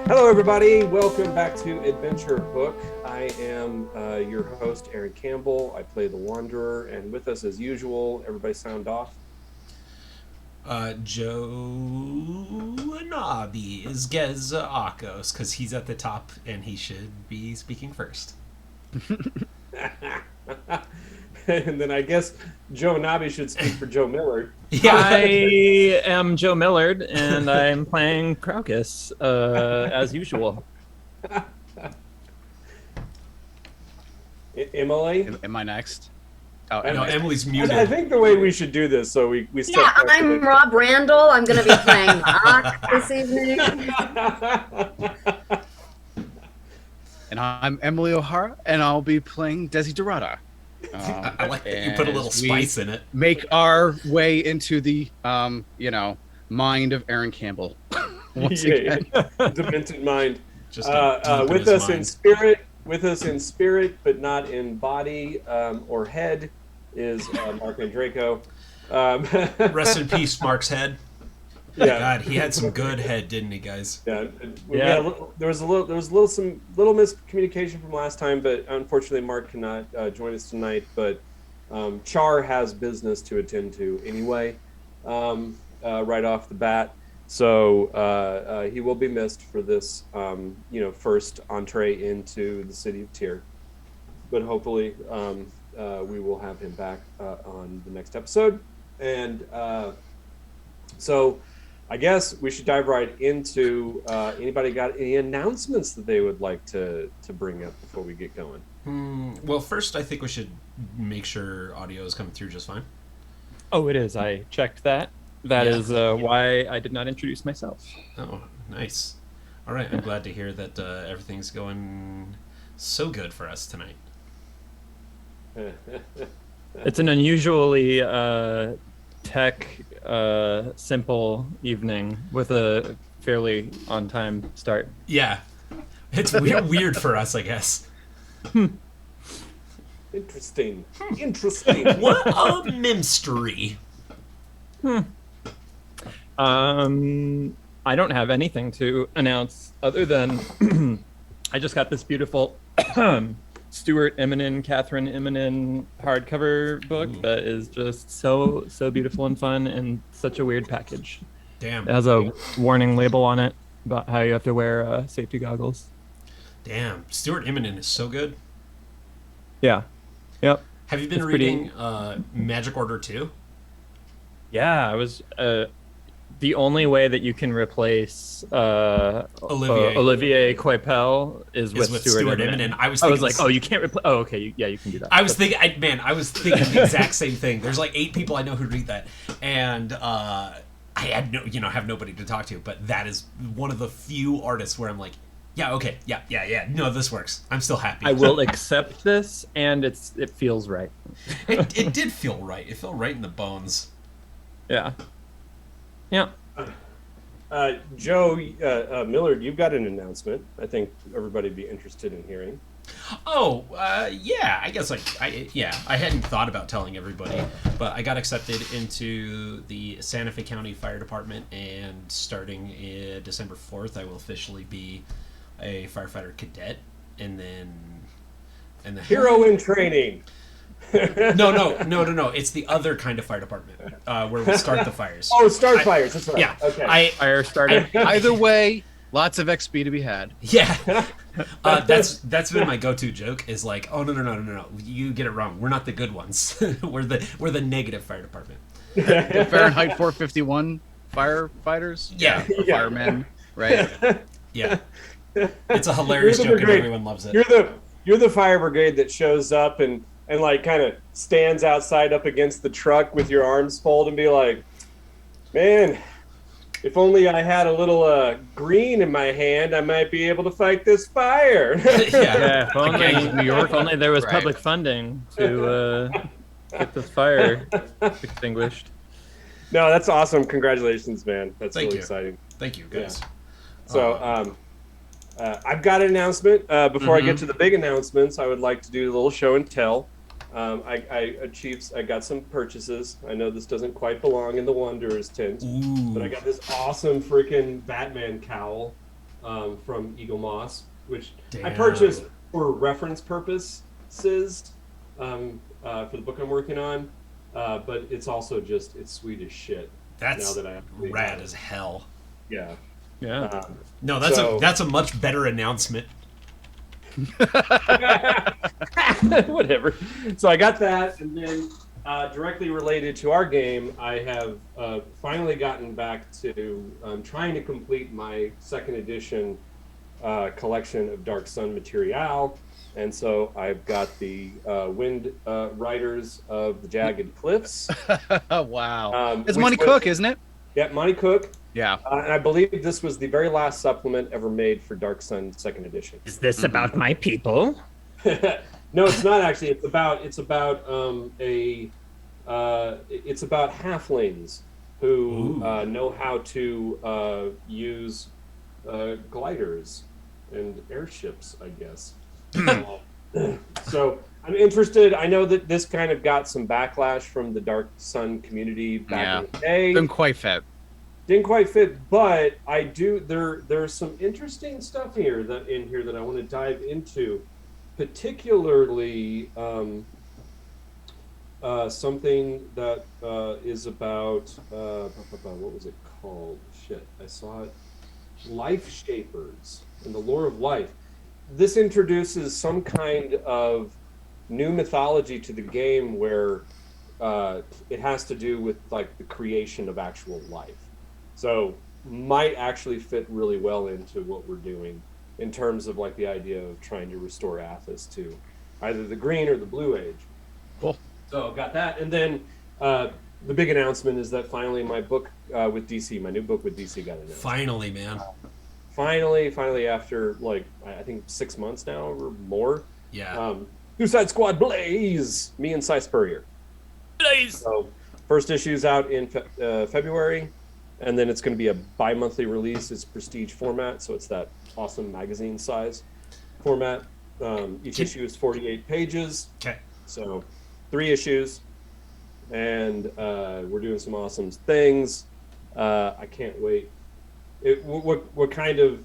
Hello, everybody. Welcome back to Adventure Book. I am your host, Aaron Campbell. I play the Wanderer, and with us, as usual, everybody sound off. Joe Annabi is Gez Akos, because he's at the top and he should be speaking first. And then I guess Joe Annabi should speak for Joe Millard. Yeah. I am Joe Millard, and I'm playing Crocus, as usual. Emily? Am I next? Oh, no, Emily's muted. I think the way we should do this, so we Yeah, I'm Rob Randle. I'm going to be playing Marc this evening. And I'm Emelie O'Hara, and I'll be playing Desiderata. I like that you put a little spice in it. Make our way into the, mind of Aaron Campbell. Once again. Demented mind. Just with us in spirit, but not in body or head, is Marc Andreyko. Rest in peace, Mark's head. Yeah. God, he had some good head, didn't he, guys? Yeah. There was some little miscommunication from last time, but unfortunately, Marc cannot join us tonight. But Char has business to attend to anyway, right off the bat. So he will be missed for this, first entree into the city of Tyr. But hopefully, we will have him back on the next episode. And so I guess we should dive right into anybody got any announcements that they would like to bring up before we get going? Well, first, I think we should make sure audio is coming through just fine. Oh, it is. I checked that. That is why I did not introduce myself. Oh, nice. All right, I'm glad to hear that everything's going so good for us tonight. It's an unusually tech simple evening with a fairly on-time start. Yeah. It's weird for us, I guess. Interesting. What a mystery. I don't have anything to announce other than I just got this beautiful Stuart Eminem, Catherine Eminem hardcover book that is just so beautiful and fun and such a weird package. Damn. It has a warning label on it about how you have to wear safety goggles. Damn. Stuart Eminem is so good. Yeah. Yep. Have you been reading Magic Order 2? Yeah, I was... the only way that you can replace Olivier Coipel is with Stuart Eminem. I was like, oh, you can't replace... Oh, okay, you can do that. I was thinking the exact same thing. There's like 8 people I know who read that, and I had have nobody to talk to. But that is one of the few artists where I'm like, yeah, okay, yeah. No, this works. I'm still happy. I will accept this, and it feels right. It did feel right. It felt right in the bones. Yeah. Yeah. Joe Millard, you've got an announcement. I think everybody would be interested in hearing. Oh, yeah. I guess I hadn't thought about telling everybody, but I got accepted into the Santa Fe County Fire Department, and starting December 4th, I will officially be a firefighter cadet, and the hero in training. No. It's the other kind of fire department where we start the fires. Oh, fires. That's right. Yeah. Okay. Fire starter. Either way, lots of XP to be had. Yeah. That's been my go-to joke is like, oh no. You get it wrong. We're not the good ones. we're the negative fire department. The Fahrenheit 451 firefighters. Yeah. Or firemen. Right. Yeah. It's a hilarious joke and everyone loves it. You're the fire brigade that shows up and like kind of stands outside up against the truck with your arms folded and be like, man, if only I had a little green in my hand, I might be able to fight this fire. Yeah, if only New York, only there was public funding to get this fire extinguished. No, that's awesome. Congratulations, man. That's Thank really you. exciting. Thank you, guys. Yeah. So, I've got an announcement. Before I get to the big announcements, I would like to do a little show and tell. I got some purchases. I know this doesn't quite belong in the Wanderer's tent, but I got this awesome freaking Batman cowl from Eagle Moss, which I Damn. purchased for reference purposes for the book I'm working on. But it's also just, it's sweet as shit. That's now that I actually rad have it. as hell. Yeah. Yeah. No, that's So- that's a much better announcement. Whatever. So I got that, and then directly related to our game, I have finally gotten back to trying to complete my second edition collection of Dark Sun material, and so I've got the Wind Riders of the Jagged Cliffs. Wow. It's which Monty was- Cook, isn't it? Yeah, Monty Cook. Yeah. And I believe this was the very last supplement ever made for Dark Sun second edition. Is this about my people? No, it's not actually. It's about halflings who know how to use gliders and airships, I guess. So I'm interested. I know that this kind of got some backlash from the Dark Sun community back in the day. Didn't quite fit. Didn't quite fit, but I do. There's some interesting stuff here that I want to dive into, particularly something that is about what was it called? Shit, I saw it. Life Shapers and the lore of life. This introduces some kind of new mythology to the game where it has to do with like the creation of actual life. So might actually fit really well into what we're doing in terms of like the idea of trying to restore Athos to either the green or the blue age. Cool. So got that. And then the big announcement is that finally my book with DC, my new book with DC got announced. Finally, man. Finally after like, I think 6 months now or more. Yeah. Suicide Squad Blaze! Me and Cy Spurrier. Blaze! So first issue's out in February. And then it's going to be a bi-monthly release. It's prestige format, so it's that awesome magazine size format. Each issue is 48 pages, Okay. so 3 issues, and we're doing some awesome things. I can't wait. What kind of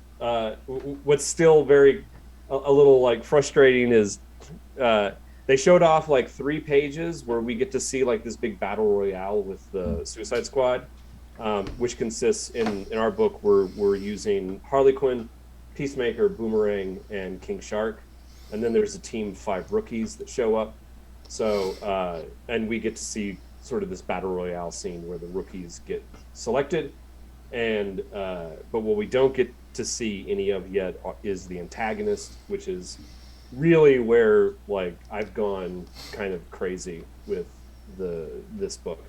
what's still very a little like frustrating is they showed off like 3 pages where we get to see like this big battle royale with the Suicide Squad. Which consists in our book we're using Harley Quinn, Peacemaker, Boomerang, and King Shark, and then there's a team of 5 rookies that show up. So and we get to see sort of this battle royale scene where the rookies get selected, and but what we don't get to see any of yet is the antagonist, which is really where like I've gone kind of crazy with this book.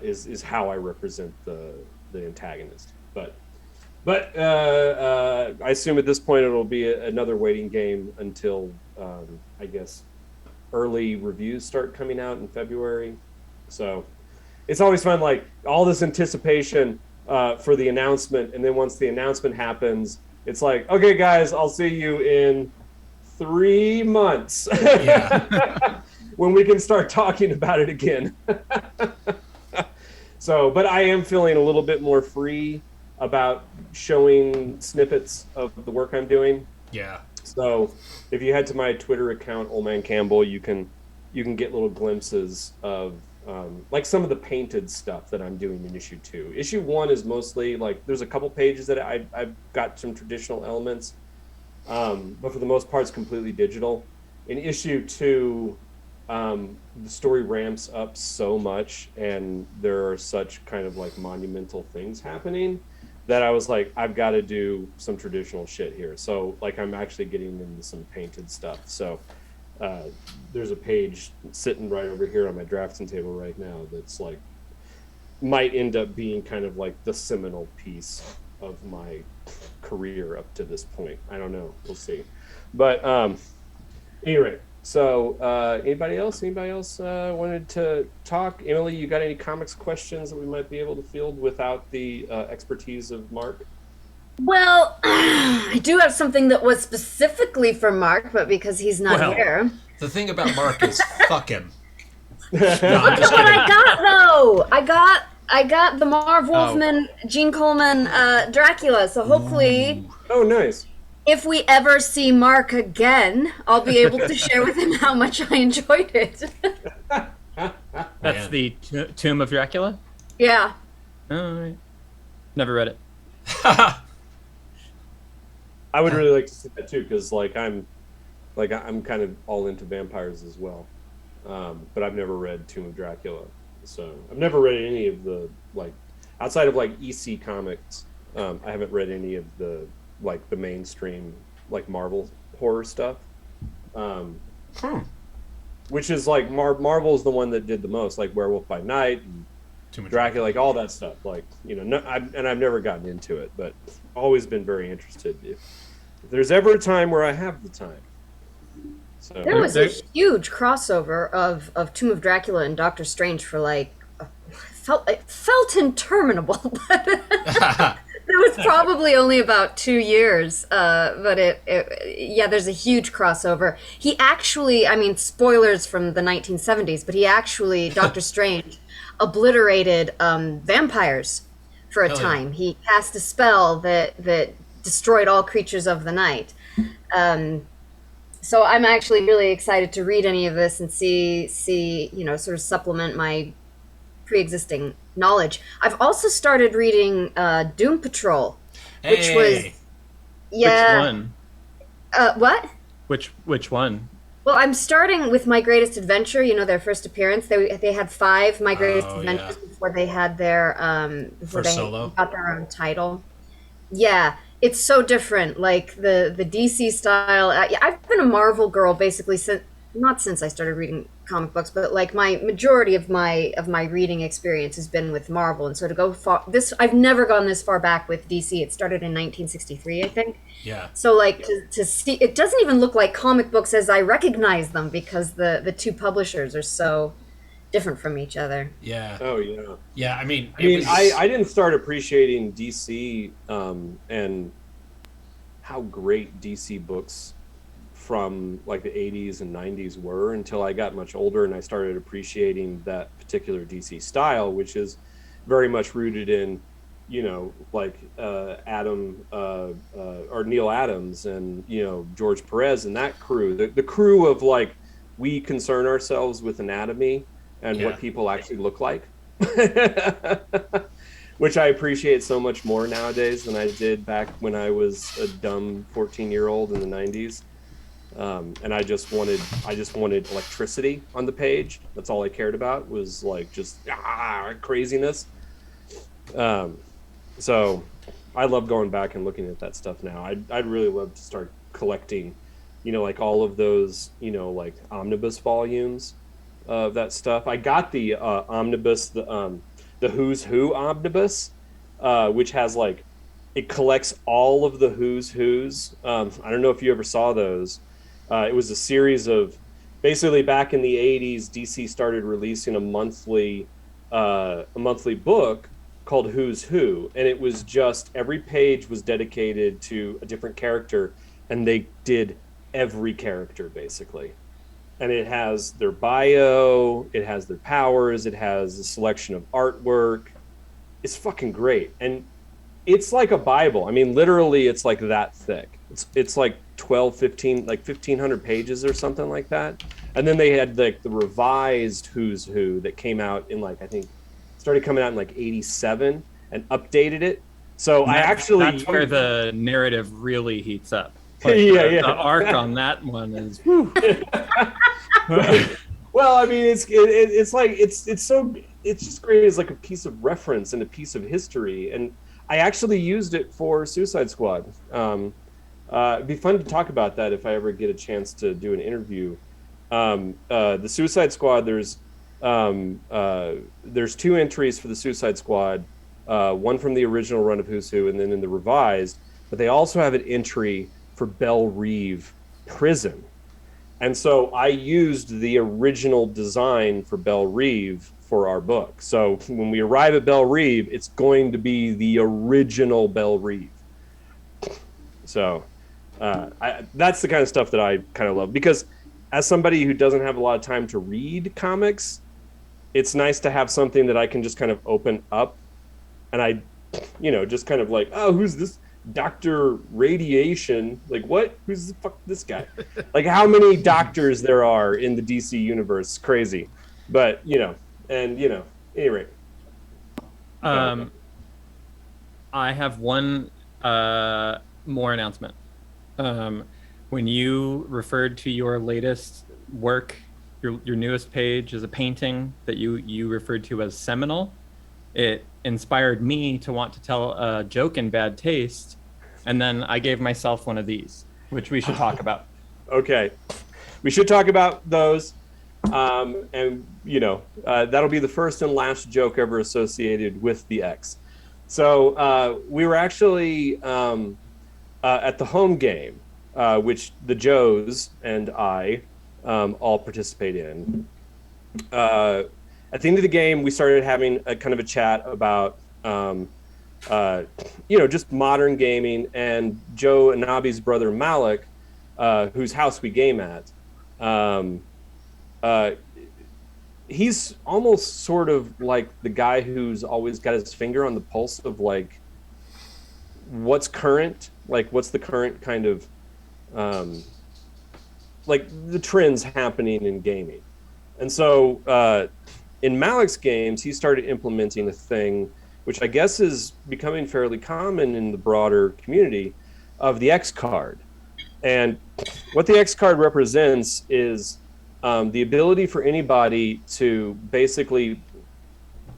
Is how I represent the antagonist, but I assume at this point it'll be another waiting game until I guess early reviews start coming out in February. So it's always fun, like all this anticipation for the announcement, and then once the announcement happens, it's like, okay, guys, I'll see you in 3 months when we can start talking about it again. So, but I am feeling a little bit more free about showing snippets of the work I'm doing. Yeah. So, if you head to my Twitter account, Old Man Campbell, you can get little glimpses of like some of the painted stuff that I'm doing in issue 2. Issue 1 is mostly like there's a couple pages that I've got some traditional elements, but for the most part, it's completely digital. In issue 2. The story ramps up so much and there are such kind of like monumental things happening that I was like, I've got to do some traditional shit here. So like I'm actually getting into some painted stuff. So there's a page sitting right over here on my drafting table right now that's like might end up being kind of like the seminal piece of my career up to this point. I don't know. We'll see. But anyway. So, anybody else wanted to talk? Emily, you got any comics questions that we might be able to field without the expertise of Marc? Well, I do have something that was specifically for Marc, but because he's not here. The thing about Marc is fuck him. No, Look I'm at just what kidding. I got, though. I got I got the Marv Wolfman, Gene Coleman, Dracula. So hopefully, Oh, nice. if we ever see Mark again, I'll be able to share with him how much I enjoyed it. That's Man. the Tomb of Dracula? Yeah. All right. Never read it. I would really like to see that too, because I'm kind of all into vampires as well, but I've never read Tomb of Dracula, so I've never read any of the outside of EC comics. I haven't read any of the the mainstream Marvel horror stuff, which is Marvel's the one that did the most, Werewolf by Night and Dracula, all that stuff. I've never gotten into it, but always been very interested. If there's ever a time where I have the time. So There was a huge crossover of Tomb of Dracula and Doctor Strange for it felt interminable, but it was probably only about 2 years. But there's a huge crossover. He actually, spoilers from the 1970s, but he actually, Doctor Strange, obliterated vampires for a time. He cast a spell that destroyed all creatures of the night. So I'm actually really excited to read any of this and see sort of supplement my pre-existing knowledge. I've also started reading Doom Patrol, which was Which one? What? Which one? Well, I'm starting with My Greatest Adventure. Their first appearance. They had 5 My Greatest Adventures before they had their solo. got their own title. Yeah, it's so different. The DC style. I've been a Marvel girl basically since I started reading comic books, but my majority of my reading experience has been with Marvel. And so to go I've never gone this far back with DC. It started in 1963, I think. Yeah. So to see, it doesn't even look like comic books as I recognize them, because the two publishers are so different from each other. Yeah. Oh yeah. Yeah. I didn't start appreciating DC and how great DC books from the 80s and 90s were until I got much older and I started appreciating that particular DC style, which is very much rooted in Adam or Neil Adams and George Perez and that crew, the crew of we concern ourselves with anatomy and what people actually look like, which I appreciate so much more nowadays than I did back when I was a dumb 14-year-old in the 90s. And I just wanted electricity on the page. That's all I cared about, was craziness. So I love going back and looking at that stuff now. I'd really love to start collecting, all of those, omnibus volumes of that stuff. I got the omnibus, the Who's Who omnibus, which has it collects all of the Who's Who's. I don't know if you ever saw those. It was a series of, basically back in the 80s, DC started releasing a monthly book called Who's Who, and it was just every page was dedicated to a different character, and they did every character basically. And it has their bio, it has their powers, it has a selection of artwork. It's fucking great. And it's like a Bible. Literally it's that thick. It's 1,500 pages or something like that. And then they had the revised Who's Who that came out in I think started coming out in 87 and updated it. So that's where the narrative really heats up. The arc on that one is well, it's just great as a piece of reference and a piece of history. And I actually used it for Suicide Squad. It'd be fun to talk about that if I ever get a chance to do an interview. The Suicide Squad, there's 2 entries for the Suicide Squad, one from the original run of Who's Who and then in the revised, but they also have an entry for Belle Reve Prison. And so I used the original design for Belle Reve for our book. So when we arrive at Belle Reve, it's going to be the original Belle Reve. So that's the kind of stuff that I kind of love, because as somebody who doesn't have a lot of time to read comics, it's nice to have something that I can just kind of open up, and I, just kind of like, oh, who's this Dr. Radiation? Like, what? Who's the fuck this guy? Like, how many doctors there are in the DC universe? Crazy. But, any rate. I have one more announcement. When you referred to your latest work, your newest page is a painting that you referred to as seminal. It inspired me to want to tell a joke in bad taste, and then I gave myself one of these, which we should talk about. Okay, we should talk about those, and that'll be the first and last joke ever associated with the X. So we were actually at the home game, which the Joes and I all participate in. At the end of the game, we started having a kind of a chat about, just modern gaming. And Joe Annabi's brother Malik, whose house we game at, he's almost sort of like the guy who's always got his finger on the pulse of like what's current, like what's the current kind of like the trends happening in gaming. And so in Malik's games, he started implementing a thing which I guess is becoming fairly common in the broader community of the X card. And what the X card represents is the ability for anybody to basically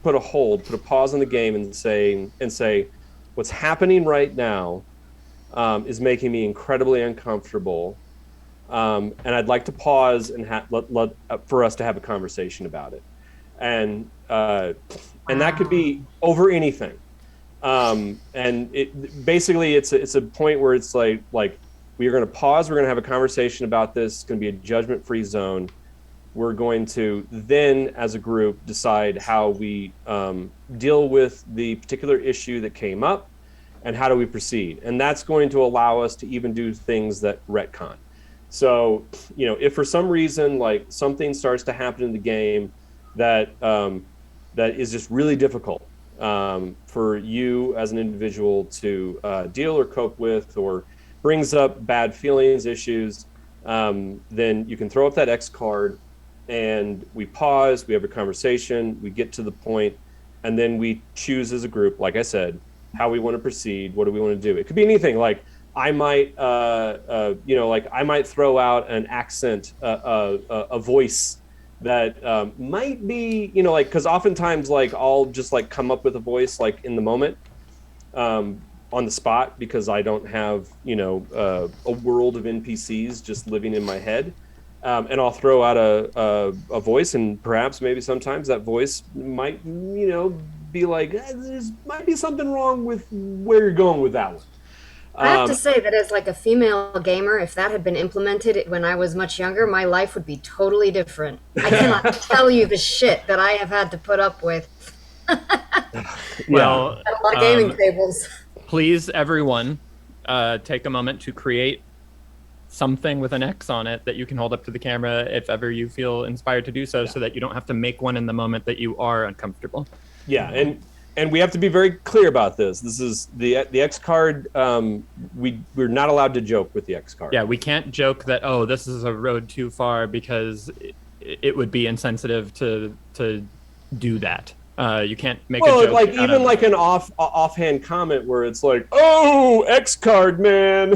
put a pause on the game and say, what's happening right now is making me incredibly uncomfortable. And I'd like to pause and for us to have a conversation about it. And that could be over anything. And it basically it's a point where it's like we're going to pause. We're going to have a conversation about this. It's going to be a judgment-free zone. We're going to then, as a group, decide how we deal with the particular issue that came up and how do we proceed. And that's going to allow us to even do things that retcon. So, if for some reason, like something starts to happen in the game that is just really difficult for you as an individual to deal or cope with, or brings up bad feelings, issues, then you can throw up that X card and we pause, we have a conversation, we get to the point, and then we choose as a group, like I said, how we want to proceed, what do we want to do. It could be anything. Like I might, I might throw out an accent, a voice that might be, because oftentimes like I'll just like come up with a voice like in the moment, on the spot, because I don't have, a world of NPCs just living in my head. And I'll throw out a voice, and perhaps maybe sometimes that voice might, be like, there might be something wrong with where you're going with that one. I have to say that as like a female gamer, if that had been implemented when I was much younger, my life would be totally different. I cannot tell you the shit that I have had to put up with. Well, at a lot of gaming tables. Please, everyone, take a moment to create something with an X on it that you can hold up to the camera if ever you feel inspired to do so, so that you don't have to make one in the moment that you are uncomfortable. Yeah, and we have to be very clear about this. This is the X card. We're not allowed to joke with the X card. Yeah, we can't joke that, oh, this is a road too far, because it would be insensitive to do that. You can't make a joke. Like even like an offhand comment where it's like, "Oh, X card, man,"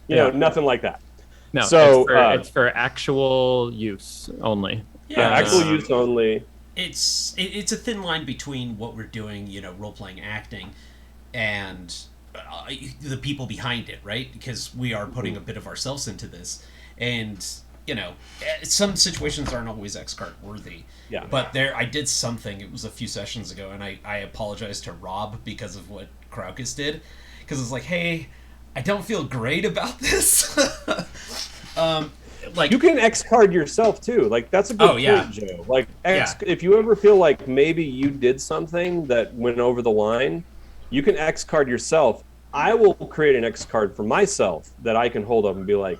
nothing like that. No, so it's for actual use only. Yeah, actual use only. It's a thin line between what we're doing, role-playing acting, and the people behind it, right? Because we are putting a bit of ourselves into this, and some situations aren't always X card worthy. Yeah. But I did something. It was a few sessions ago, and I apologized to Rob because of what Kraukus did, because it's like, hey, I don't feel great about this. Like, you can X card yourself too. Like that's a good point, Joe. Like if you ever feel like maybe you did something that went over the line, you can X card yourself. I will create an X card for myself that I can hold up and be like,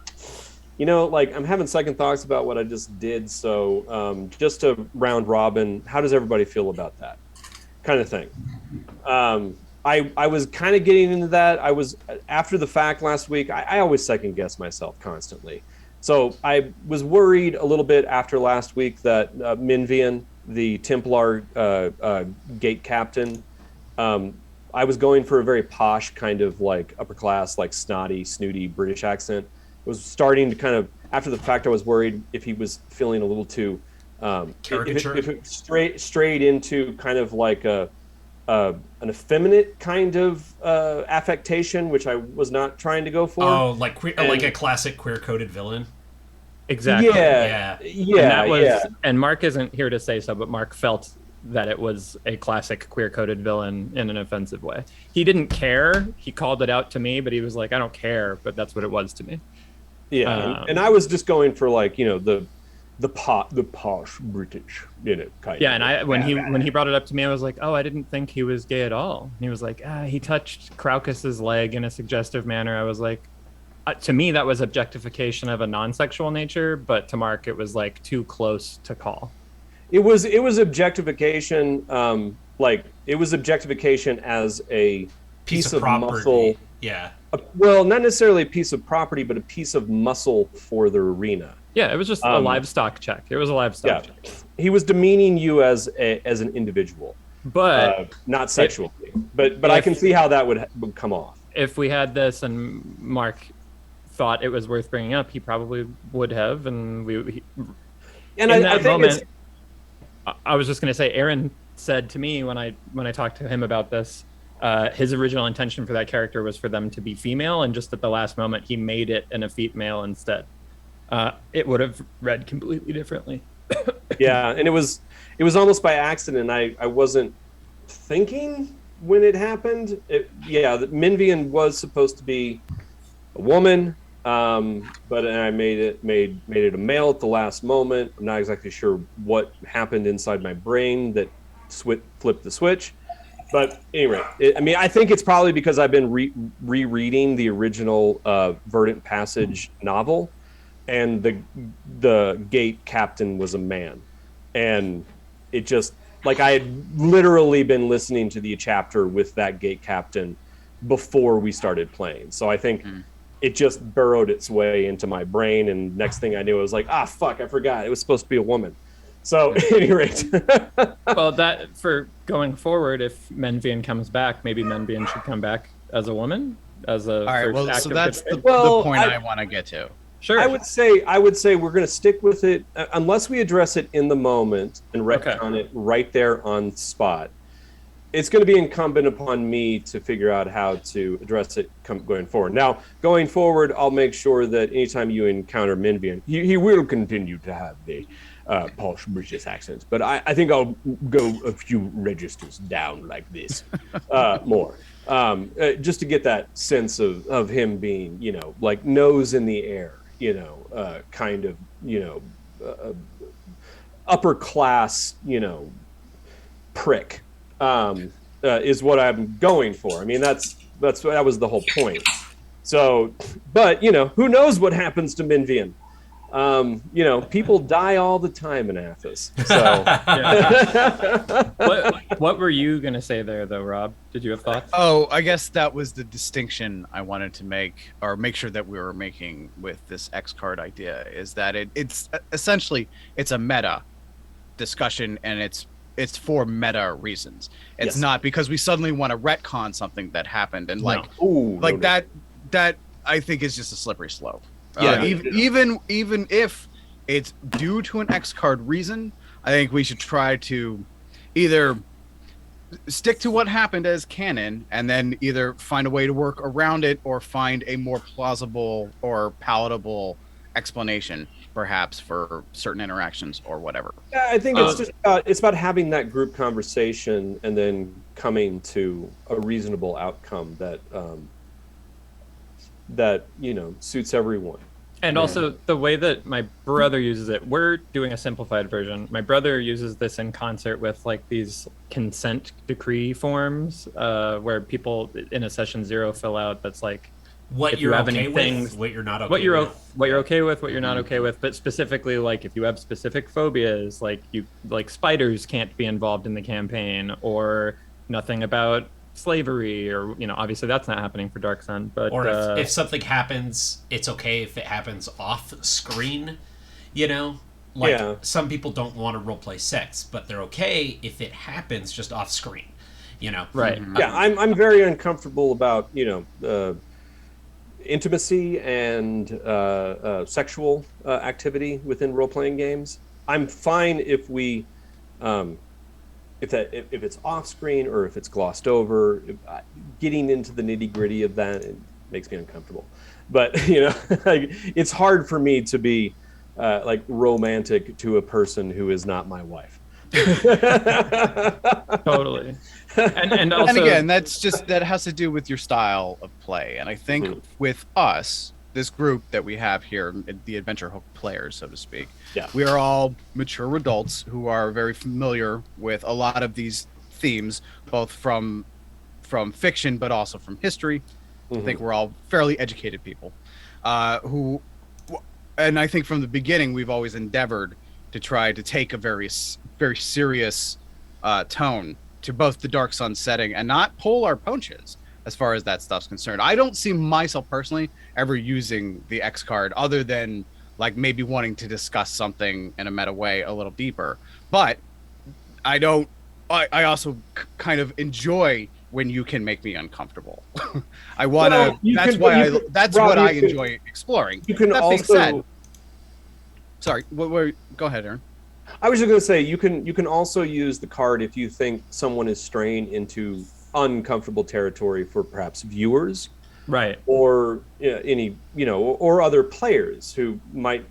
you know, like I'm having second thoughts about what I just did. So just to round robin, how does everybody feel about that kind of thing? I was kind of getting into that. I was after the fact last week. I always second guess myself constantly. So I was worried a little bit after last week that Minvian, the Templar gate captain, I was going for a very posh kind of like upper class, like snooty British accent. It was starting to kind of, after the fact, I was worried if he was feeling a little too caricature, if it strayed into kind of like an effeminate kind of affectation, which I was not trying to go for. Oh, like like a classic queer-coded villain. Exactly. Yeah. And that was, and Mark isn't here to say so, but Mark felt that it was a classic queer-coded villain in an offensive way. He didn't care. He called it out to me, but he was like, I don't care, but that's what it was to me. Yeah. And I was just going for like, you know, the posh British, you know, kind yeah, of. and when he brought it up to me, I was like, oh, I didn't think he was gay at all. And he was like, he touched Craucus's leg in a suggestive manner. I was like, to me, that was objectification of a non-sexual nature, but to Mark, it was like too close to call. It was objectification, it was objectification as a piece of property. muscle. Yeah. Well, not necessarily a piece of property, but a piece of muscle for the arena. Yeah, it was just a livestock check. It was a livestock check. He was demeaning you as an individual, but not sexually. But I can see how that would come off. If we had this and Mark thought it was worth bringing up, he probably would have. And I think I was just going to say, Aaron said to me when I talked to him about this, his original intention for that character was for them to be female, and just at the last moment he made it an effete male instead. It would have read completely differently. Yeah, and it was almost by accident. I wasn't thinking when it happened. Minvian was supposed to be a woman, but I made it a male at the last moment. I'm not exactly sure what happened inside my brain that flipped the switch. But anyway, I think it's probably because I've been rereading the original Verdant Passage novel, and the gate captain was a man, and it just like I had literally been listening to the chapter with that gate captain before we started playing. So I think it just burrowed its way into my brain, and next thing I knew, I was like, fuck, I forgot it was supposed to be a woman. So at any rate. Well, that for going forward, if Menvian comes back, maybe Menvian should come back as a woman, as a. All right. Well, so that's the point I want to get to. Sure. I would say we're going to stick with it unless we address it in the moment and retcon it right there on spot. It's going to be incumbent upon me to figure out how to address it going forward. Now, going forward, I'll make sure that anytime you encounter Minvian, he will continue to have the posh British accents, but I think I'll go a few registers down like this more. Just to get that sense of him being, you know, like nose in the air, you know, kind of, you know, upper class, you know, prick is what I'm going for. I mean, that was the whole point. So, but you know, who knows what happens to Minvian? You know, people die all the time in Athos. So, what were you gonna say there, though, Rob? Did you have thoughts? Oh, I guess that was the distinction I wanted to make, or make sure that we were making with this X card idea, is that it's essentially it's a meta discussion, and it's for meta reasons. It's not because we suddenly want to retcon something that happened, and that I think is just a slippery slope. Yeah, even if it's due to an X card reason, I think we should try to either stick to what happened as canon and then either find a way to work around it or find a more plausible or palatable explanation, perhaps, for certain interactions or whatever. Yeah, I think it's about having that group conversation and then coming to a reasonable outcome that you know suits everyone. And also the way that my brother uses it, we're doing a simplified version. My brother uses this in concert with like these consent decree forms where people in a session 0 fill out that's like what if you're you have okay any things, with, what you're not okay what you're with. what you're okay with, what you're not okay with, but specifically like if you have specific phobias, like spiders can't be involved in the campaign, or nothing about slavery, or obviously that's not happening for Dark Sun, but Or if something happens, it's okay if it happens off screen, Like, Yeah. some people don't want to roleplay sex, but they're okay if it happens just off screen, right. Yeah, I'm very uncomfortable about intimacy and sexual activity within role playing games. I'm fine if we if it's off screen or if it's glossed over. Getting into the nitty gritty of that, it makes me uncomfortable. But like, it's hard for me to be like romantic to a person who is not my wife. Totally. And also, And again, that has to do with your style of play. And I think with us, this group that we have here, the Adventure Hook players, so to speak, we are all mature adults who are very familiar with a lot of these themes, both from fiction but also from history. I think we're all fairly educated people and I think from the beginning we've always endeavored to try to take a very serious tone to both the Dark Sun setting and not pull our punches as far as that stuff's concerned. I don't see myself personally ever using the X card other than like maybe wanting to discuss something in a meta way a little deeper. But I I also kind of enjoy when you can make me uncomfortable. I want to. That's what I enjoy exploring. You can that also. Being said, sorry. Go ahead, Aaron. I was just going to say you can also use the card if you think someone is straying into uncomfortable territory for perhaps viewers, right, or or other players who might.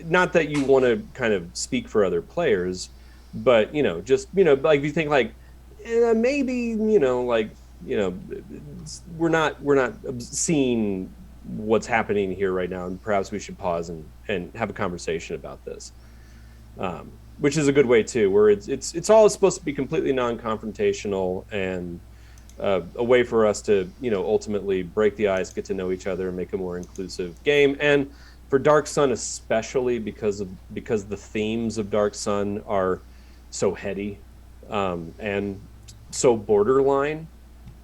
Not that you want to kind of speak for other players, but just like if you think like maybe we're not seeing what's happening here right now, and perhaps we should pause and have a conversation about this, which is a good way too, where it's all supposed to be completely non-confrontational and a way for us to ultimately break the ice, get to know each other, and make a more inclusive game. And for Dark Sun especially, because the themes of Dark Sun are so heady and so borderline,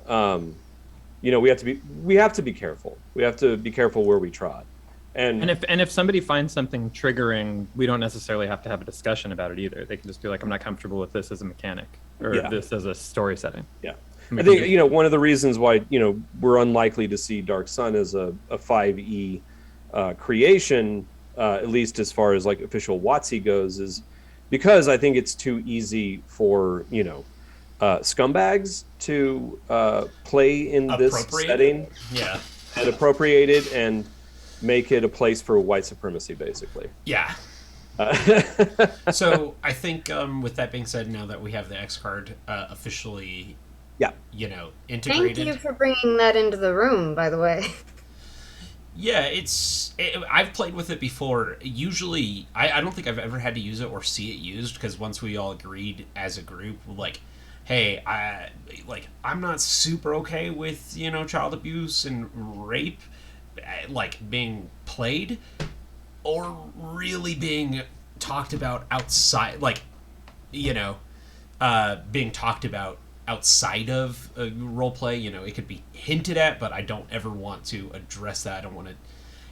we have to be careful. We have to be careful where we trod. And if somebody finds something triggering, we don't necessarily have to have a discussion about it either. They can just be like, I'm not comfortable with this as a mechanic, or this as a story setting. Yeah. I think one of the reasons why we're unlikely to see Dark Sun as a 5e creation, at least as far as like official WotC goes, is because I think it's too easy for scumbags to play in this setting, and appropriate it and make it a place for white supremacy, basically. Yeah. So I think with that being said, now that we have the X card officially, integrated. Thank you for bringing that into the room, by the way. Yeah, I've played with it before. Usually, I don't think I've ever had to use it or see it used, because once we all agreed as a group, like, hey, I'm not super okay with, child abuse and rape, like, being played, or really being talked about outside, like, being talked about outside of role play. It could be hinted at, but I don't ever want to address that. I don't want to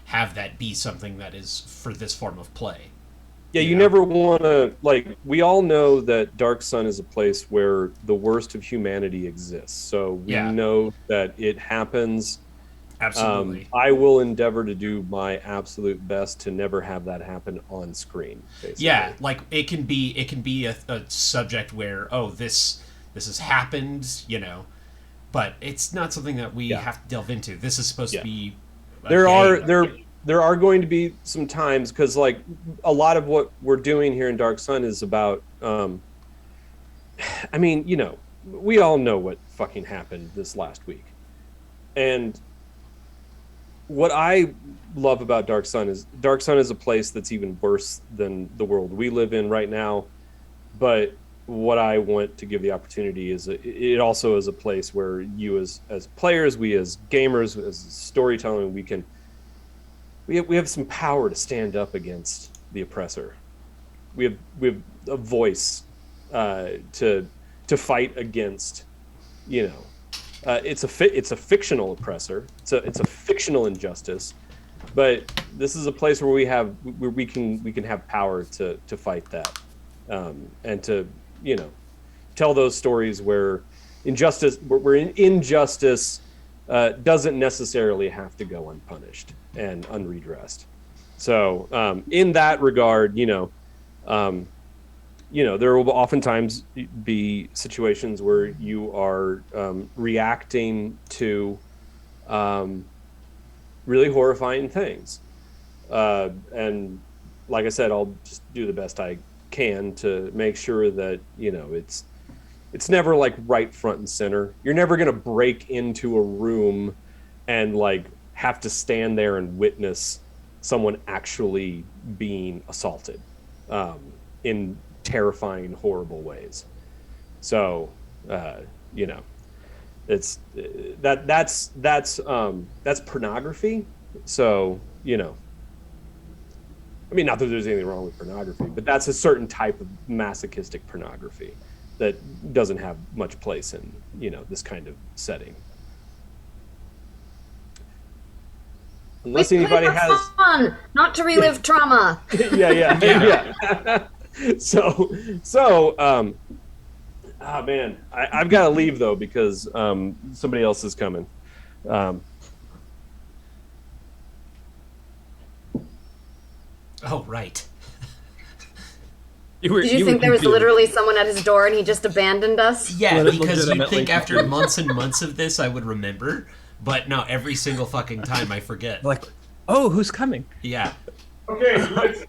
have that be something that is for this form of play. Yeah, you never want to, like, we all know that Dark Sun is a place where the worst of humanity exists. So we know that it happens. Absolutely. I will endeavor to do my absolute best to never have that happen on screen, basically. Yeah, like it can be a subject where, this has happened, but it's not something that we have to delve into. This is supposed to be there are going to be some times, because like a lot of what we're doing here in Dark Sun is about we all know what fucking happened this last week. And what I love about Dark Sun is a place that's even worse than the world we live in right now. But what I want to give the opportunity is it also is a place where you as players, we as gamers, as storytelling, we have some power to stand up against the oppressor. We have a voice to fight against, you know, it's a fictional oppressor. It's a fictional injustice, but this is a place where we can have power to fight that, and to, you know, tell those stories where injustice doesn't necessarily have to go unpunished and unredressed. So in that regard, you know, there will oftentimes be situations where you are reacting to really horrifying things. And like I said, I'll just do the best I can to make sure that, you know, it's never like right front and center. You're never going to break into a room and like have to stand there and witness someone actually being assaulted in terrifying, horrible ways. So, you know, it's that's pornography. So, you know, I mean, not that there's anything wrong with pornography, but that's a certain type of masochistic pornography that doesn't have much place in, you know, this kind of setting. Unless anybody has fun, not to relive trauma. yeah. So oh man, I've got to leave though because somebody else is coming. Oh, right. Did you think there was literally someone at his door and he just abandoned us? Yeah, because you'd think after months and months of this I would remember, but no, every single fucking time I forget. Like, oh, who's coming? Yeah. Okay, listen.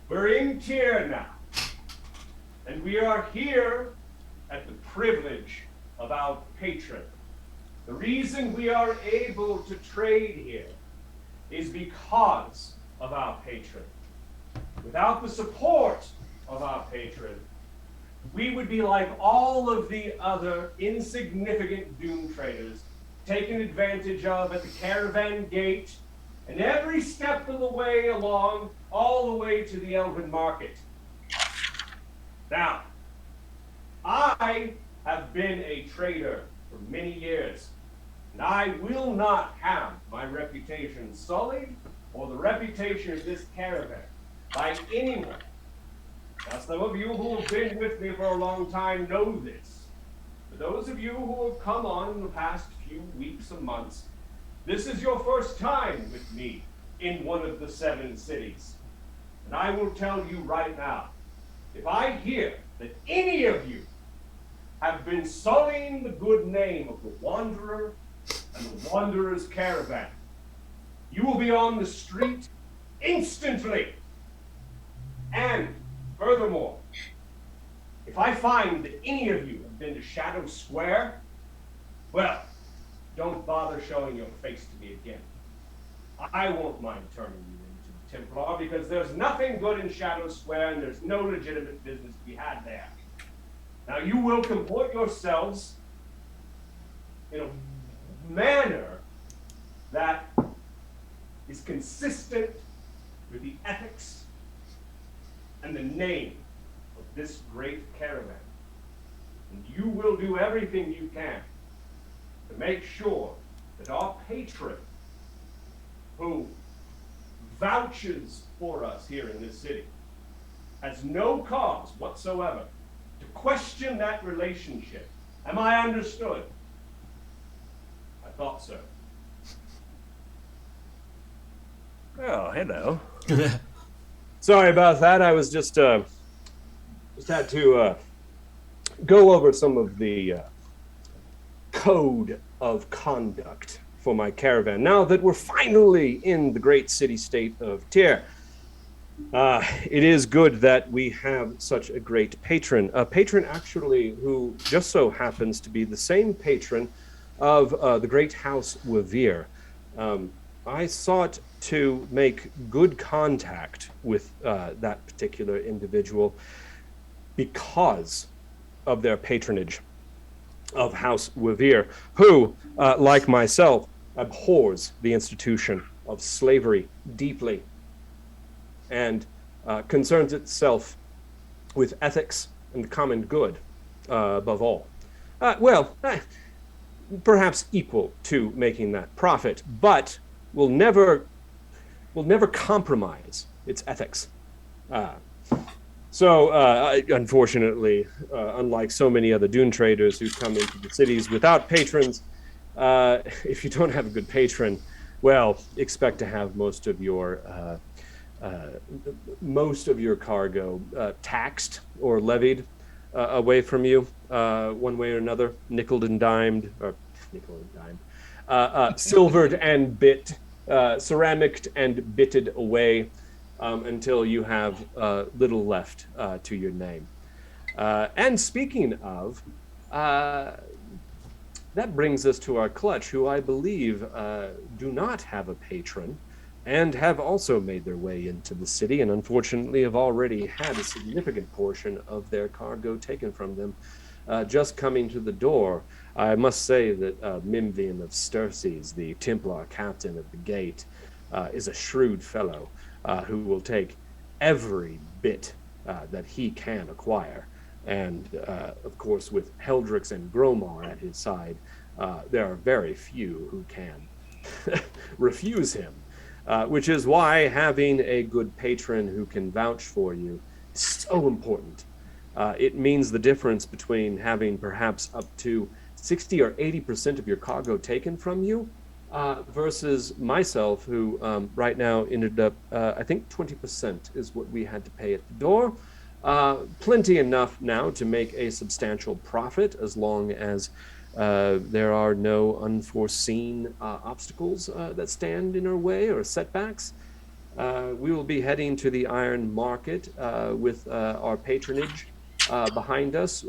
We're in Tyr now, and we are here at the privilege of our patron. The reason we are able to trade here is because of our patron. Without the support of our patron, we would be like all of the other insignificant doom traders taken advantage of at the caravan gate and every step of the way along, all the way to the Elven Market. Now, I have been a trader for many years, and I will not have my reputation sullied or the reputation of this caravan by anyone. Now, some of you who have been with me for a long time know this. For those of you who have come on in the past few weeks or months, this is your first time with me in one of the 7 cities. And I will tell you right now, if I hear that any of you have been sullying the good name of the Wanderer and the Wanderer's caravan, you will be on the street instantly. And furthermore, if I find that any of you have been to Shadow Square, well, don't bother showing your face to me again. I won't mind turning you into the Templar because there's nothing good in Shadow Square and there's no legitimate business to be had there. Now you will comport yourselves in a manner that is consistent with the ethics and the name of this great caravan. And you will do everything you can to make sure that our patron, who vouches for us here in this city, has no cause whatsoever to question that relationship. Am I understood? I thought so. Oh, hello. Sorry about that. I was just had to go over some of the code of conduct for my caravan. Now that we're finally in the great city-state of Tyr, it is good that we have such a great patron. A patron, actually, who just so happens to be the same patron of the great house Wavir. I sought to make good contact with that particular individual because of their patronage of House Revere, who, like myself, abhors the institution of slavery deeply and concerns itself with ethics and the common good above all. Perhaps equal to making that profit, but will never compromise its ethics. Unfortunately, unlike so many other Dune traders who come into the cities without patrons, if you don't have a good patron, well, expect to have most of your cargo taxed or levied away from you, one way or another, silvered and bit, ceramicked and bitted away, until you have little left to your name. And speaking of, that brings us to our clutch, who I believe do not have a patron and have also made their way into the city, and unfortunately have already had a significant portion of their cargo taken from them just coming to the door. I must say that Mimvian of Sturces, the Templar captain of the gate, is a shrewd fellow who will take every bit that he can acquire. And of course, with Heldrix and Gromar at his side, there are very few who can refuse him, which is why having a good patron who can vouch for you is so important. It means the difference between having perhaps up to 60 or 80% of your cargo taken from you versus myself, who right now ended up, I think 20% is what we had to pay at the door. Plenty enough now to make a substantial profit, as long as there are no unforeseen obstacles that stand in our way or setbacks. We will be heading to the Iron Market with our patronage behind us.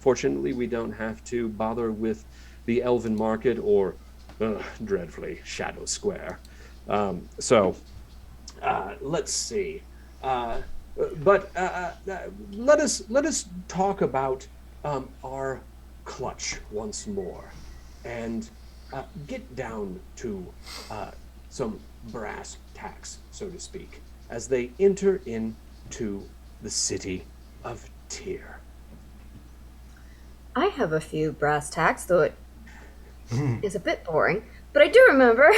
Fortunately, we don't have to bother with the Elven Market or dreadfully Shadow Square. Let's see. But let us talk about our clutch once more, and get down to some brass tacks, so to speak, as they enter into the city of Tyr. I have a few brass tacks, though it is a bit boring. But I do remember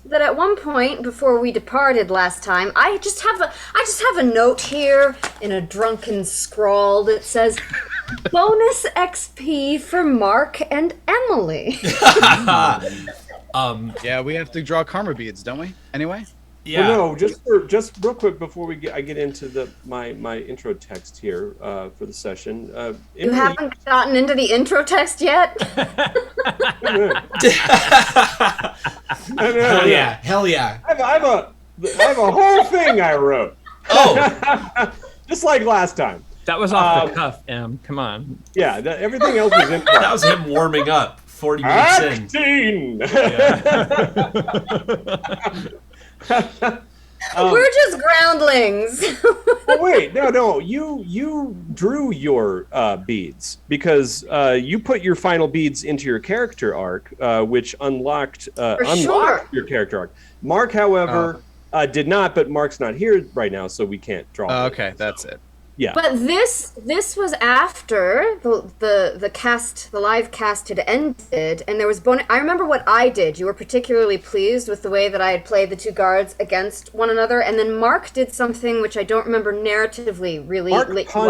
that at one point before we departed last time, I just have a note here in a drunken scrawl that says, "Bonus XP for Marc and Emelie." Yeah, we have to draw karma beads, don't we? Anyway. Yeah. Well, no, just real quick before I get into my intro text here for the session. You haven't gotten into the intro text yet? Hell yeah. I have a whole thing I wrote. Oh, just like last time. That was off the cuff, Em. Come on. Yeah, everything else was in. that was him warming up 40 minutes in. Acting. We're just groundlings. Oh, wait, no. You drew your beads because you put your final beads into your character arc, which unlocked your character arc. Marc, however, did not. But Marc's not here right now, so we can't draw. Okay, that's it. Yeah. But this was after the live cast had ended, and there was bonus. I remember what I did. You were particularly pleased with the way that I had played the two guards against one another, and then Marc did something which I don't remember narratively really lit you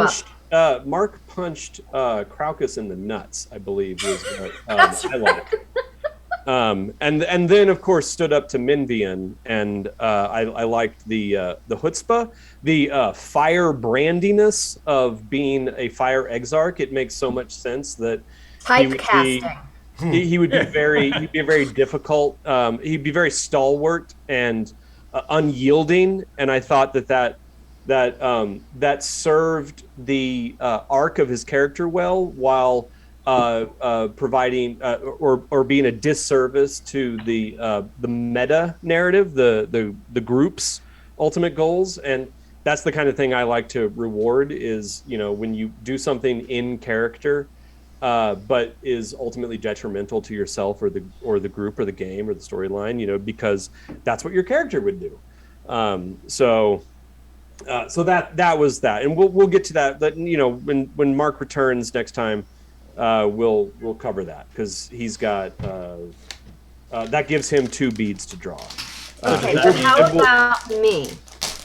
up. Marc punched Craucus in the nuts, I believe, was what I like. And then of course stood up to Minvian, and I liked the chutzpah, the fire brandiness of being a fire exarch. It makes so much sense that Typecasting. he would be very difficult. He'd be very stalwart and unyielding, and I thought that served the arc of his character well, while providing or being a disservice to the meta narrative, the group's ultimate goals. And that's the kind of thing I like to reward is, when you do something in character, but is ultimately detrimental to yourself or the group or the game or the storyline, because that's what your character would do. So that was that, and we'll get to that. But when Mark returns next time, we'll cover that, because he's got that gives him 2 beads to draw. Okay, but how about me?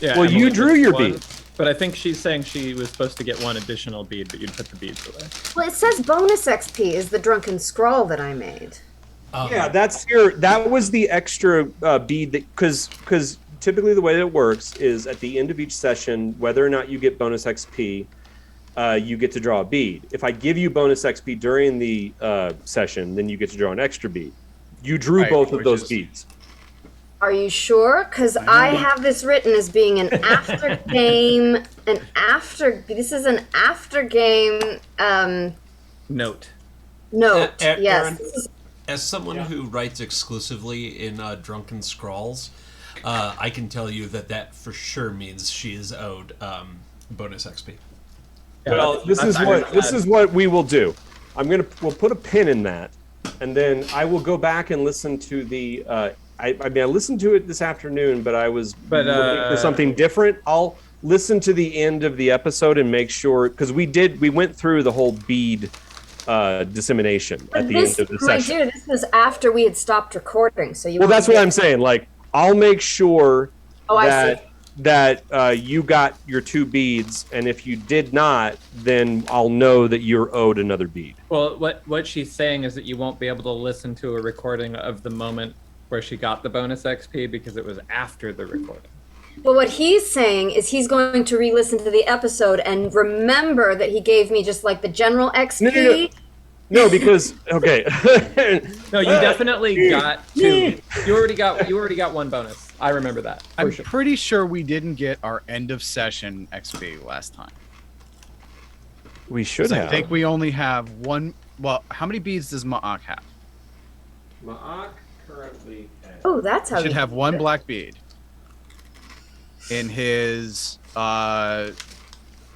Yeah, well, Emily you drew gets your one, bead. but I think she's saying she was supposed to get 1 additional bead, but you'd put the beads away. Well, it says bonus XP is the drunken scrawl that I made. Yeah, that was the extra bead, that because typically the way that it works is at the end of each session, whether or not you get bonus XP, you get to draw a bead. If I give you bonus XP during the session, then you get to draw an extra bead. You drew both of those beads. Are you sure? Because I have this written as being an after game, this is an after game Note. note. Aaron, Yes. as someone who writes exclusively in Drunken Scrawls, I can tell you that for sure means she is owed bonus XP. Well, this is what we will do. We'll put a pin in that, and then I will go back and listen to the. I listened to it this afternoon, but I was looking for something different. I'll listen to the end of the episode and make sure, because we went through the whole bead dissemination at the end of the session. My dear, this was after we had stopped recording, so you. Well, that's what I'm saying. Like, I'll make sure that you got your 2 beads, and if you did not, then I'll know that you're owed another bead. Well, what she's saying is that you won't be able to listen to a recording of the moment where she got the bonus XP because it was after the recording. But what he's saying is he's going to re-listen to the episode and remember that he gave me just like the general XP. No, because okay. No, you definitely got 2. You already got 1 bonus. I remember that. I'm pretty sure we didn't get our end of session XP last time. We should have. I think we only have 1. Well, how many beads does Ma'ak have? Ma'ak currently Oh, that's how He should have 1 black bead in his Ma'ak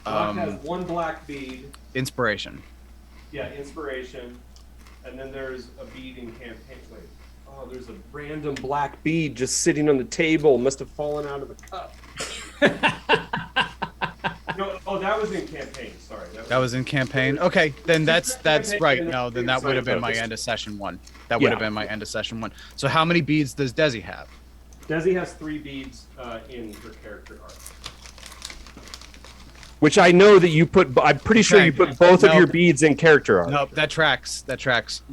has 1 black bead. inspiration. Yeah, inspiration, and then there's a bead in campaign. Wait, there's a random black bead just sitting on the table. Must have fallen out of the cup. No, that was in campaign. Sorry, That was in campaign. Okay, then that's right. No, then that would have been my end of session 1. That would have been my end of session 1. So how many beads does Desi have? Desi has 3 beads in her character arc. Which I know that you put. I'm pretty sure you put both of your beads in character arc. No, that tracks.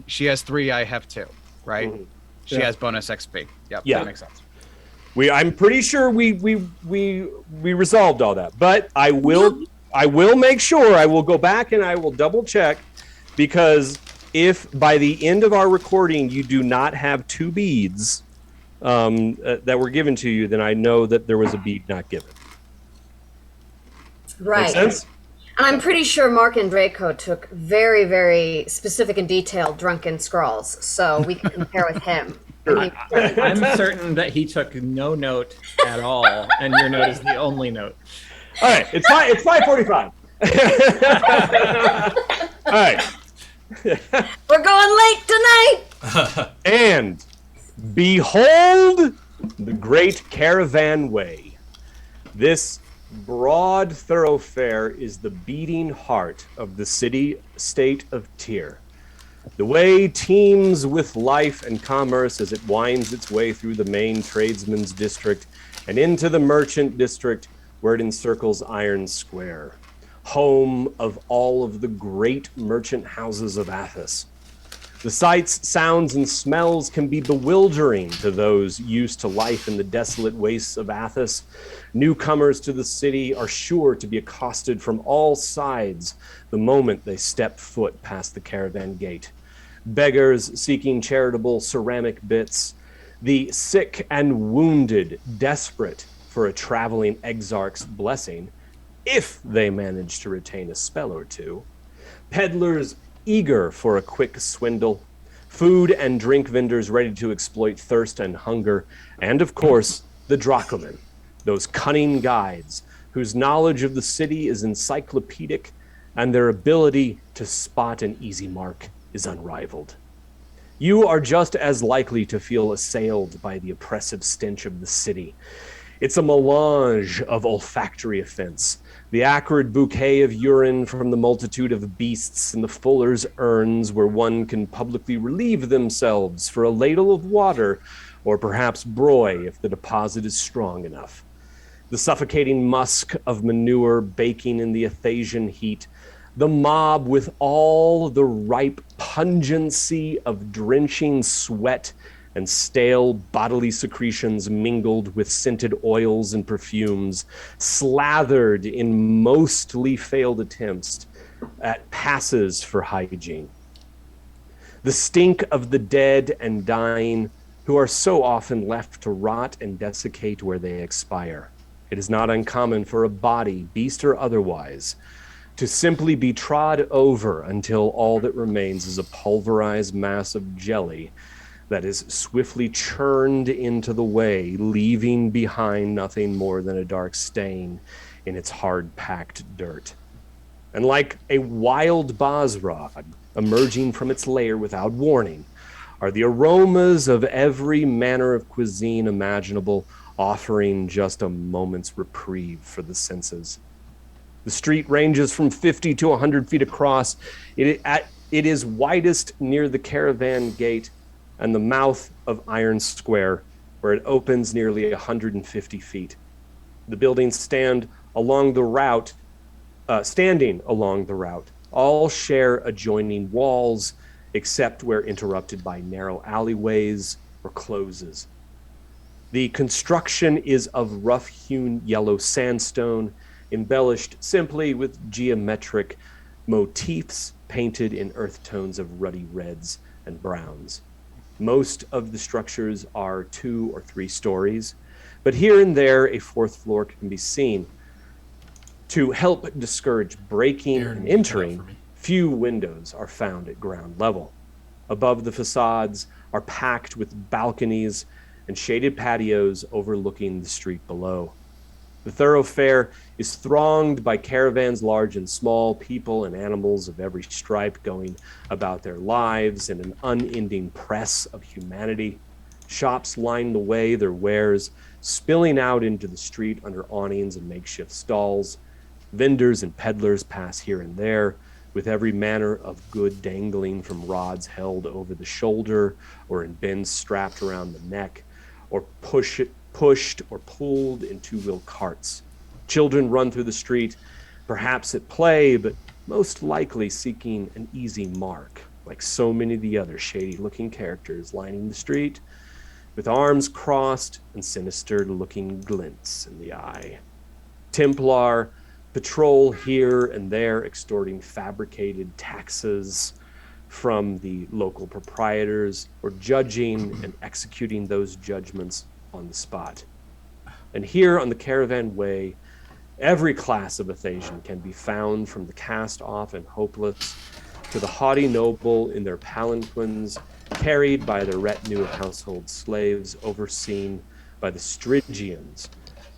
She has 3. I have 2. Right? Mm-hmm. She has bonus XP. Yep. Yeah, that makes sense. I'm pretty sure we resolved all that, but I will make sure. I will go back and I will double check, because if by the end of our recording you do not have 2 beads that were given to you, then I know that there was a bead not given. Right. Make sense? And I'm pretty sure Marc Andreyko took very, very specific and detailed drunken scrawls, so we can compare with him. I'm certain that he took no note at all, and your note is the only note. All right, it's 5:45. All right. We're going late tonight. And behold the great caravan way. This broad thoroughfare is the beating heart of the city-state of Tyr. The way teems with life and commerce as it winds its way through the main tradesman's district and into the merchant district, where it encircles Iron Square, home of all of the great merchant houses of Athos. The sights, sounds, and smells can be bewildering to those used to life in the desolate wastes of Athos. Newcomers to the city are sure to be accosted from all sides the moment they step foot past the caravan gate. Beggars seeking charitable ceramic bits, the sick and wounded desperate for a traveling exarch's blessing, if they manage to retain a spell or 2, peddlers eager for a quick swindle, food and drink vendors ready to exploit thirst and hunger, and of course, the drachmaen, those cunning guides whose knowledge of the city is encyclopedic and their ability to spot an easy mark is unrivaled. You are just as likely to feel assailed by the oppressive stench of the city. It's a melange of olfactory offense, the acrid bouquet of urine from the multitude of beasts in the fuller's urns where one can publicly relieve themselves for a ladle of water, or perhaps broy if the deposit is strong enough. The suffocating musk of manure baking in the Athasian heat, the mob with all the ripe pungency of drenching sweat and stale bodily secretions mingled with scented oils and perfumes, slathered in mostly failed attempts at passes for hygiene. The stink of the dead and dying who are so often left to rot and desiccate where they expire. It is not uncommon for a body, beast or otherwise, to simply be trod over until all that remains is a pulverized mass of jelly that is swiftly churned into the way, leaving behind nothing more than a dark stain in its hard-packed dirt. And like a wild bosrod emerging from its lair without warning, are the aromas of every manner of cuisine imaginable, offering just a moment's reprieve for the senses. The street ranges from 50 to 100 feet across. It is widest near the caravan gate and the mouth of Iron Square, where it opens nearly 150 feet. The buildings standing along the route, all share adjoining walls, except where interrupted by narrow alleyways or closes. The construction is of rough-hewn yellow sandstone, embellished simply with geometric motifs painted in earth tones of ruddy reds and browns. Most of the structures are 2 or 3 stories, but here and there a 4th floor can be seen. To help discourage breaking and entering, few windows are found at ground level. Above the facades are packed with balconies and shaded patios overlooking the street below. The thoroughfare is thronged by caravans large and small, people and animals of every stripe going about their lives in an unending press of humanity. Shops line the way, their wares spilling out into the street under awnings and makeshift stalls. Vendors and peddlers pass here and there, with every manner of good dangling from rods held over the shoulder or in bins strapped around the neck, or pushed or pulled in 2-wheel carts. Children run through the street, perhaps at play, but most likely seeking an easy mark, like so many of the other shady-looking characters lining the street, with arms crossed and sinister-looking glints in the eye. Templar patrol here and there, extorting fabricated taxes from the local proprietors, or judging and executing those judgments on the spot. And here on the caravan way, every class of Athasian can be found, from the cast-off and hopeless to the haughty noble in their palanquins, carried by their retinue of household slaves, overseen by the Stygians,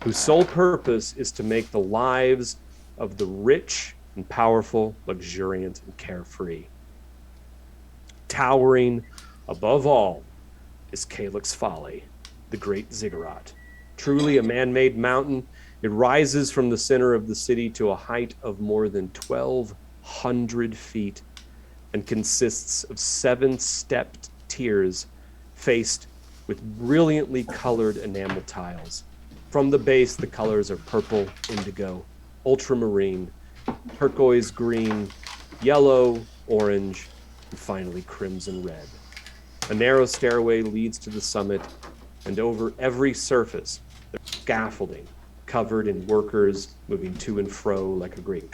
whose sole purpose is to make the lives of the rich and powerful luxuriant and carefree. Towering above all is Calyx Folly, the great ziggurat. Truly a man-made mountain, it rises from the center of the city to a height of more than 1,200 feet and consists of 7 stepped tiers faced with brilliantly colored enamel tiles. From the base, the colors are purple, indigo, ultramarine, turquoise green, yellow, orange, and finally crimson red. A narrow stairway leads to the summit, and over every surface there's scaffolding covered in workers moving to and fro like a great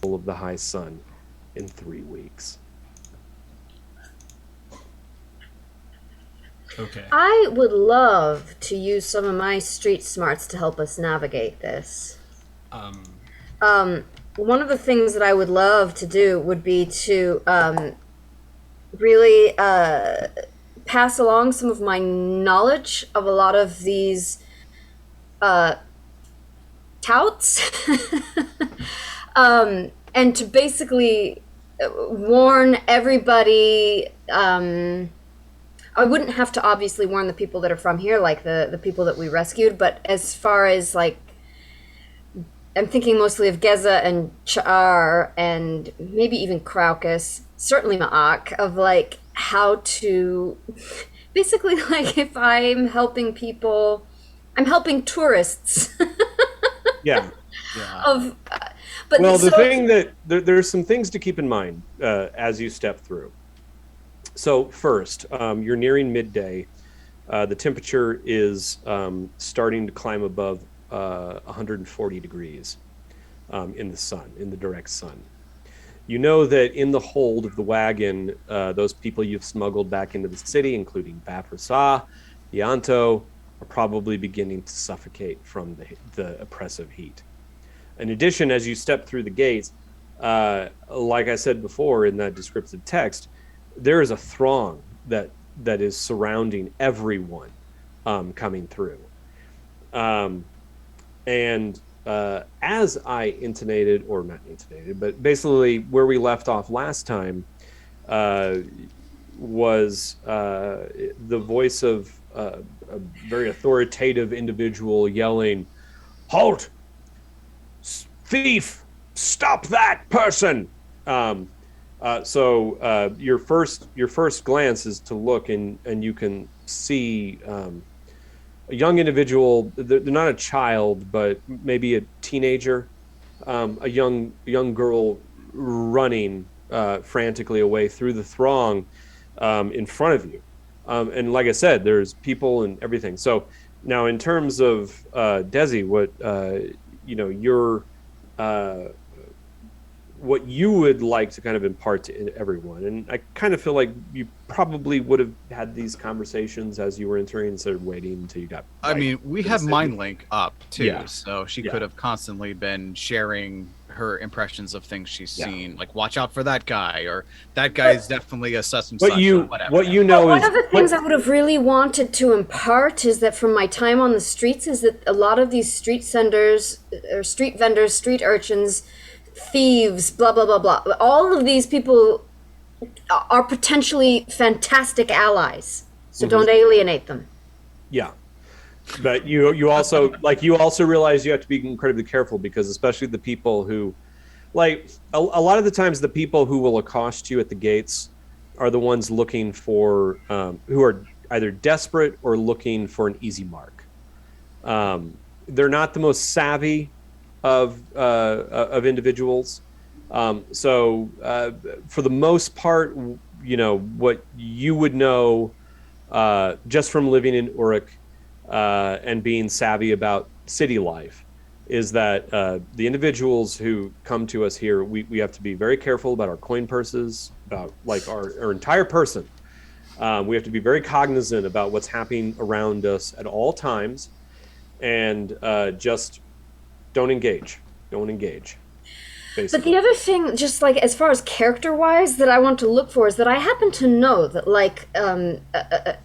of the high sun in 3 weeks. Okay. I would love to use some of my street smarts to help us navigate this. One of the things that I would love to do would be to really pass along some of my knowledge of a lot of these touts, and to basically warn everybody. I wouldn't have to obviously warn the people that are from here, like the people that we rescued, but as far as like, I'm thinking mostly of Geza and Char and maybe even Craucus, certainly Ma'ak, of like how to basically, like, if I'm helping people, I'm helping tourists. Yeah. Of but Well, the so, thing that there's some things to keep in mind as you step through. So first, you're nearing midday. The temperature is starting to climb above 140 degrees in the sun, in the direct sun. You know that in the hold of the wagon, those people you've smuggled back into the city, including Baprasa, Yanto, are probably beginning to suffocate from the oppressive heat. In addition, as you step through the gates, like I said before in that descriptive text, there is a throng that is surrounding everyone coming through. And as I intonated, or not intonated, but basically where we left off last time was the voice of a very authoritative individual yelling, "Halt! Thief! Stop that person!" So your first glance is to look, and you can see a young individual. They're not a child, but maybe a teenager, a young girl running frantically away through the throng in front of you. And like I said, there's people and everything. So now, in terms of Desi, what what you would like to kind of impart to everyone, and I kind of feel like you probably would have had these conversations as you were entering instead of waiting until you got. I mean, we have Mind Link up too, Yeah. so she Yeah. could have constantly been sharing her impressions of things she's Yeah. seen, like watch out for that guy, or that guy is definitely a such and What such, you or whatever. what you know one is of the things I would have really wanted to impart is that from my time on the streets is that a lot of these street vendors, street urchins, thieves, blah blah blah blah, all of these people are potentially fantastic allies. So don't alienate them. Yeah, but you also you also realize you have to be incredibly careful, because especially the people who, like a lot of the times, the people who will accost you at the gates are the ones looking for who are either desperate or looking for an easy mark. They're not the most savvy of individuals. So for the most part, what you would know just from living in Uruk and being savvy about city life is that the individuals who come to us here, we have to be very careful about our coin purses, about like our entire person. We have to be very cognizant about what's happening around us at all times, and just don't engage. Basically. But the other thing, just like as far as character-wise, that I want to look for is that I happen to know that like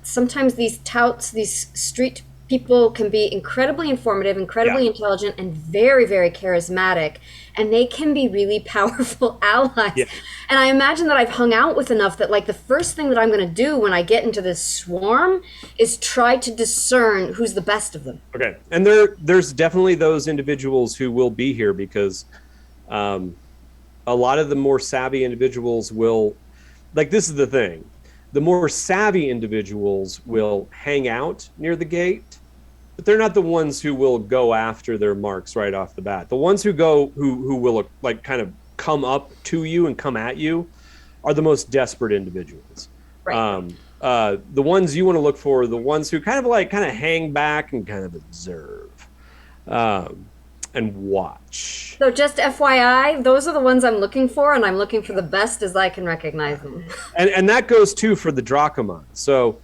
sometimes these touts, these street people can be incredibly informative, incredibly intelligent, and very, very charismatic, and they can be really powerful allies. Yeah. And I imagine that I've hung out with enough that like the first thing that I'm going to do when I get into this swarm is try to discern who's the best of them. Okay, and there's definitely those individuals who will be here, because a lot of the more savvy individuals will, like, this is the thing, the more savvy individuals will hang out near the gate, but they're not the ones who will go after their marks right off the bat. The ones who will like kind of come up to you and come at you are the most desperate individuals. Right. The ones you want to look for are the ones who kind of hang back and kind of observe and watch. So just FYI, those are the ones I'm looking for, and I'm looking for the best as I can recognize them. And that goes too for the Drachamans. So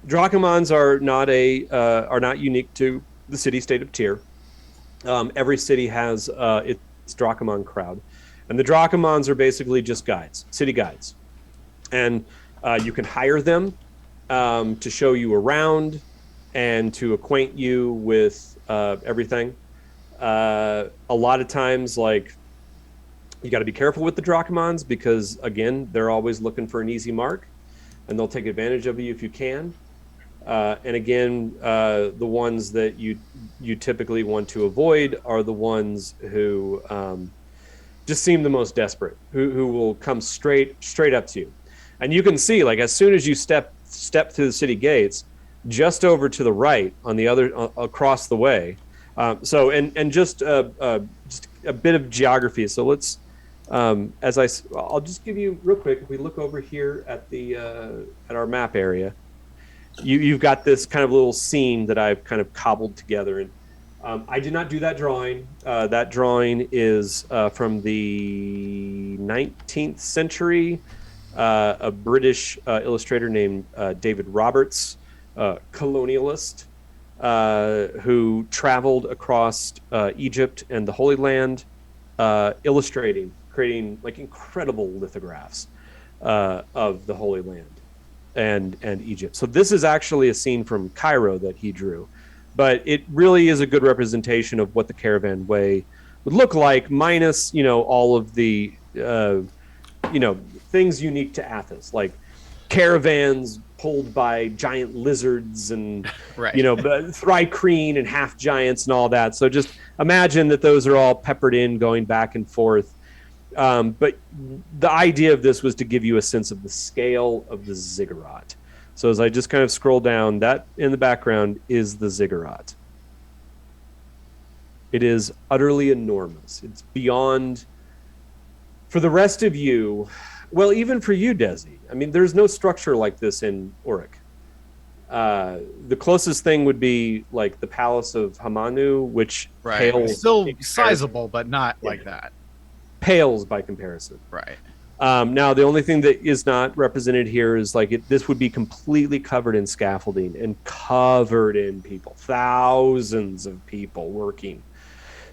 Drachamans are not unique to the city-state of Tyr. Every city has its Drachaman crowd, and the Drachamans are basically just guides, city guides. And You can hire them to show you around and to acquaint you with everything. A lot of times, like, you got to be careful with the Drachmans because, again, they're always looking for an easy mark, and they'll take advantage of you if you can. And again, the ones that you typically want to avoid are the ones who just seem the most desperate, who will come straight up to you. And you can see, like, as soon as you step through the city gates, just over to the right on the other across the way. Just a bit of geography. So let's. I'll just give you real quick. If we look over here at the at our map area, you've got this kind of little scene that I've kind of cobbled together. And I did not do that drawing. That drawing is from the 19th century. A British illustrator named David Roberts, colonialist, who traveled across Egypt and the Holy Land, illustrating, creating like incredible lithographs of the Holy Land and Egypt. So this is actually a scene from Cairo that he drew, but it really is a good representation of what the Caravan Way would look like, minus, all of the, things unique to Athens, like caravans pulled by giant lizards and, right. thri-kreen and half giants and all that. So just imagine that those are all peppered in, going back and forth. But the idea of this was to give you a sense of the scale of the ziggurat. So as I just kind of scroll down, that in the background is the ziggurat. It is utterly enormous. It's beyond, for the rest of you, well, even for you, Desi, I mean, there's no structure like this in Auric. The closest thing would be like the Palace of Hamanu, which pales. Still sizable, but not like that. Pales by comparison. Right. Now, the only thing that is not represented here is this would be completely covered in scaffolding and covered in people, thousands of people working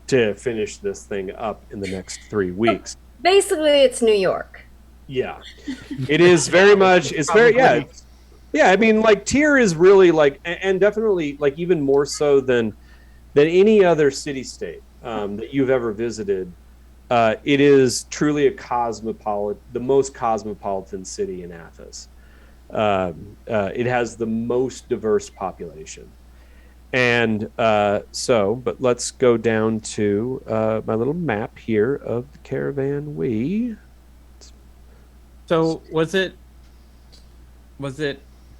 to finish this thing up in the next 3 weeks. Basically, it's New York. Yeah, it is very much. It's very yeah. I mean, like Tyr is really like, and definitely like even more so than any other city-state that you've ever visited. It is truly the most cosmopolitan city in Athens. It has the most diverse population, and but let's go down to my little map here of the Caravan Way. So was it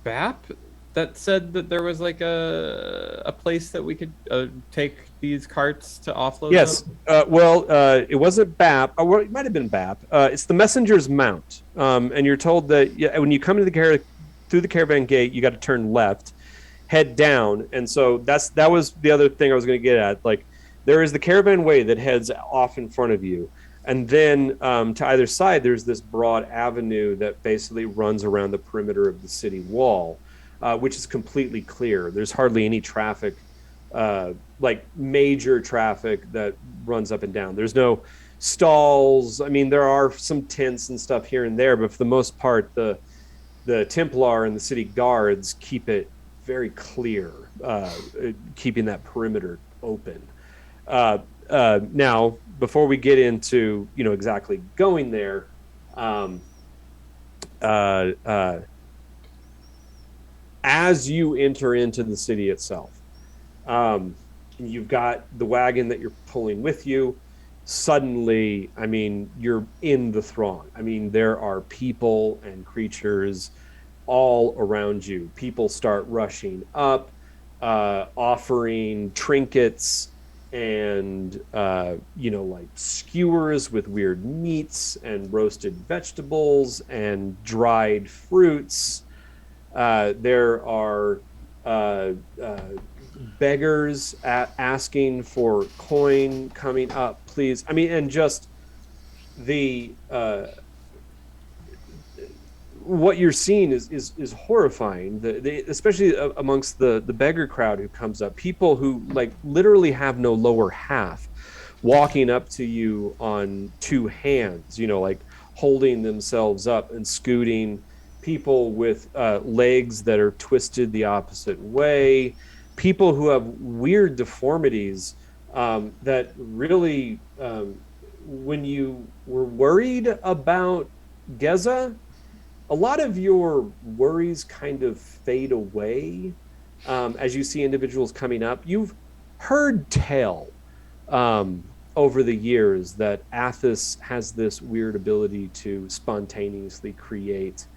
BAP that said that there was like a place that we could take these carts to offload? Yes. It wasn't BAP. Well, it might have been BAP. It's the Messenger's Mount. And you're told that when you come into through the caravan gate, you got to turn left, head down. And so that was the other thing I was going to get at. Like, there is the Caravan Way that heads off in front of you. And then to either side, there's this broad avenue that basically runs around the perimeter of the city wall, which is completely clear. There's hardly any traffic, like major traffic that runs up and down. There's no stalls. I mean, there are some tents and stuff here and there, but for the most part, the Templar and the city guards keep it very clear, keeping that perimeter open. Now, before we get into exactly going there, as you enter into the city itself, you've got the wagon that you're pulling with you. Suddenly, I mean, you're in the throng. I mean, there are people and creatures all around you. People start rushing up, offering trinkets and like skewers with weird meats and roasted vegetables and dried fruits. There are beggars asking for coin coming up, please. I mean, and just the what you're seeing is horrifying. Especially amongst the beggar crowd who comes up, people who like literally have no lower half, walking up to you on two hands, like holding themselves up and scooting people with legs that are twisted the opposite way, people who have weird deformities that really, when you were worried about Geza, a lot of your worries kind of fade away as you see individuals coming up. You've heard tell over the years that Athos has this weird ability to spontaneously create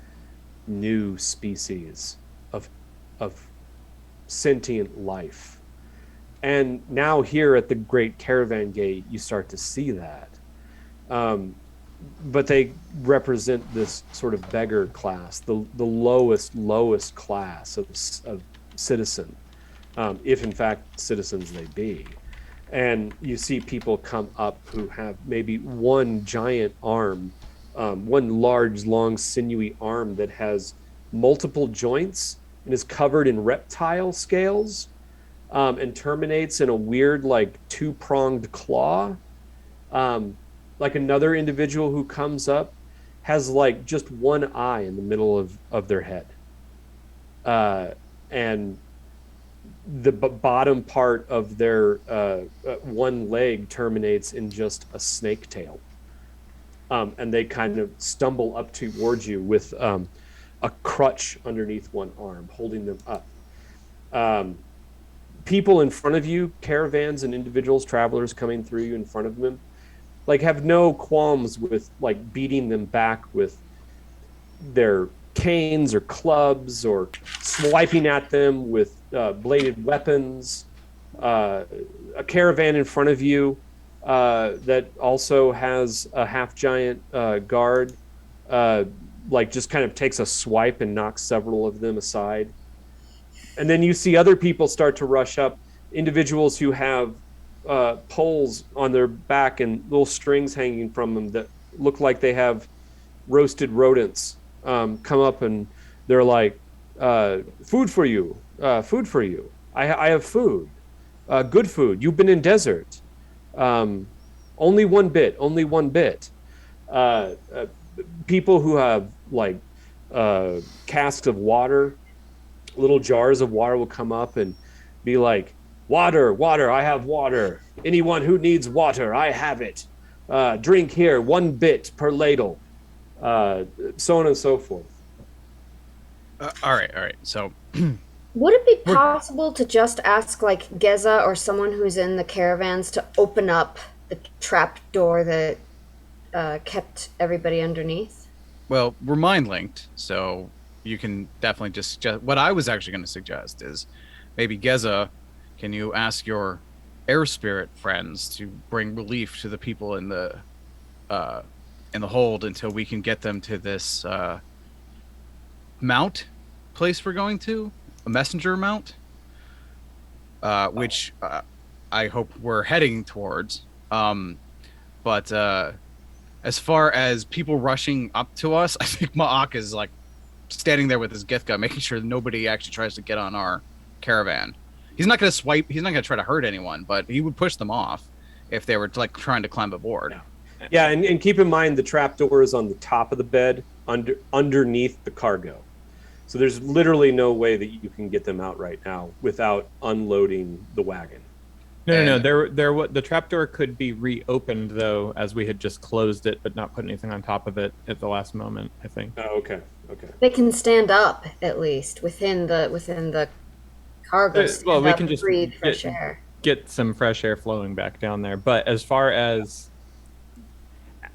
new species of sentient life. And now here at the Great Caravan Gate, you start to see that. But they represent this sort of beggar class, the lowest class of citizen, if in fact citizens they be. And you see people come up who have maybe one giant arm, one large, long, sinewy arm that has multiple joints and is covered in reptile scales, and terminates in a weird, like, two-pronged claw. Like another individual who comes up has like just one eye in the middle of their head. And the bottom part of their one leg terminates in just a snake tail. And they kind of stumble up towards you with a crutch underneath one arm, holding them up. People in front of you, caravans and individuals, travelers coming through you in front of them, like have no qualms with like beating them back with their canes or clubs or swiping at them with bladed weapons. A caravan in front of you that also has a half giant guard, like just kind of takes a swipe and knocks several of them aside. And then you see other people start to rush up, individuals who have poles on their back and little strings hanging from them that look like they have roasted rodents, come up and they're like, food for you, food for you. I have food, good food. You've been in desert. Only one bit. People who have like casks of water, little jars of water will come up and be like, water, I have water. Anyone who needs water, I have it. Drink here, 1 bit per ladle. So on and so forth. All right. So, would it be possible to just ask like Geza or someone who's in the caravans to open up the trap door that kept everybody underneath? well, we're mind linked, so you can definitely just suggest. What I was actually going to suggest is maybe Geza, can you ask your air spirit friends to bring relief to the people in the hold until we can get them to this mount place we're going to, a messenger mount, which I hope we're heading towards. But as far as people rushing up to us, I think Ma'ak is like standing there with his gift gun, making sure nobody actually tries to get on our caravan. He's not going to swipe. He's not going to try to hurt anyone, but he would push them off if they were like trying to climb aboard. Yeah, and keep in mind the trapdoor is on the top of the bed, underneath the cargo. So there's literally no way that you can get them out right now without unloading the wagon. No. The trapdoor could be reopened though, as we had just closed it, but not put anything on top of it at the last moment. I think. Oh, okay. They can stand up at least within the cargo. Well, we can just breathe fresh air. Get some fresh air flowing back down there. But as far as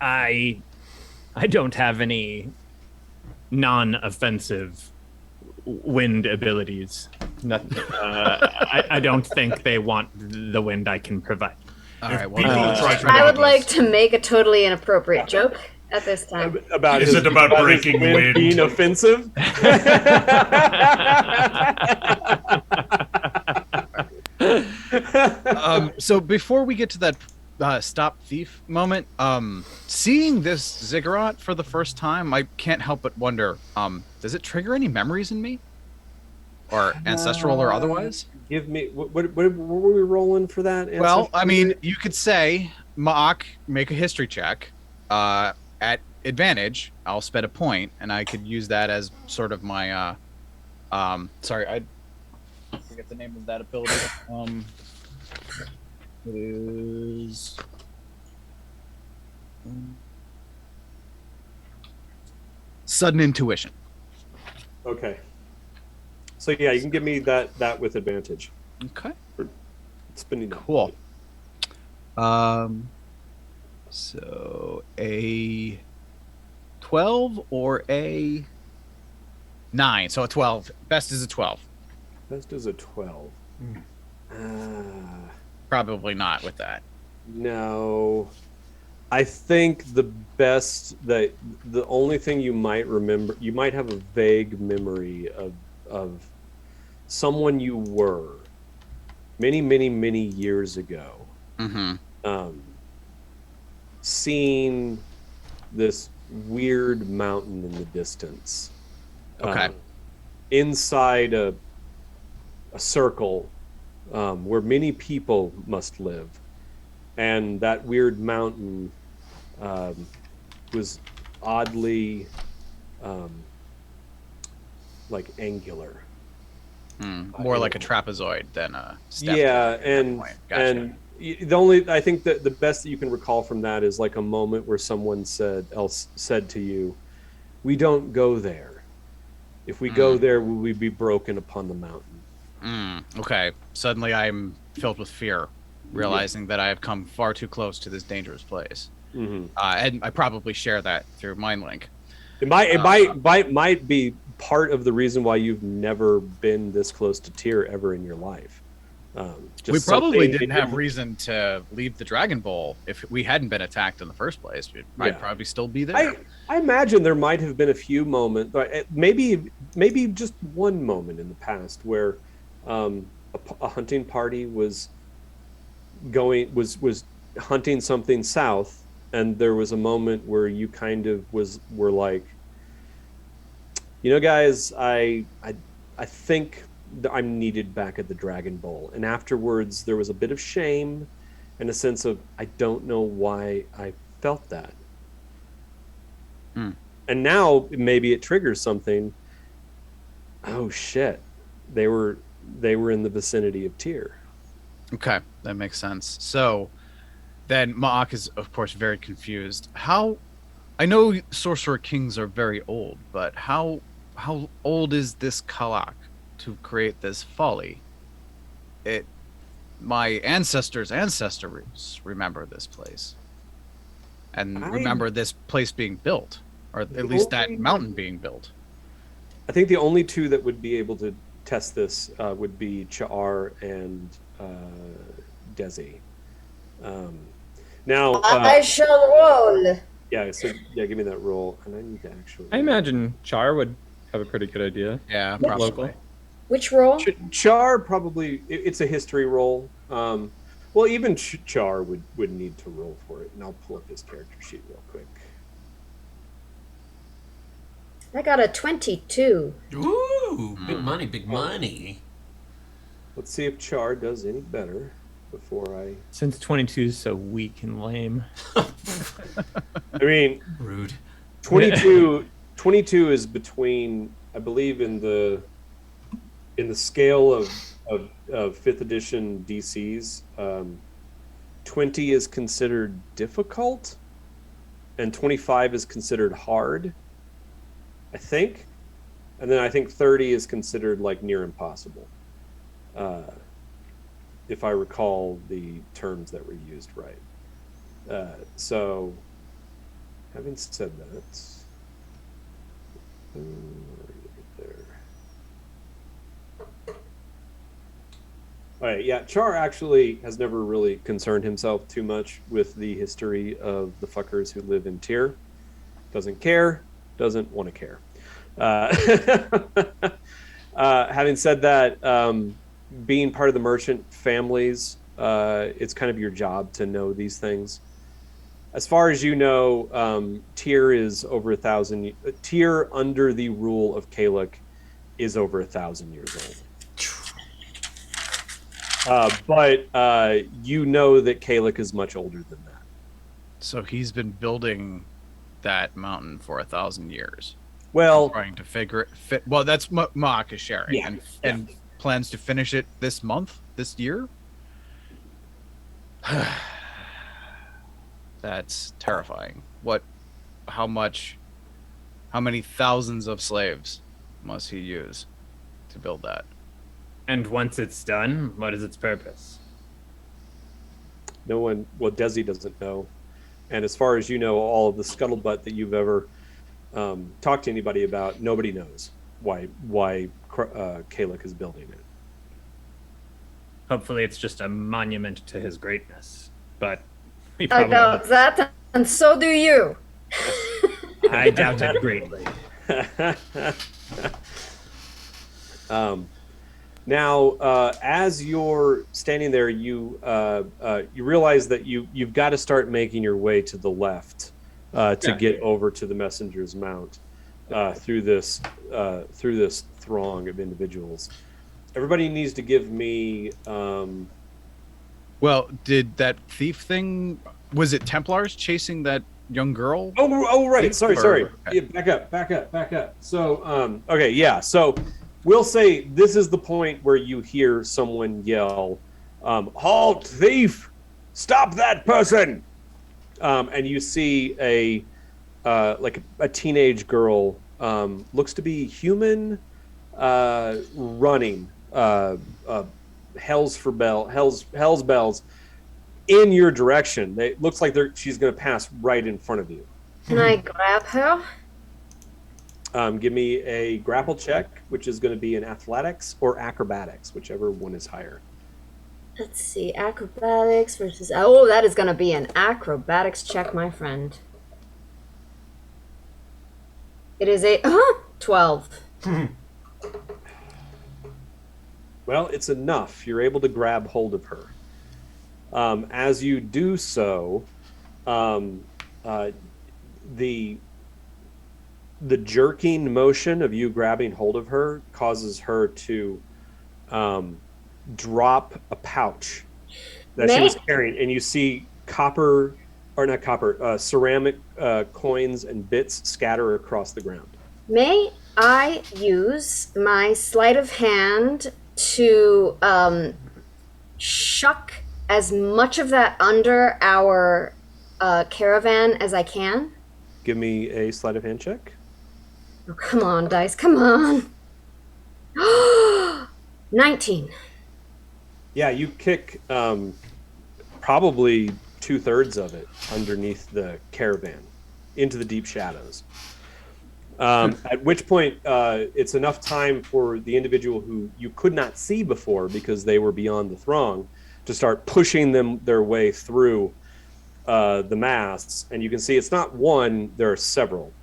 I don't have any non-offensive wind abilities. Nothing. I don't think they want the wind I can provide. All right. I would like to make a totally inappropriate joke at this time. Is it about breaking wind being offensive? So before we get to that stop thief moment, seeing this ziggurat for the first time, I can't help but wonder, does it trigger any memories in me, or ancestral or otherwise? Give me what were we rolling for that? Well, I mean, you could say, Ma'ak, make a history check at advantage, I'll spend a point, and I could use that as sort of my sorry, I forget the name of that ability. It is sudden intuition. Okay. So yeah, you can give me that with advantage. Okay. Spending that. Cool. So a 12 or a 9. So a 12. Best is a 12. Best is a 12. Probably not with that. No. I think the only thing you might remember, you might have a vague memory of someone you were many, many, many years ago. Seeing this weird mountain in the distance. Okay. Inside a circle where many people must live. And that weird mountain was oddly like angular. More like a trapezoid than a step. Yeah, and Gotcha. the only, I think that the best that you can recall from that is like a moment where someone said to you, "We don't go there. If we go there, will we be broken upon the mountain?" Okay. Suddenly I'm filled with fear, realizing that I have come far too close to this dangerous place. And I probably share that through MindLink. It might be part of the reason why you've never been this close to Tyr ever in your life. We probably didn't have reason to leave the Dragon Bowl if we hadn't been attacked in the first place. We might probably still be there. I imagine there might have been a few moments, maybe just one moment in the past where a hunting party was hunting something south, and there was a moment where you kind of were like, guys, I think I'm needed back at the Dragon Bowl. And afterwards, there was a bit of shame and a sense of, I don't know why I felt that. And now maybe it triggers something. Oh shit, they were in the vicinity of Tyr. Okay, that makes sense. So then Ma'ak is, of course, very confused. I know Sorcerer Kings are very old, but how old is this Kalak to create this folly? My ancestors' ancestors remember this place. And remember this place being built, or at least that mountain being built. I think the only two that would be able to test this would be Cha'ar and Desi. Now I shall roll. Yeah, so give me that roll, and I need to actually. I imagine Char would have a pretty good idea. Yeah, probably. Local. Which roll? Char probably, it's a history roll. Well, even Char would need to roll for it, and I'll pull up his character sheet real quick. I got a 22. Ooh, big money, big money. Let's see if Char does any better before I. Since 22 is so weak and lame. I mean, Rude. 22 is between, I believe, in the scale of 5th edition DCs. 20 is considered difficult, and 25 is considered hard, I think. And then I think 30 is considered like near impossible, if I recall the terms that were used right. So, having said that, there. All right, yeah, Char actually has never really concerned himself too much with the history of the fuckers who live in Tyr. Doesn't care, doesn't want to care. Having said that, being part of the merchant families, it's kind of your job to know these things. As far as you know, Tyr is over 1,000. Tyr, under the rule of Kalak, is over 1,000 years old. But you know that Kalak is much older than that. So he's been building that mountain for 1,000 years. Well, Trying to figure it fit. Well, that's what Mark is sharing, Yeah, and plans to finish it this month, this year. That's terrifying. How many thousands of slaves must he use to build that? And once it's done, what is its purpose? no one, well, Desi doesn't know. And as far as you know, all of the scuttlebutt that you've ever talked to anybody about, nobody knows why Kalek is building it. Hopefully it's just a monument to his greatness. But we I probably doubt that, and so do you. I doubt it greatly. Now, as you're standing there, you realize that you've got to start making your way to the left to get over to the Messenger's Mount through this throng of individuals. Everybody needs to give me. Well, did that thief thing? Was it Templars chasing that young girl? Oh, right. Sorry. Okay. Yeah, back up. So, okay, yeah. So, we'll say this is the point where you hear someone yell, "Halt, thief! Stop that person!" And you see a teenage girl, looks to be human, running, hell's bells in your direction. It looks like she's going to pass right in front of you. Can I grab her? Give me a grapple check, which is going to be in athletics or acrobatics, whichever one is higher. Let's see, acrobatics versus... Oh, that is going to be an acrobatics check, my friend. It is a... 12. Well, it's enough. You're able to grab hold of her. As you do so, the jerking motion of you grabbing hold of her causes her to drop a pouch that she was carrying, and you see ceramic coins and bits scatter across the ground. May I use my sleight of hand to shuck as much of that under our caravan as I can? Give me a sleight of hand check. Oh, come on, dice, come on. 19. Yeah, you kick probably 2/3 of it underneath the caravan into the deep shadows. At which point, it's enough time for the individual who you could not see before because they were beyond the throng to start pushing their way through the masts. And you can see it's not one, there are several.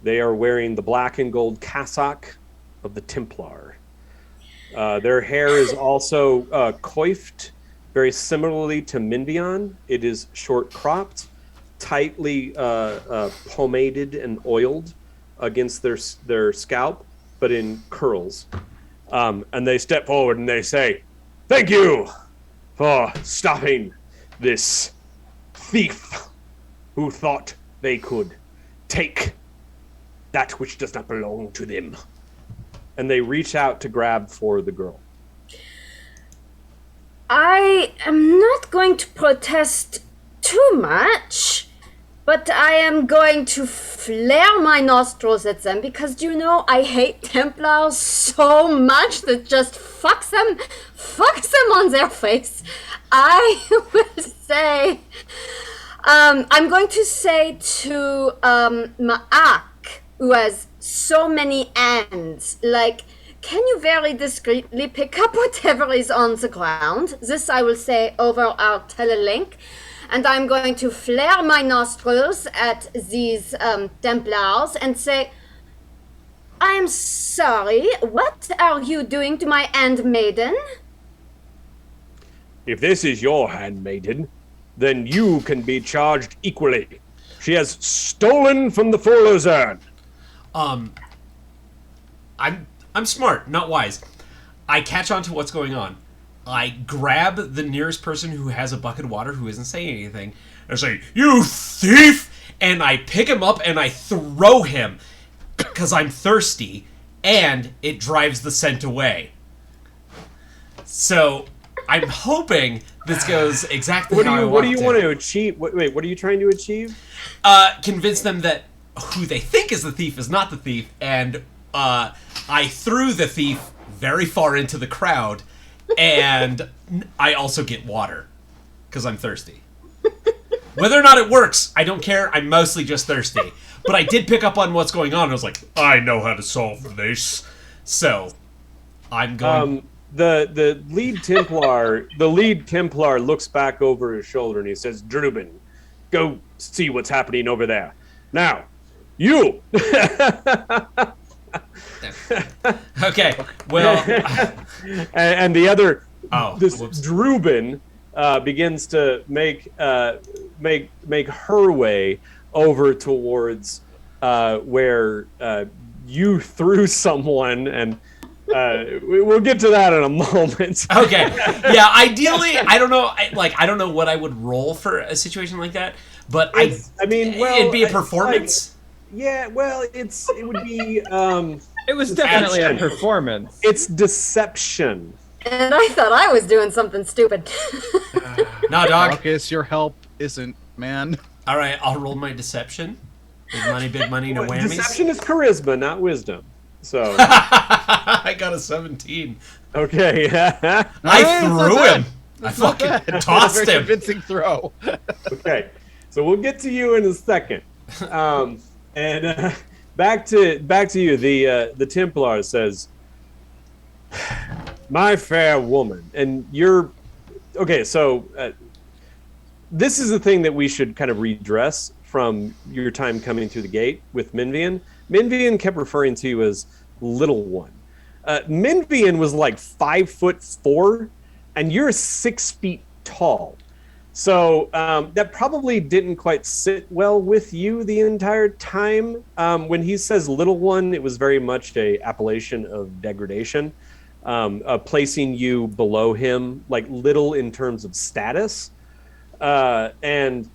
They are wearing the black and gold cassock of the Templar. Their hair is also coiffed very similarly to Mindion. It is short cropped, tightly pomaded and oiled against their scalp, but in curls. And they step forward and they say, "Thank you for stopping this thief who thought they could take that which does not belong to them." And they reach out to grab for the girl. I am not going to protest too much, but I am going to flare my nostrils at them because, you know, I hate Templars so much that just fucks them on their face. I will say, I'm going to say to Ma'ak, who has so many ends, like, can you very discreetly pick up whatever is on the ground? This I will say over our telelink. And I'm going to flare my nostrils at these Templars and say, "I'm sorry, what are you doing to my handmaiden?" If this is your handmaiden, then you can be charged equally. She has stolen from the Fuller's Urn. I'm smart, not wise. I catch on to what's going on. I grab the nearest person who has a bucket of water who isn't saying anything, and I say, "You thief!" and I pick him up and I throw him because I'm thirsty, and it drives the scent away. So I'm hoping this goes exactly how I want it. What do you want to achieve? Wait, what are you trying to achieve? Convince them that who they think is the thief is not the thief, and I threw the thief very far into the crowd, and I also get water because I'm thirsty. Whether or not it works, I don't care. I'm mostly just thirsty. But I did pick up on what's going on. I was like, I know how to solve this. So I'm going. The lead Templar looks back over his shoulder and he says, "Drubin, go see what's happening over there. Now, you." Okay. Well. and the other, whoops. Drubin begins to make her way over towards where you threw someone, and we'll get to that in a moment. Okay. Yeah. Ideally, I don't know. I don't know what I would roll for a situation like that, but it'd be a performance. It would be. It was definitely a performance. It's deception. And I thought I was doing something stupid. No, dog. Marcus, your help isn't, man. All right, I'll roll my deception. Big money, no whammies. Deception is charisma, not wisdom. So I got a 17. Okay. I threw him. I fucking tossed him. Convincing throw. Okay, so we'll get to you in a second. And back to you. The Templar says, "My fair woman," and you're okay. So this is the thing that we should kind of redress from your time coming through the gate with Minvian. Minvian kept referring to you as little one. Minvian was like 5'4", and you're 6 feet tall. So that probably didn't quite sit well with you the entire time. When he says little one, it was very much a appellation of degradation, placing you below him, like little in terms of status. And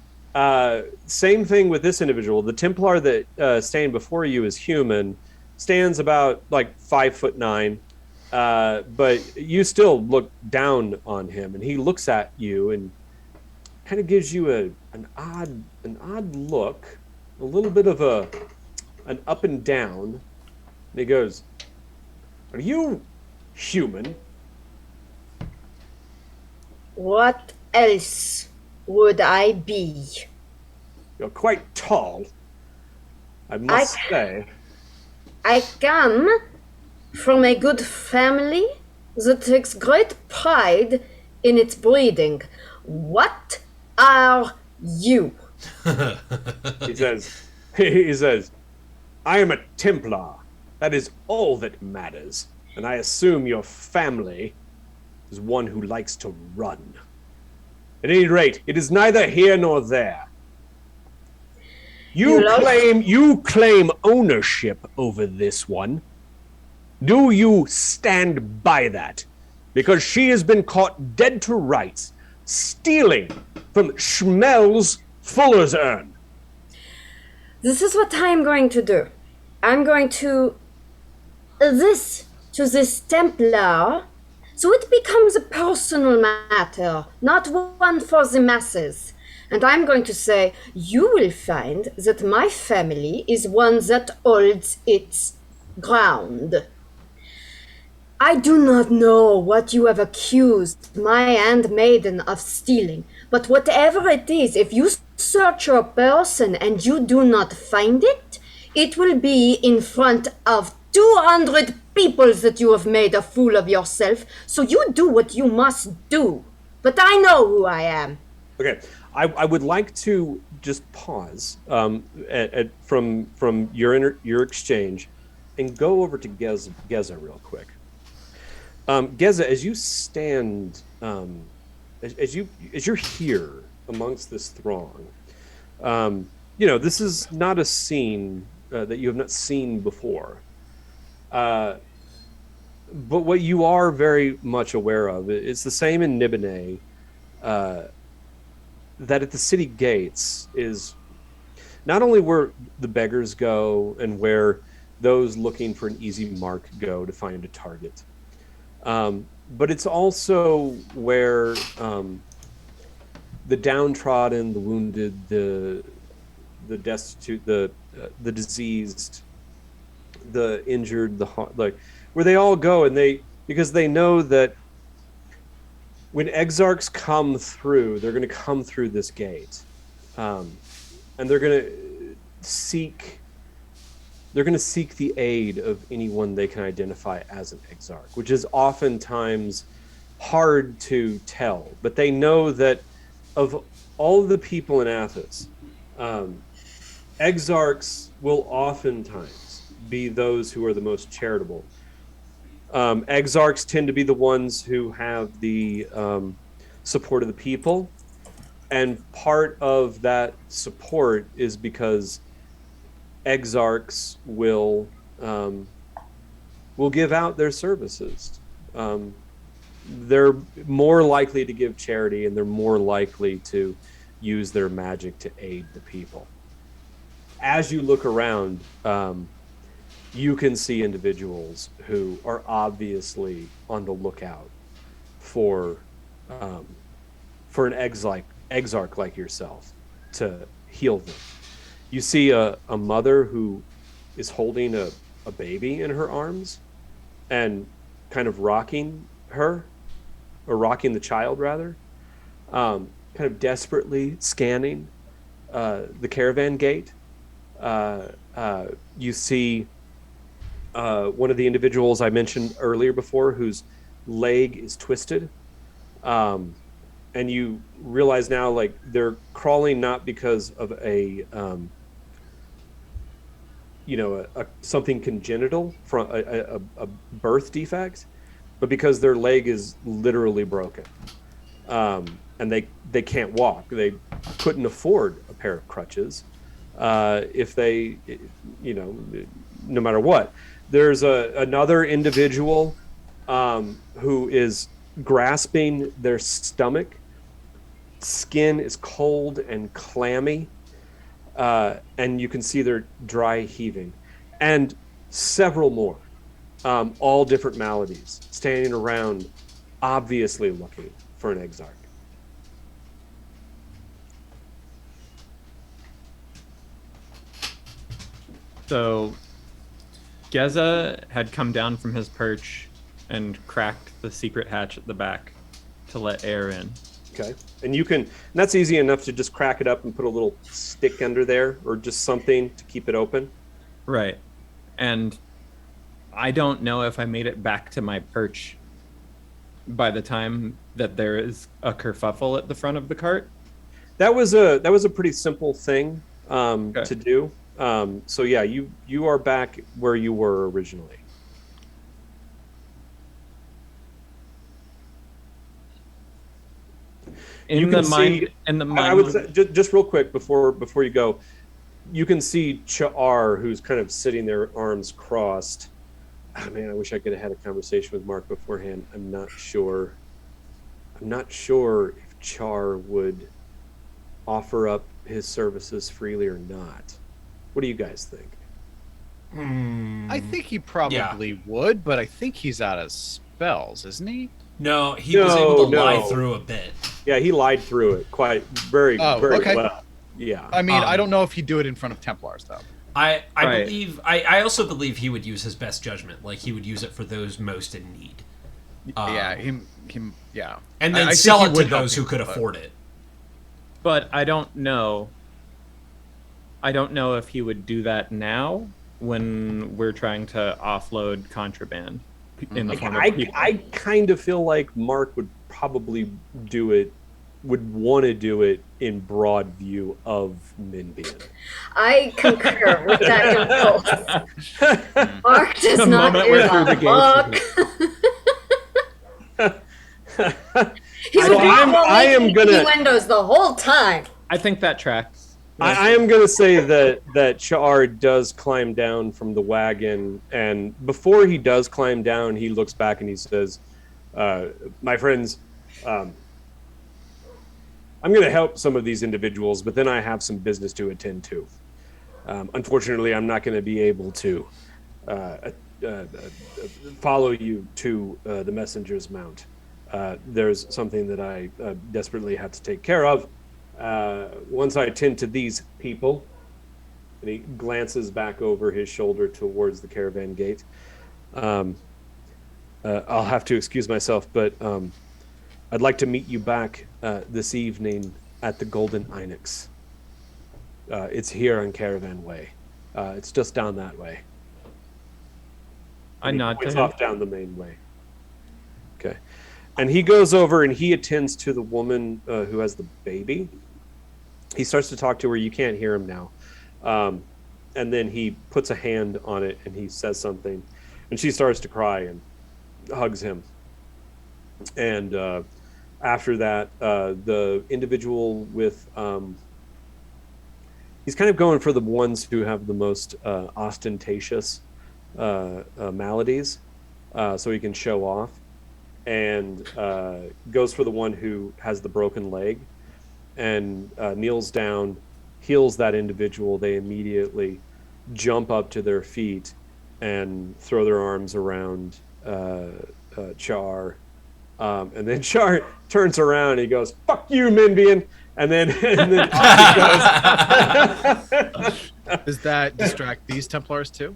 same thing with this individual. The Templar that standing before you is human, stands about like 5'9", but you still look down on him, and he looks at you and kind of gives you an odd look, a little bit of an up and down. And he goes, "Are you human?" What else would I be? You're quite tall, I must say. I come from a good family that takes great pride in its breeding. What are you? He says, "I am a Templar. That is all that matters. And I assume your family is one who likes to run. At any rate, it is neither here nor there. You claim ownership over this one. Do you stand by that? Because she has been caught dead to rights, stealing from Schmel's Fuller's Urn." This is what I'm going to do. I'm going to this Templar, so it becomes a personal matter, not one for the masses. And I'm going to say, you will find that my family is one that holds its ground. I do not know what you have accused my handmaiden of stealing, but whatever it is, if you search your person and you do not find it, it will be in front of 200 people that you have made a fool of yourself, so you do what you must do. But I know who I am. Okay, I would like to just pause from your exchange and go over to Geza real quick. Geza, as you stand, as you're here amongst this throng, this is not a scene that you have not seen before. But what you are very much aware of, it's the same in Nibene, that at the city gates is not only where the beggars go and where those looking for an easy mark go to find a target, but it's also where the downtrodden, the wounded, the destitute, the diseased, the injured, like where they all go, and because they know that when exarchs come through, they're going to come through this gate, and they're going to seek the aid of anyone they can identify as an exarch, which is oftentimes hard to tell. But they know that of all of the people in Athos, exarchs will oftentimes be those who are the most charitable. Exarchs tend to be the ones who have the support of the people, and part of that support is because exarchs will give out their services. They're more likely to give charity, and they're more likely to use their magic to aid the people. As you look around, you can see individuals who are obviously on the lookout for an exarch like yourself to heal them. You see a mother who is holding a baby in her arms and kind of rocking her, or rocking the child rather, kind of desperately scanning the caravan gate. You see one of the individuals I mentioned earlier before, whose leg is twisted, and you realize now, like, they're crawling not because of a something congenital from a birth defect, but because their leg is literally broken, and they can't walk. They couldn't afford a pair of crutches if they, no matter what. There's another individual who is grasping their stomach. Skin is cold and clammy, and you can see their dry heaving. And several more, all different maladies, standing around, obviously looking for an exarch. So Geza had come down from his perch and cracked the secret hatch at the back to let air in. Okay. And that's easy enough to just crack it up and put a little stick under there, or just something to keep it open. Right. And I don't know if I made it back to my perch by the time that there is a kerfuffle at the front of the cart. That was a pretty simple thing to do. So yeah, you are back where you were originally. I would say, just real quick before you go, you can see Cha'ar, who's kind of sitting there, arms crossed. Oh, man, I wish I could have had a conversation with Mark beforehand. I'm not sure if Char would offer up his services freely or not. What do you guys think? I think he probably would, but I think he's out of spells, isn't he? No, he was able to lie through a bit. Yeah, he lied through it very okay. well. Yeah. I mean, I don't know if he'd do it in front of Templars, though. I believe I also believe he would use his best judgment. Like, he would use it for those most in need. him, yeah. And then sell it to those who could afford it. But I don't know. I don't know if he would do that now when we're trying to offload contraband. In the form of people. I kind of feel like Mark would probably would want to do it in broad view of Minbian. I concur with that impulse. Mark does not give a fuck. He would be innuendos the whole time. I think that tracks. I am going to say that Char does climb down from the wagon, and before he does climb down, he looks back and he says, my friends, I'm going to help some of these individuals, but then I have some business to attend to. Unfortunately, I'm not going to be able to follow you to the messenger's mount. There's something that I desperately have to take care of. Once I attend to these people, and he glances back over his shoulder towards the caravan gate, I'll have to excuse myself, but I'd like to meet you back this evening at the Golden Inex. It's here on Caravan Way. It's just down that way. I nod to It's him. off down the main way. Okay. And he goes over and he attends to the woman who has the baby. He starts to talk to her. You can't hear him now. And then he puts a hand on it and he says something. And she starts to cry and hugs him. And after that, the individual with... he's kind of going for the ones who have the most ostentatious maladies, so he can show off, and goes for the one who has the broken leg, and kneels down, heals that individual. They immediately jump up to their feet and throw their arms around Char, and then Char turns around and he goes, "Fuck you, Minvian!" And then off he goes. Does that distract these Templars too?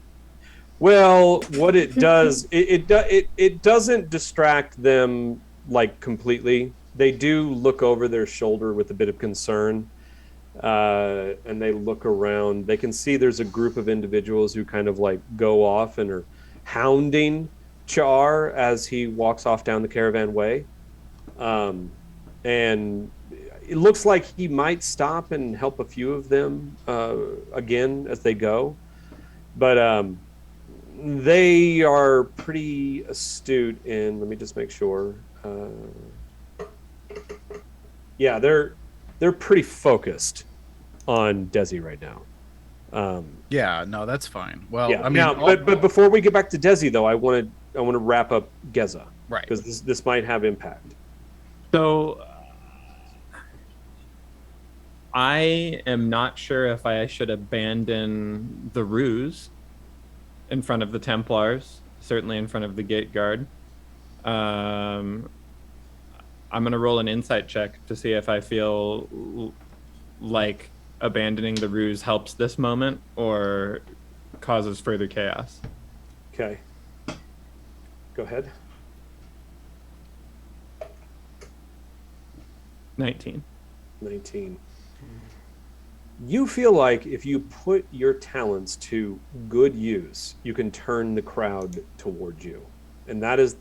Well, what it does, it doesn't distract them like completely. They do look over their shoulder with a bit of concern, and they look around. They can see there's a group of individuals who kind of like go off and are hounding Char as he walks off down the caravan way, and it looks like he might stop and help a few of them again as they go, but they are pretty astute in. Let me just make sure. Yeah, they're pretty focused on Desi right now. Yeah, no, that's fine. Well, Yeah, I mean, now, but before we get back to Desi, though, I want to wrap up Geza, right, because this might have impact. So I am not sure if I should abandon the ruse in front of the Templars, certainly in front of the gate guard. I'm going to roll an insight check to see if I feel like abandoning the ruse helps this moment or causes further chaos. Okay. Go ahead. 19. 19. You feel like if you put your talents to good use, you can turn the crowd towards you, and that is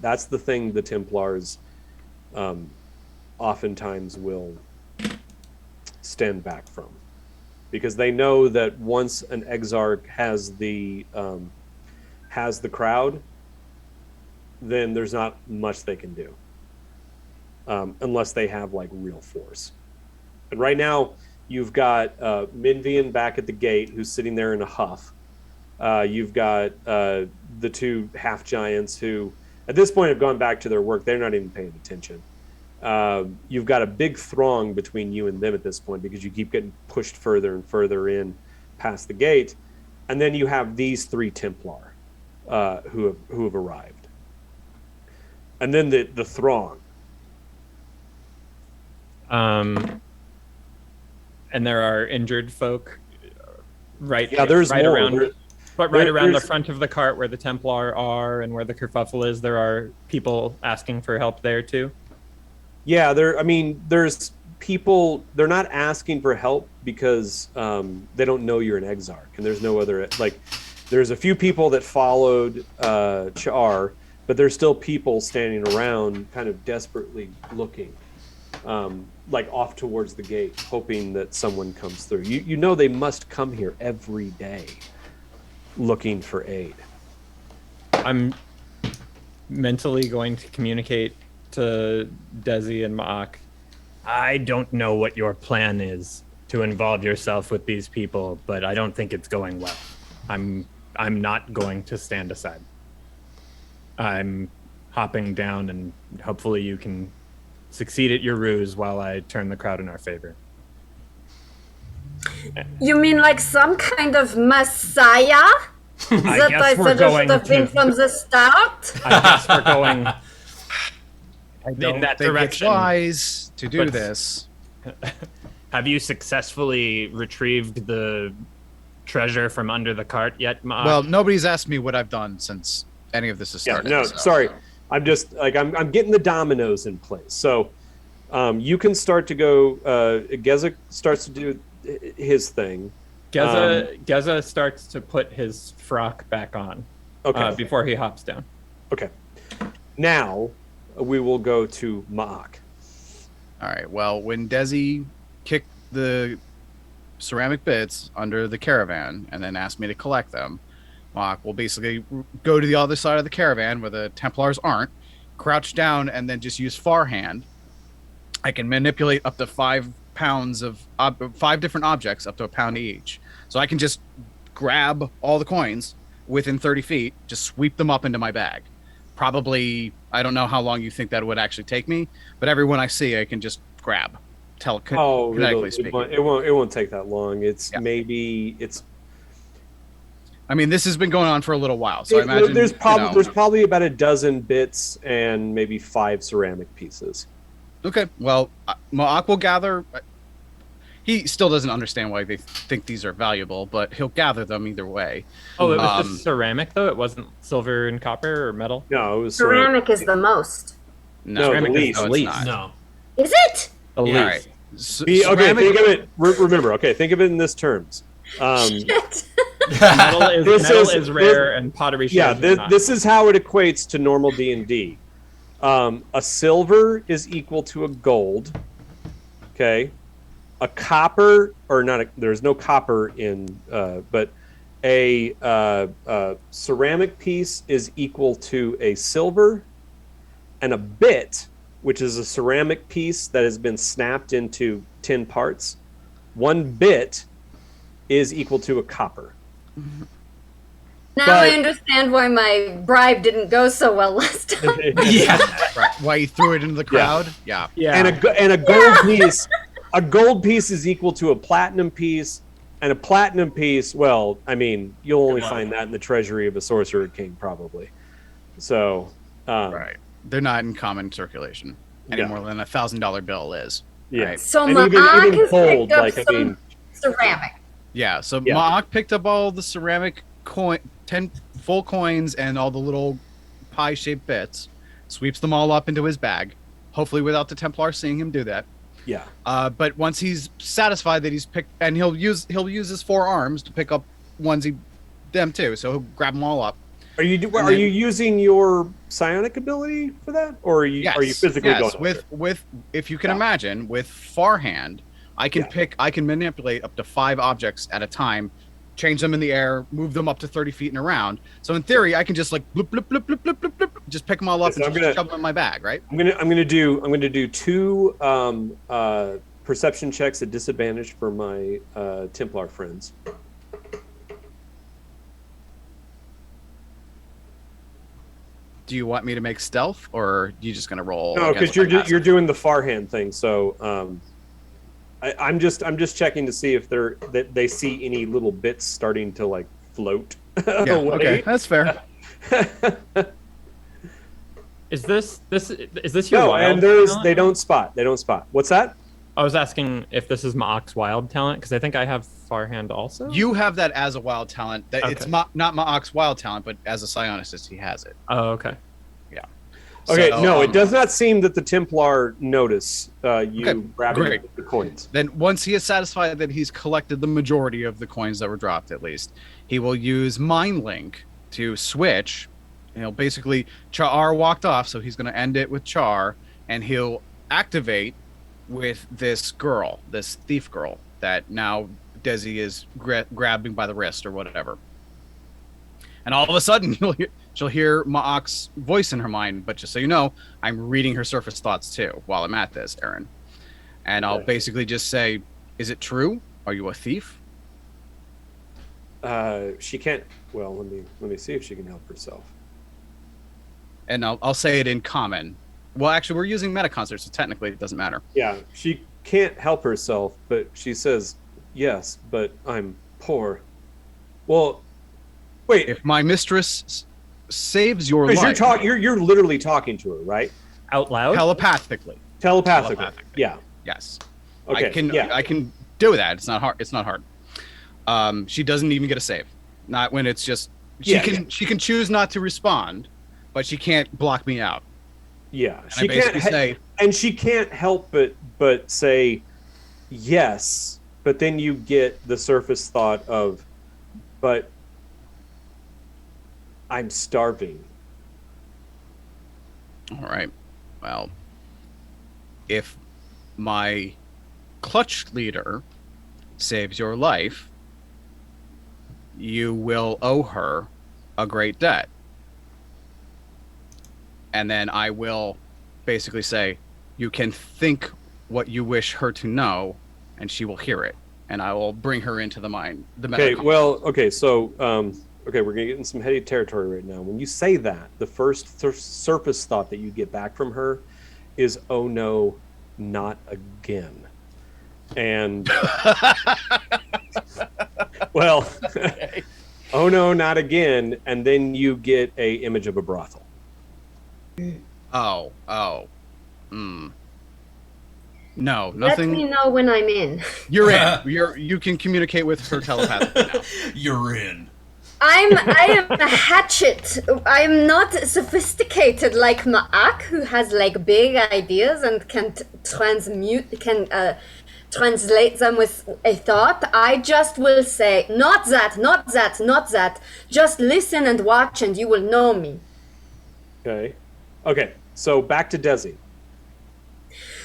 that's the thing the Templars oftentimes will stand back from, because they know that once an exarch has the crowd, then there's not much they can do unless they have like real force. And right now, you've got Minvian back at the gate, who's sitting there in a huff. You've got the two half giants who, at this point, have gone back to their work. They're not even paying attention. You've got a big throng between you and them at this point, because you keep getting pushed further and further in past the gate. And then you have these three Templar who have arrived. And then the throng. And there are injured folk right there's right more. around but right around the there's- front of the cart where the Templar are and where the kerfuffle is, there are people asking for help there too. Yeah, there's people. They're not asking for help because they don't know you're an exarch, and there's no other there's a few people that followed Char, but there's still people standing around kind of desperately looking like off towards the gate, hoping that someone comes through. You know they must come here every day looking for aid. I'm mentally going to communicate to Desi and Ma'ak. I don't know what your plan is to involve yourself with these people, but I don't think it's going well. I'm not going to stand aside. I'm hopping down, and hopefully you can succeed at your ruse while I turn the crowd in our favor. You mean like some kind of messiah? I That I guess we're should going have been to. from the start? I guess we're going I don't in that think direction. it's wise to do But- this. Have you successfully retrieved the treasure from under the cart yet, Ma? Well, nobody's asked me what I've done since any of this has Yeah, started. no, so- sorry. I'm just like I'm getting the dominoes in place. So you can start to go. Geza starts to do his thing. Geza starts to put his frock back on Okay. before he hops down. Okay. Now we will go to Ma'ak. All right. Well, when Desi kicked the ceramic bits under the caravan and then asked me to collect them, Mock will basically go to the other side of the caravan where the Templars aren't, crouch down, and then just use far hand. I can manipulate up to 5 pounds of 5 different objects, up to a pound each. So I can just grab all the coins within 30 feet, just sweep them up into my bag. Probably, I don't know how long you think that would actually take me, but everyone I see, I can just grab. Kinetically speaking. It won't take that long. It's Yeah. maybe it's. I mean, this has been going on for a little while, so I imagine there's you know. probably about a dozen bits and maybe 5 ceramic pieces. Okay, well, Ma'ak will gather. He still doesn't understand why they think these are valuable, but he'll gather them either way. Oh, it was Um, just ceramic though. It wasn't silver and copper or metal. No, it was ceramic. Ceramic is the most. No, the ceramic is least. the it's least. not. No. Is it? The Yeah. least. All right. Okay, Ceramic- think of it. Remember, okay, think of it in this terms. Shit. Metal is, This metal is- is rare, and pottery. Yeah, shards are not. this is how it equates to normal D&D. A silver is equal to a gold. Okay, a copper or not? There's no copper in, but a ceramic piece is equal to a silver, and a bit, which is a ceramic piece that has been snapped into 10 parts. One bit is equal to a copper. Now But- I understand why my bribe didn't go so well last time. Yeah. Right. Why you threw it into the crowd? Yeah. Yeah. And a gold piece, a gold piece is equal to a platinum piece, and a platinum piece. Well, I mean, you'll only find that in the treasury of a sorcerer king, probably. So, Right. They're not in common circulation any Yeah. more than $1,000 bill is. yeah. Right. So And Ma'ak even has gold, picked up like I some mean, ceramic. Yeah. So Yeah. Ma'ak picked up all the ceramic 10 full coins and all the little pie-shaped bits, sweeps them all up into his bag, hopefully without the Templar seeing him do that. yeah. But once he's satisfied that he's picked, and he'll use his 4 arms to pick up them too. So he'll grab them all up. Are you then- you using your psionic ability for that, or are you physically yes. going? With if you can Yeah. imagine, with far hand, I can Yeah. I can manipulate up to 5 objects at a time, change them in the air, move them up to 30 feet and around. So in theory, I can just like bloop bloop bloop bloop bloop bloop, bloop just pick them all up So and I'm just gonna- shove them in my bag, right? I'm gonna do 2 perception checks at disadvantage for my Templar friends. Do you want me to make stealth, or are you just gonna roll? No, against because my passive? you're doing the far hand thing. So I'm just checking to see if they see any little bits starting to like float Yeah, away. okay, that's fair. Is this your No, wild and there's talent? they don't spot. What's that? I was asking if this is Ma'ak's wild talent because I think I have far hand also. You have that as a wild talent. That it's Okay. not Ma'ak's wild talent, but as a psionicist, he has it. Oh, okay. Okay, So, no, it does not seem that the Templar notice you Okay, grabbing great. the coins. Then once he is satisfied that he's collected the majority of the coins that were dropped, at least, he will use Mind Link to switch. And he'll basically Char walked off, so he's going to end it with Char, and he'll activate with this girl, this thief girl that now Desi is grabbing by the wrist or whatever. And all of a sudden, she'll hear Ma'ak's voice in her mind. But just so you know, I'm reading her surface thoughts too while I'm at this, Aaron. And I'll Okay. basically just say, "Is it true? Are you a thief?" She can't. Well, let me see if she can help herself. And I'll say it in common. Well, actually, we're using metaconcert, so technically it doesn't matter. Yeah, she can't help herself, but she says, Yes, but I'm poor. Well, wait. If my mistress saves your Because life you're literally talking to her, right? Out loud? telepathically. Telepathically. Yeah. Yes. Okay. I can do that. It's not hard. It's not hard. She doesn't even get a save. Not when it's just she can choose not to respond, but she can't block me out. Yeah. And I basically say, and she can't help but say yes, but then you get the surface thought of, but I'm starving. all right, well, if my clutch leader saves your life, you will owe her a great debt. And then I will basically say, you can think what you wish her to know, and she will hear it. And I will bring her into the mind. Okay, well, okay, so, okay, we're going to get in some heady territory right now. When you say that, the first surface thought that you get back from her is, oh no, not again. And, well, oh no, not again. And then you get a image of a brothel. Oh. No, Let nothing. me know when I'm in. You're in. You can communicate with her telepathically now. You're in. I am a hatchet. I'm not sophisticated like Ma'ak, who has like big ideas and can translate them with a thought. I just will say, not that, not that, not that. Just listen and watch, and you will know me. Okay, so back to Desi.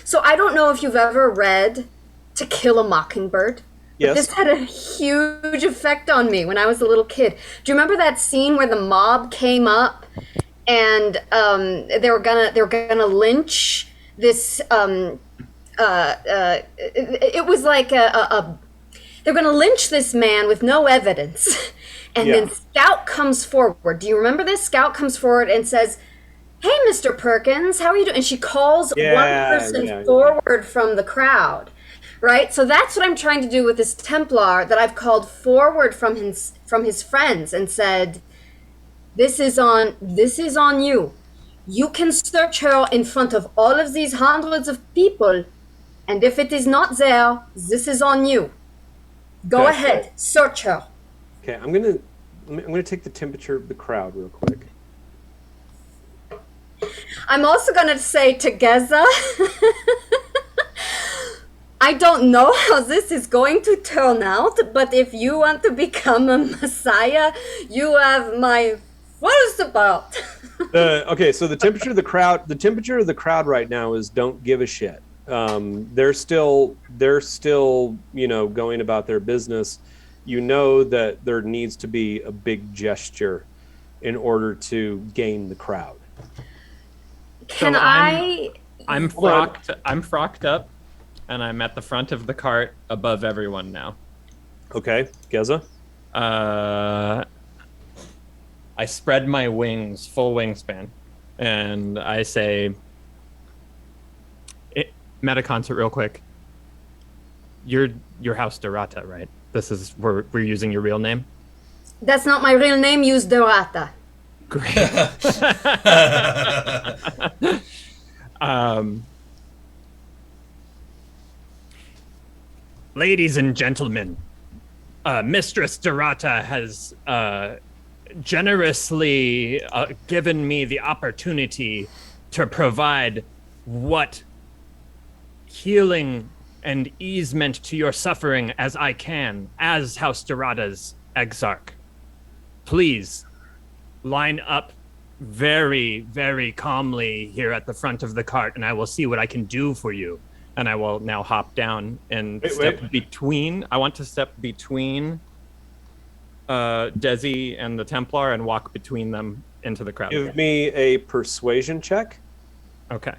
So I don't know if you've ever read To Kill a Mockingbird. Yes. This had a huge effect on me when I was a little kid. Do you remember that scene where the mob came up and they were gonna lynch this? It was like they're gonna lynch this man with no evidence, and then Scout comes forward. Do you remember this? Scout comes forward and says, "Hey, Mr. Perkins, how are you doing?" And she calls one person forward from the crowd. Right, so that's what I'm trying to do with this Templar that I've called forward from his friends and said, "This is on you. You can search her in front of all of these hundreds of people, and if it is not there, this is on you. Go ahead, search her." Okay, I'm gonna take the temperature of the crowd real quick. I'm also gonna say together. I don't know how this is going to turn out, but if you want to become a messiah, you have my full support. Okay, so the temperature of the crowd right now is don't give a shit. They're still, going about their business. You know that there needs to be a big gesture in order to gain the crowd. Can I'm frocked up. And I'm at the front of the cart above everyone now. Okay, Geza? I spread my wings, full wingspan, and I say, meta concert real quick. You're House Dorata, right? This is, we're using your real name? That's not my real name, use Dorata. Great. Ladies and gentlemen, Mistress Dorata has generously given me the opportunity to provide what healing and easement to your suffering as I can, as House Dorata's exarch. Please line up very, very calmly here at the front of the cart, and I will see what I can do for you. And I will now hop down and between. I want to step between Desi and the Templar and walk between them into the crowd. Give me a persuasion check. Okay.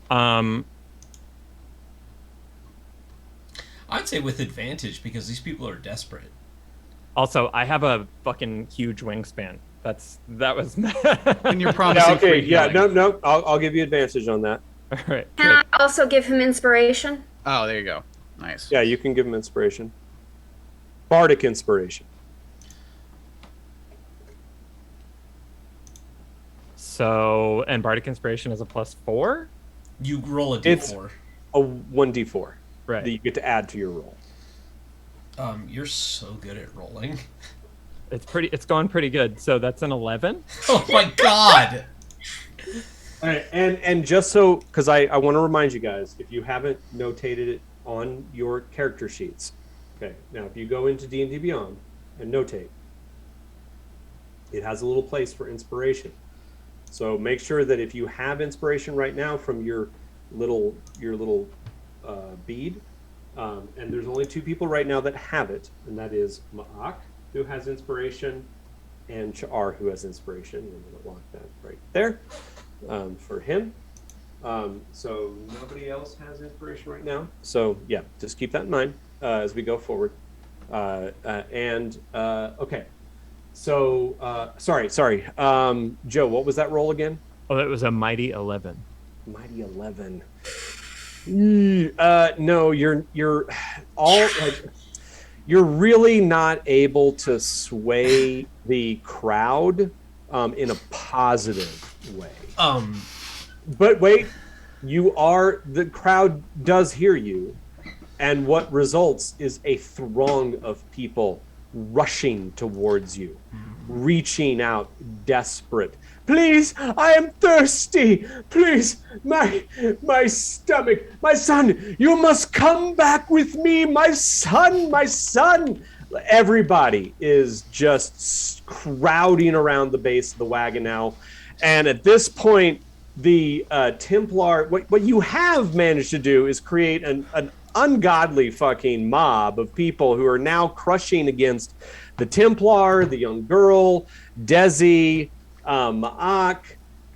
I'd say with advantage because these people are desperate. Also, I have a fucking huge wingspan. That was. And you're promising. No. I'll give you advantage on that. All right. Can I also give him inspiration? Oh, there you go. Nice. Yeah, you can give him inspiration. Bardic inspiration. So, and Bardic Inspiration is a +4? You roll a It's- d4. A 1d4 Right. that you get to add to your roll. You're so good at rolling. It's going pretty good. So that's an 11? Oh my god! All right, and just so, because I want to remind you guys, if you haven't notated it on your character sheets, okay, now if you go into D&D Beyond and notate, it has a little place for inspiration. So make sure that if you have inspiration right now from your little bead, and there's only 2 people right now that have it, and that is Ma'ak, who has inspiration, and Char, who has inspiration. I'm going to lock that right there for him. So nobody else has inspiration right now. So yeah, just keep that in mind as we go forward. Okay. So sorry. Joe, what was that roll again? Oh, that was a mighty 11. Mighty 11. No, you're all like, you're really not able to sway the crowd in a positive way. But wait, the crowd does hear you, and what results is a throng of people rushing towards you, reaching out, desperate. Please, I am thirsty. Please, my stomach, my son, you must come back with me, my son, my son. Everybody is just crowding around the base of the wagon now. And at this point, the Templar, what you have managed to do is create an ungodly fucking mob of people who are now crushing against the Templar, the young girl, Desi, Ma'ak,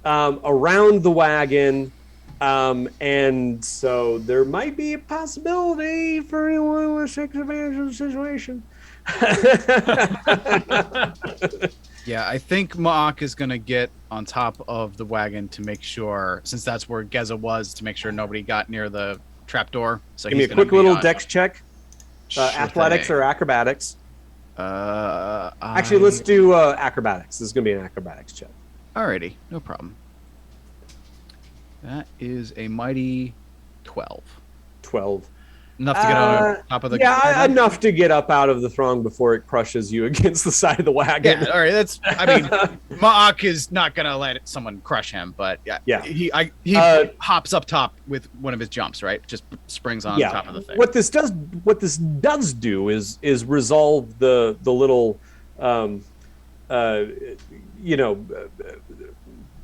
around the wagon. And so there might be a possibility for anyone who wants to take advantage of the situation. Yeah, I think Ma'ak is going to get on top of the wagon to make sure, since that's where Geza was, to make sure nobody got near the trapdoor. So Give me he's a gonna quick be little on- dex check. Athletics thing. or acrobatics? Actually, I- let's do acrobatics. This is going to be an acrobatics check. Alrighty, no problem. That is a mighty 12. 12. Enough to get on top of the. Yeah, enough to get up out of the throng before it crushes you against the side of the wagon. Yeah, all right. That's. I mean, Ma'ak is not gonna let someone crush him, but Yeah. he hops up top with one of his jumps, right? Just springs on top of the thing. What this does do is resolve the little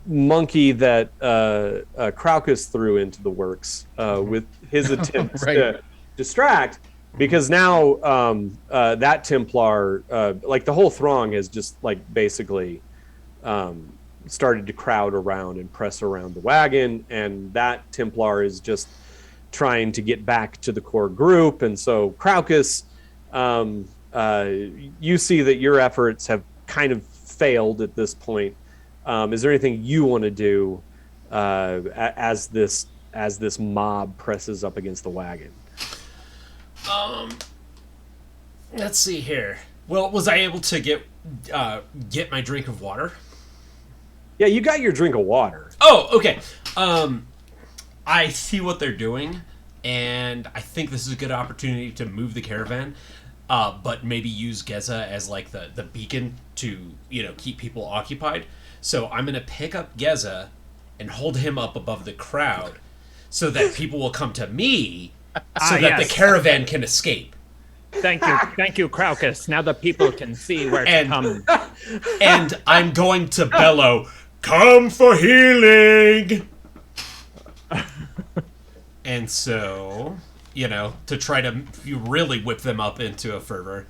monkey that Craucus threw into the works with his attempts Right. to distract, because now that Templar, like the whole throng has just like basically started to crowd around and press around the wagon, and that Templar is just trying to get back to the core group. And so Craucus, you see that your efforts have kind of failed at this point. Is there anything you want to do as this mob presses up against the wagon? Let's see here. Well, was I able to get my drink of water? Yeah, you got your drink of water. Oh, okay. I see what they're doing, and I think this is a good opportunity to move the caravan, but maybe use Geza as like the beacon to keep people occupied. So I'm gonna pick up Geza and hold him up above the crowd, so that people will come to me, so that the yes. caravan can escape. Thank you, Craucus. Now the people can see where to come. And I'm going to bellow, "Come for healing!" And so, to try to really whip them up into a fervor.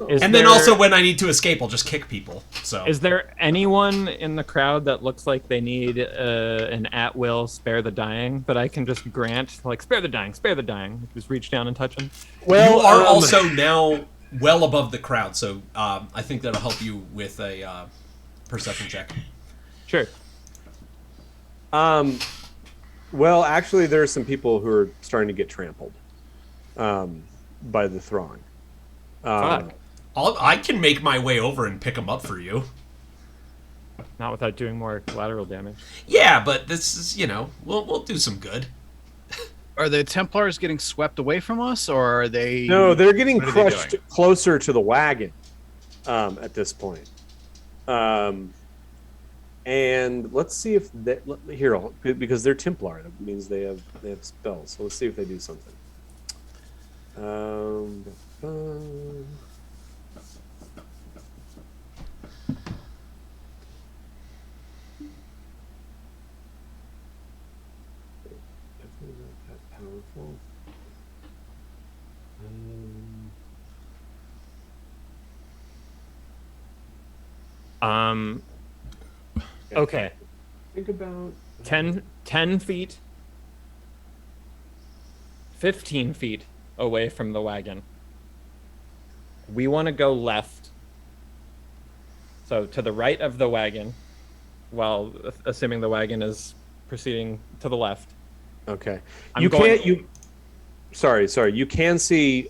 And then also when I need to escape, I'll just kick people. So Is there anyone in the crowd that looks like they need an at-will spare the dying that I can just grant, like, spare the dying, just reach down and touch them? Well, you are also now well above the crowd, so I think that'll help you with a perception check. Sure. Well, actually, there are some people who are starting to get trampled by the throng. Fuck. I can make my way over and pick them up for you. Not without doing more collateral damage. Yeah, but this is, we'll do some good. Are the Templars getting swept away from us, or are they? No, they're getting what are they crushed doing? closer to the wagon at this point. And let's see if they, here, because they're Templar, that means they have spells. So let's see if they do something. Definitely not that powerful. Okay. Think about 10 feet, 15 feet away from the wagon. We want to go left. So to the right of the wagon, while assuming the wagon is proceeding to the left. Okay. I'm You going- can't. Sorry. You can see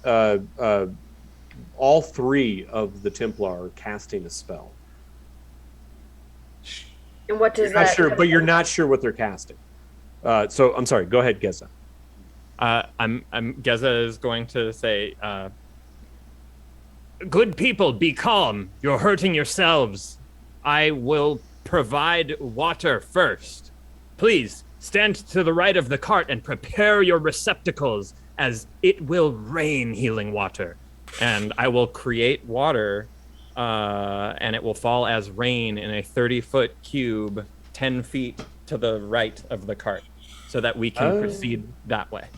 all three of the Templar are casting a spell. And what does You're not that? sure, but you're not sure what they're casting. So I'm sorry. Go ahead, Geza. Geza is going to say, "Good people, be calm. You're hurting yourselves. I will provide water first. Please stand to the right of the cart and prepare your receptacles, as it will rain healing water. And I will create water, and it will fall as rain in a 30-foot cube 10 feet to the right of the cart, so that we can proceed that way."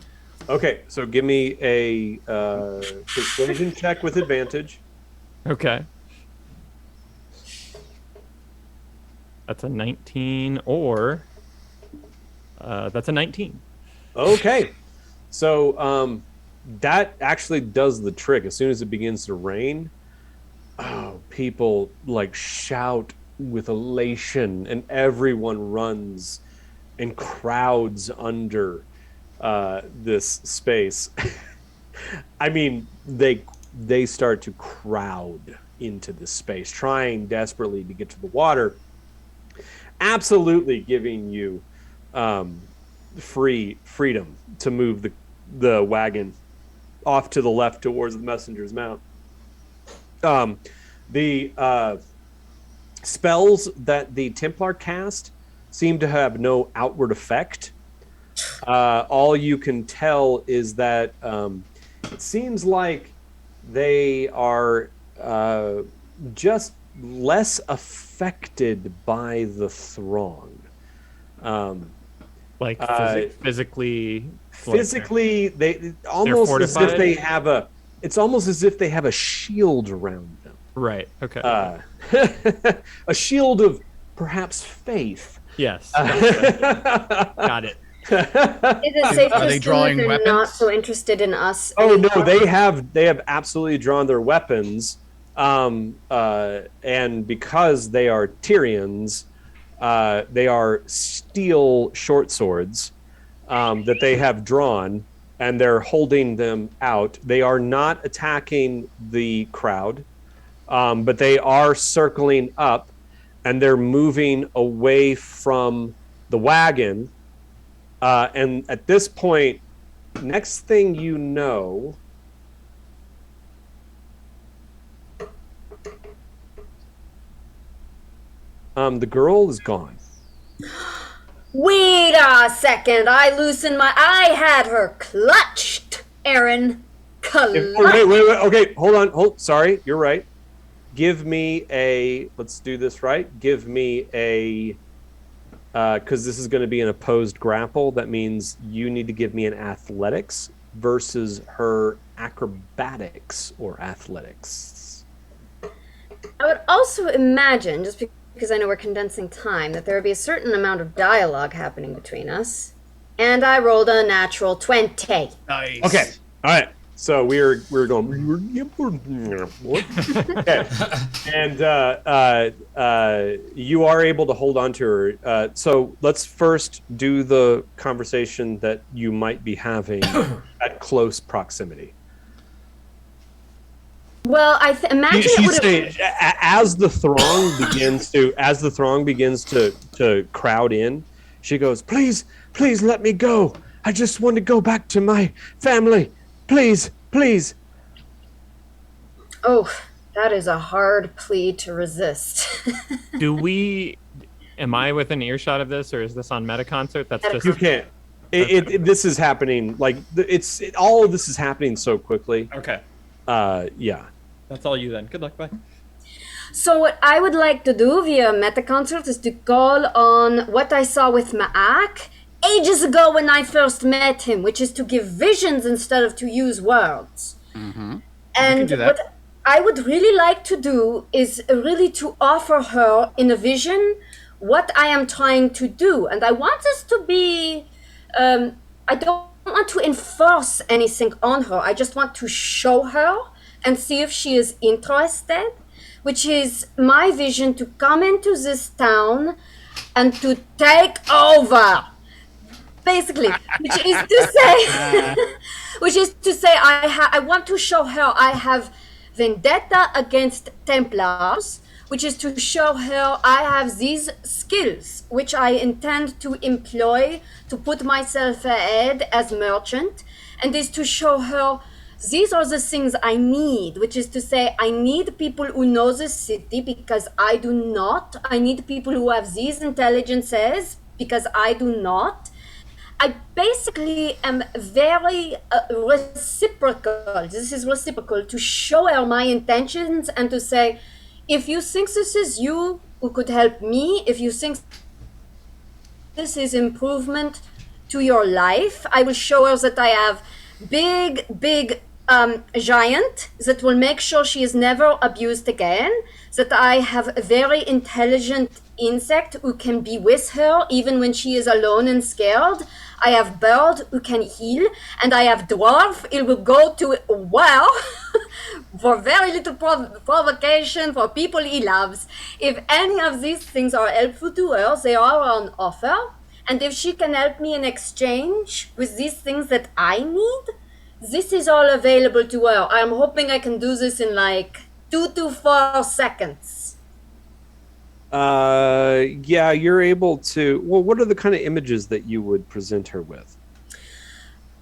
Okay. So give me a persuasion check with advantage. Okay. That's a 19, or that's a 19. Okay. So that actually does the trick. As soon as it begins to rain, people like shout with elation, and everyone runs and crowds under this space. I mean, they start to crowd into this space, trying desperately to get to the water. Absolutely giving you freedom to move the wagon off to the left towards the messenger's mount. The spells that the Templar cast seem to have no outward effect. All you can tell is that it seems like they are just less affected by the throng. Physically. Physically, they almost as if fortified? they have a. It's almost as if they have a shield around them. Right. Okay. A shield of perhaps faith. yes. Got it. Is it safe Are to they assume drawing that they're weapons? not so interested in us? Oh no, anymore? they have absolutely drawn their weapons, and because they are Tyrians, they are steel short swords that they have drawn, and they're holding them out. They are not attacking the crowd, but they are circling up, and they're moving away from the wagon. And at this point, next thing you know, the girl is gone. Wait a second! I had her clutched, Aaron. Clutched. Wait. Okay, hold on. Sorry, you're right. Give me a. Let's do this right. Give me a. Because this is going to be an opposed grapple. That means you need to give me an athletics versus her acrobatics or athletics. I would also imagine, just because I know we're condensing time, that there would be a certain amount of dialogue happening between us. And I rolled a natural 20. Nice. Okay. All right. So we were going. Okay. And you are able to hold on to her. So let's first do the conversation that you might be having at close proximity. Well, imagine it would have. As the throng begins to crowd in, she goes, please let me go. I just want to go back to my family. Please. Oh, that is a hard plea to resist. Am I within earshot of this, or is this on Meta Concert? That's just You can't. This is happening. All of this is happening so quickly. okay. Yeah. That's all you then. Good luck. Bye. So what I would like to do via Meta Concert is to call on what I saw with Ma'ak ages ago when I first met him, which is to give visions instead of to use words. Mm-hmm. And do that. what I would really like to do is really to offer her in a vision what I am trying to do. And I want this to be, I don't want to enforce anything on her. I just want to show her and see if she is interested, which is my vision to come into this town and to take over. Basically, which is to say, I want to show her I have vendetta against Templars, which is to show her I have these skills, which I intend to employ to put myself ahead as merchant, and is to show her these are the things I need, which is to say I need people who know the city because I do not. I need people who have these intelligences because I do not. I basically am very reciprocal. This is reciprocal to show her my intentions and to say, if you think this is you who could help me, if you think this is improvement to your life, I will show her that I have big giant that will make sure she is never abused again, that I have a very intelligent insect who can be with her even when she is alone and scared. I have bird who can heal, and I have dwarf. It will go to well for very little provocation for people he loves. If any of these things are helpful to her, they are on offer. And if she can help me in exchange with these things that I need, this is all available to her. I'm hoping I can do this in 2 to 4 seconds. Yeah, you're able to. Well, what are the kind of images that you would present her with?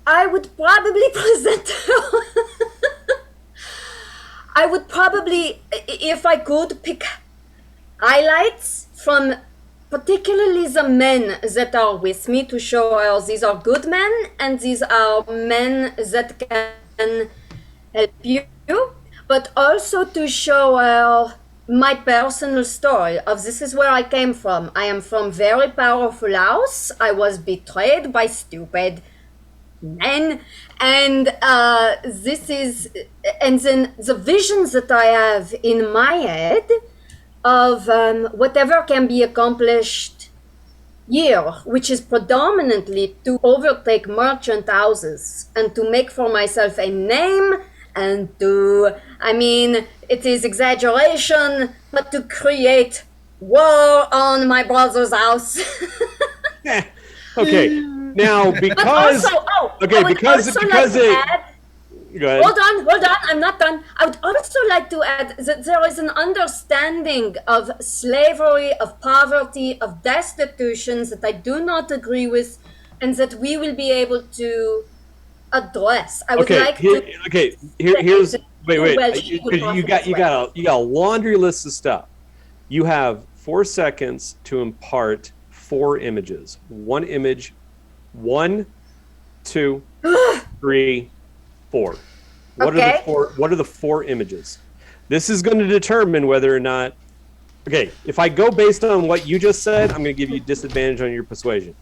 I would probably present her. I would probably, if I could, pick highlights from particularly the men that are with me to show her these are good men and these are men that can help you, but also to show her my personal story of this is where I came from. I am from very powerful house. I was betrayed by stupid men, and this is, and then the visions that I have in my head of whatever can be accomplished here, which is predominantly to overtake merchant houses and to make for myself a name and to, it is exaggeration, but to create war on my brother's house. Okay, now because Go ahead. Hold on, I'm not done. I would also like to add that there is an understanding of slavery, of poverty, of destitution that I do not agree with, and that we will be able to address. I would like to. Okay, here's wait. You got a laundry list of stuff. You have 4 seconds to impart 4 images. 1 image, 1, 2, 3, 4. What are the 4 images? This is going to determine whether or not. Okay, if I go based on what you just said, I'm going to give you disadvantage on your persuasion.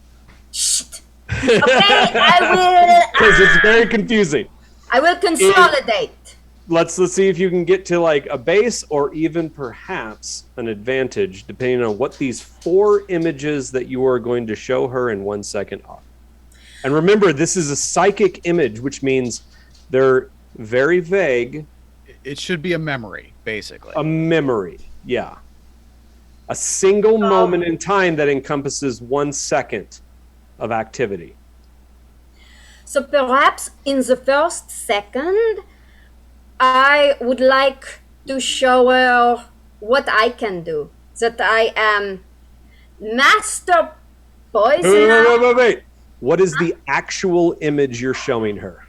Shit. Okay, I will. Because it's very confusing. I will consolidate. Let's see if you can get to a base or even perhaps an advantage, depending on what these 4 images that you are going to show her in 1 second are. And remember, this is a psychic image, which means they're very vague. It should be a memory, basically. A memory, yeah. A single moment in time that encompasses 1 second of activity. So perhaps in the first second, I would like to show her what I can do. That I am master poisoner. Wait. What is the actual image you're showing her?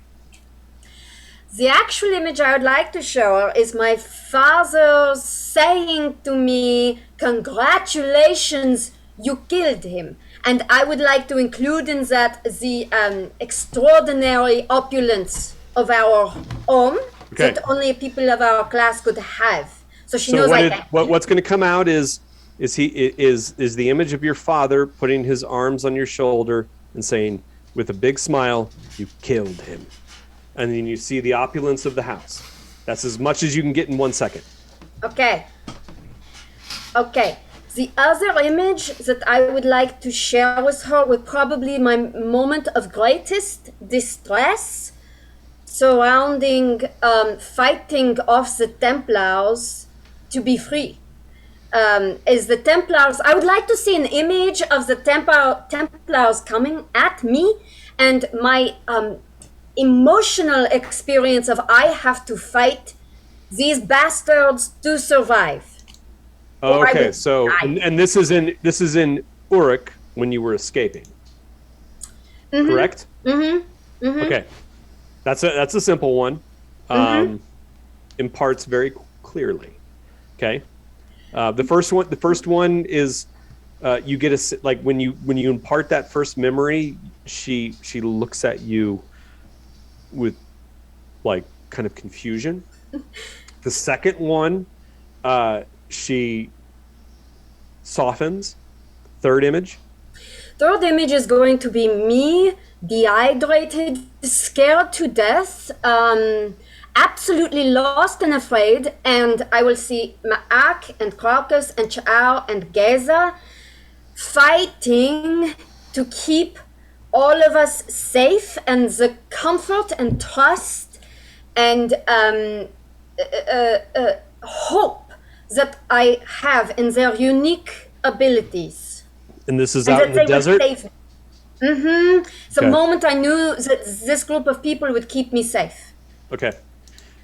The actual image I would like to show her is my father saying to me, "Congratulations, you killed him." And I would like to include in that the extraordinary opulence of our home Okay. that only people of our class could have. So she So knows what's going to come out is the image of your father putting his arms on your shoulder and saying, with a big smile, "You killed him." And then you see the opulence of the house. That's as much as you can get in 1 second. Okay. The other image that I would like to share with her would probably my moment of greatest distress surrounding fighting off the Templars to be free. Is the Templars, I would like to see an image of the Templars coming at me and my emotional experience of I have to fight these bastards to survive. Okay, so and this is in Uruk when you were escaping. Correct? Okay. That's a simple one. Imparts very clearly. Okay. The first one is you get like when you impart that first memory, she looks at you with like kind of confusion. The second one, she softens. Third image is going to be me dehydrated, scared to death, absolutely lost and afraid, and I will see Ma'ak and Crocus and Cha'ar and Geza fighting to keep all of us safe, and the comfort and trust and hope that I have in their unique abilities. and this is out in the desert. The Okay. moment I knew that this group of people would keep me safe. Okay.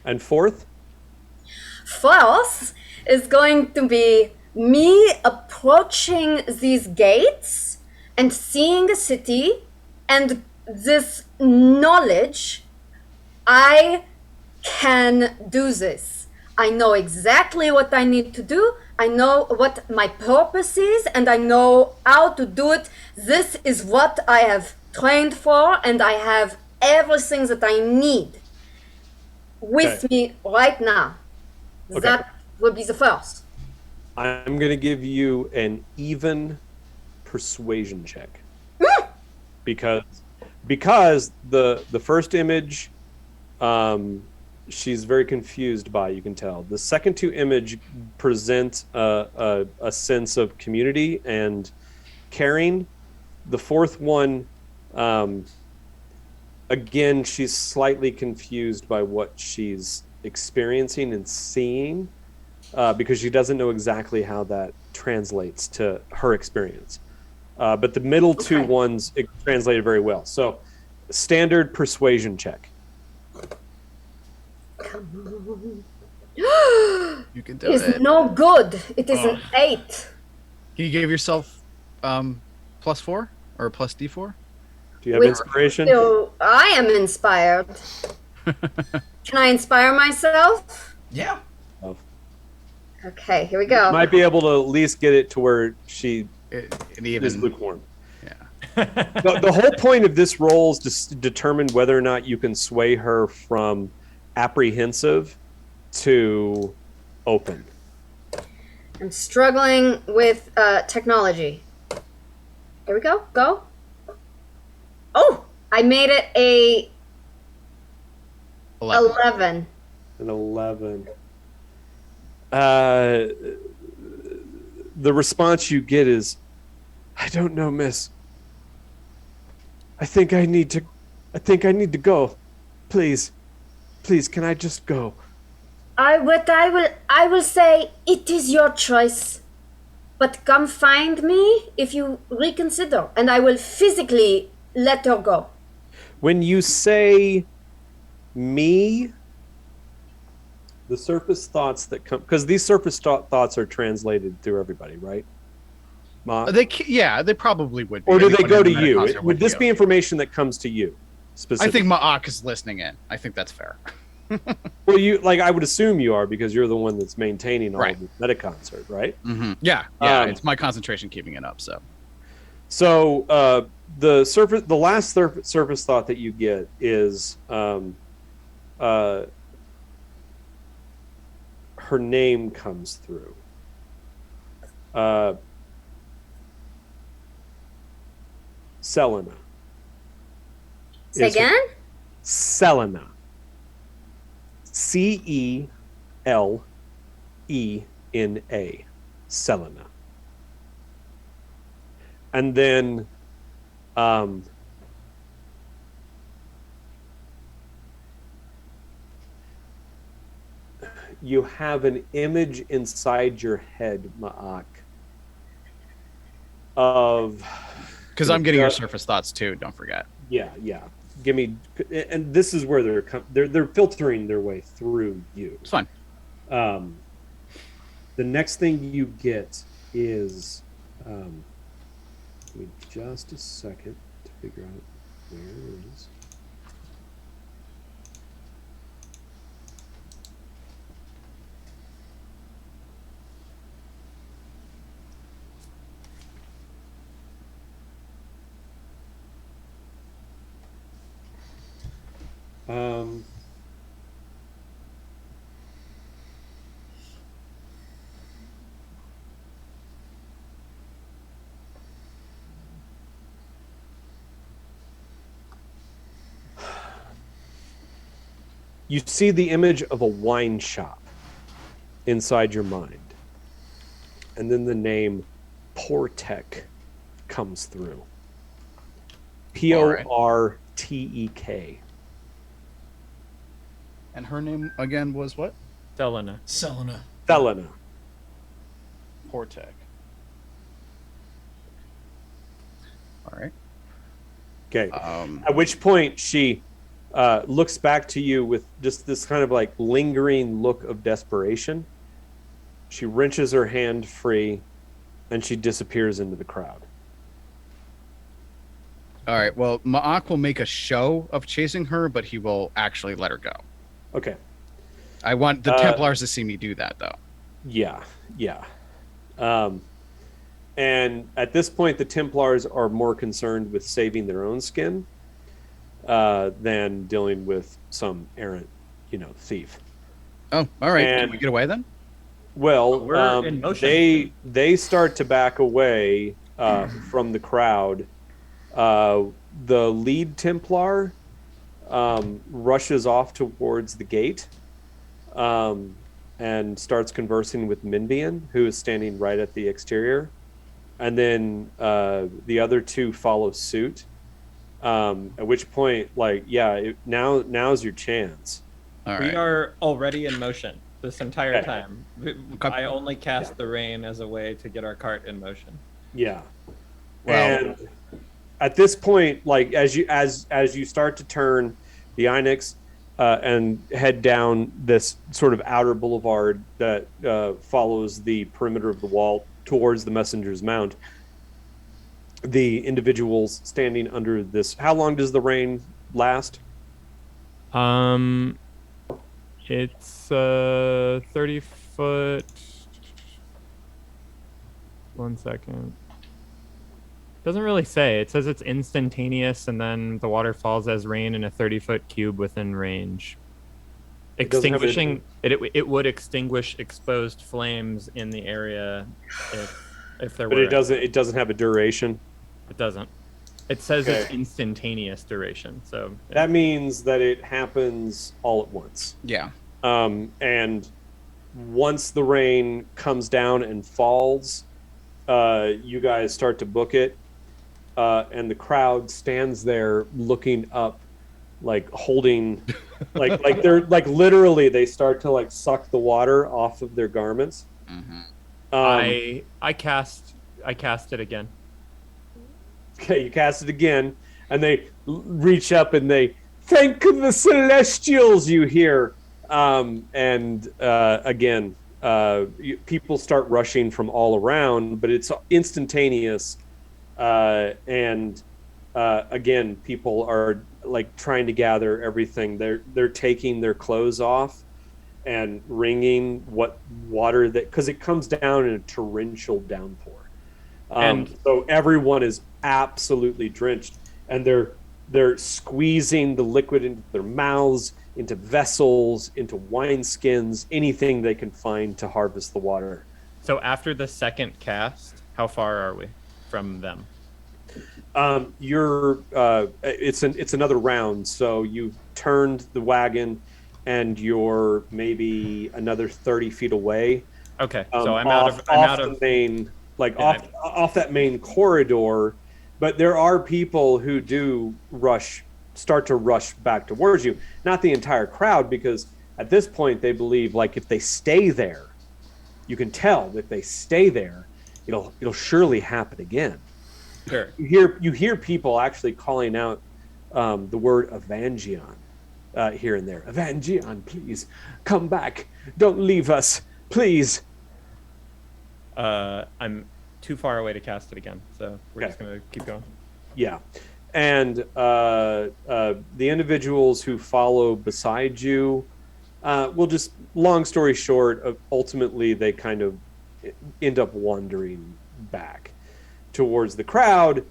And fourth? Fourth is going to be me approaching these gates and seeing a city and this knowledge, I can do this. I know exactly what I need to do. I know what my purpose is and I know how to do it. This is what I have trained for and I have everything that I need with me right now. Okay. That will be the first. I'm going to give you an even persuasion check. Because the first image she's very confused by, you can tell. The second two image present a sense of community and caring. The fourth one, again, she's slightly confused by what she's experiencing and seeing because she doesn't know exactly how that translates to her experience. But the middle two ones, it translated very well. So standard persuasion check. Come on. You can do It's it. no good. It is an 8. Can you give yourself +4 or plus D4? Do you have inspiration? So I am inspired. Can I inspire myself? Yeah. Okay, here we go. Might be able to at least get it to where she It is even, lukewarm. yeah. The whole point of this roll is to determine whether or not you can sway her from apprehensive to open. I'm struggling with technology. Here we go. Go. Oh, I made it a 11. An 11. The response you get is, "I don't know, miss. I think I need to go. Please Please, can I just go? I will say it is your choice. But come find me if you reconsider, and I will physically let her go. When you say me, the surface thoughts that come, because these surface thoughts are translated through everybody, right? Ma? They probably would be. Or do they Anyone go in to the you? metaconcert Would this you. be information that comes to you I specifically? think Ma'ak is listening in. I think that's fair. Well, I would assume you are because you're the one that's maintaining all Right. of the metaconcert, right? Mm-hmm. Yeah. It's my concentration keeping it up. So the last surface thought that you get is her name comes through. Selena. Say Is her- again? Selena. Celena. Selena. And then you have an image inside your head, Ma'ak, of Because I'm getting your surface thoughts too. Don't forget. yeah. Give me, and this is where they're filtering their way through you. It's fine. The next thing you get is, give me just a second to figure out where it is. You see the image of a wine shop inside your mind. And then the name Portek comes through. Portek. And her name again was what? Selena. Selena. Selena. Portek. All right. Okay. At which point she looks back to you with just this kind of like lingering look of desperation. She wrenches her hand free and she disappears into the crowd. All right. Well, Ma'ak will make a show of chasing her, but he will actually let her go. Okay. I want the Templars to see me do that, though. Yeah. And at this point, the Templars are more concerned with saving their own skin than dealing with some errant, thief. Oh, all right. And- Can we get away then? Well, We're in motion. they start to back away from the crowd. The lead Templar rushes off towards the gate and starts conversing with Minbian, who is standing right at the exterior. And then the other two follow suit. At which point, now's your chance. All We right. are already in motion this entire Okay. time. I only cast the rain as a way to get our cart in motion. Yeah. Well- And at this point, as you start to turn the Inex and head down this sort of outer boulevard that follows the perimeter of the wall towards the Messenger's Mount, the individuals standing under this. How long does the rain last? It's 30 foot. 1 second. Doesn't really say. It says it's instantaneous, and then the water falls as rain in a 30-foot cube within range. It doesn't have Extinguishing it would extinguish exposed flames in the area if there But were. it doesn't have a duration. It doesn't. It says it's Okay. instantaneous duration. So That means that it happens all at once. Yeah. And once the rain comes down and falls, you guys start to book it, and the crowd stands there looking up like holding, like they're like literally they start to like suck the water off of their garments. I cast it again. Okay, you cast it again, and they reach up and they thank the celestials. You hear, and again, people start rushing from all around, but it's instantaneous. And again, people are like trying to gather everything. They're taking their clothes off and wringing what water that, because it comes down in a torrential downpour. And so everyone is absolutely drenched, and they're squeezing the liquid into their mouths, into vessels, into wineskins, anything they can find to harvest the water. So after the second cast, how far are we from them? It's another round, so you've turned the wagon and you're maybe another 30 feet away. Okay, so I'm out of the main, like yeah, off that main corridor, but there are people who do start to rush back towards you. Not the entire crowd, because at this point they believe like if they stay there, you can tell that if they stay there, it'll surely happen again. Sure. You hear people actually calling out the word Evangeon here and there. Evangeon, please come back. Don't leave us, please. I'm too far away to cast it again, so we're Okay. just gonna keep going. Yeah, and the individuals who follow beside you will just, long story short, ultimately they kind of end up wandering back towards the crowd,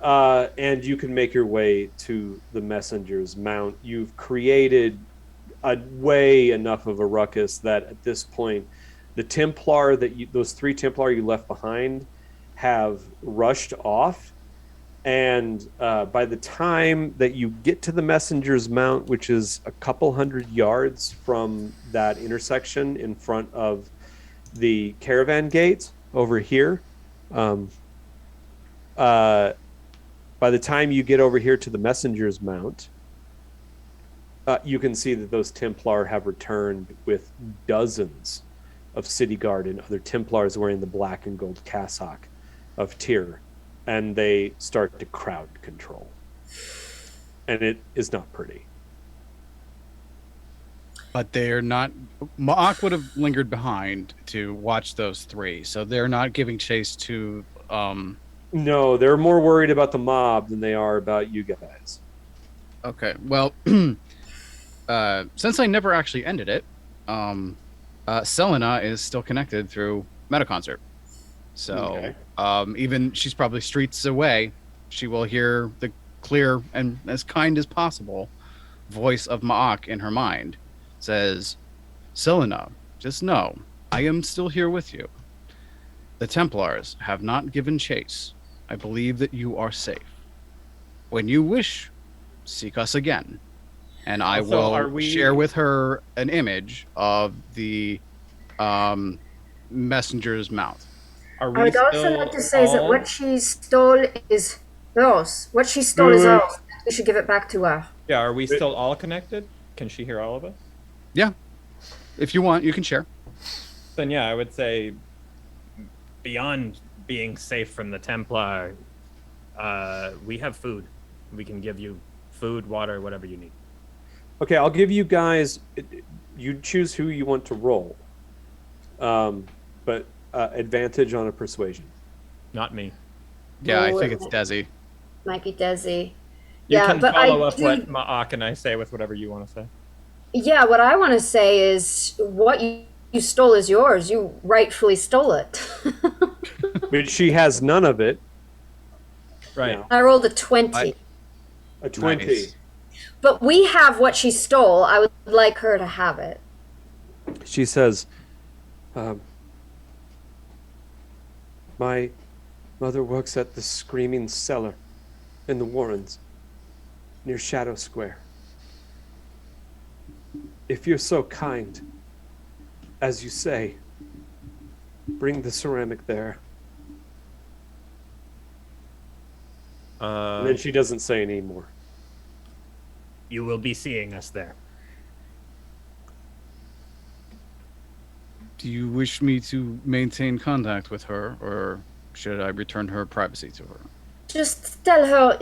and you can make your way to the messenger's mount. You've created enough of a ruckus that at this point, the Templar those 3 Templar you left behind have rushed off, and by the time that you get to the messenger's mount, which is a couple hundred yards from that intersection in front of the caravan gate over here, by the time you get over here to the messenger's mount, you can see that those Templar have returned with dozens of city guard and other Templars wearing the black and gold cassock of Tyr, and they start to crowd control. And it is not pretty. But they're not. Ma'ak would have lingered behind to watch those 3, so they're not giving chase to. No, they're more worried about the mob than they are about you guys. Okay, well, since I never actually ended it, Selena is still connected through Metaconcert. So even she's probably streets away, she will hear the clear and as kind as possible voice of Ma'ak in her mind. Says, Selena, just know, I am still here with you. The Templars have not given chase. I believe that you are safe. When you wish, seek us again. And I will share with her an image of the messenger's mouth. I would also like to say that what she stole is hers. What she stole is ours. We should give it back to her. Yeah, are we still all connected? Can she hear all of us? Yeah. If you want, you can share. Then yeah, I would say beyond being safe from the Templar, we have food. We can give you food, water, whatever you need. Okay, I'll give you guys, you choose who you want to roll. But advantage on a persuasion. Not me. Yeah, I think it's Desi. Mikey Desi. You Yeah, can but follow I up do- what Ma'ak and I say with whatever you want to say. Yeah, what I want to say is what you stole is yours. You rightfully stole it. But she has none of it. Right. now. I rolled a 20. A 20. Nice. But we have what she stole. I would like her to have it. She says, my mother works at the Screaming Cellar in the Warrens, near Shadow Square. If you're so kind, as you say, bring the ceramic there. And then she doesn't say any more. you will be seeing us there. Do you wish me to maintain contact with her, or should I return her privacy to her? Just tell her,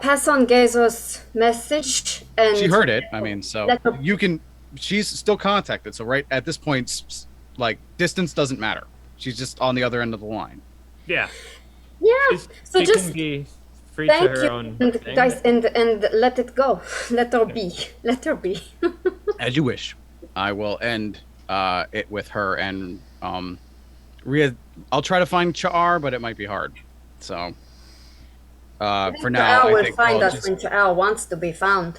pass on Gezo's message. And She heard it. I mean, so let her- you can. She's still contacted. So right at this point, like distance doesn't matter. She's just on the other end of the line. Yeah. Yeah. So She just can be free to thank her you, own and thing. guys, and let it go. Let her be. Let her be. As you wish. I will end it with her and Rhea. I'll try to find Cha'ar, but it might be hard. So for now, Cha'ar I will think find we'll us just, when Cha'ar wants to be found.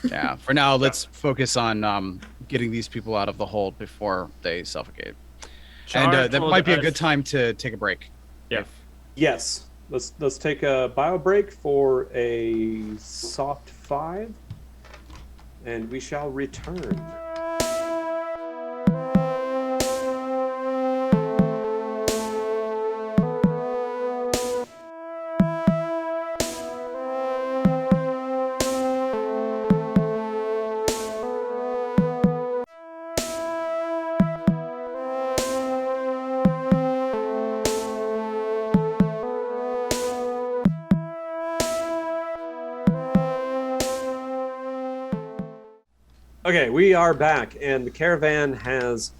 yeah. For now, let's focus on getting these people out of the hold before they suffocate. Char And that told might be a us- good time to take a break. Yeah. Yes. Let's take a bio break for a soft 5, and we shall return. Okay, we are back, and the caravan has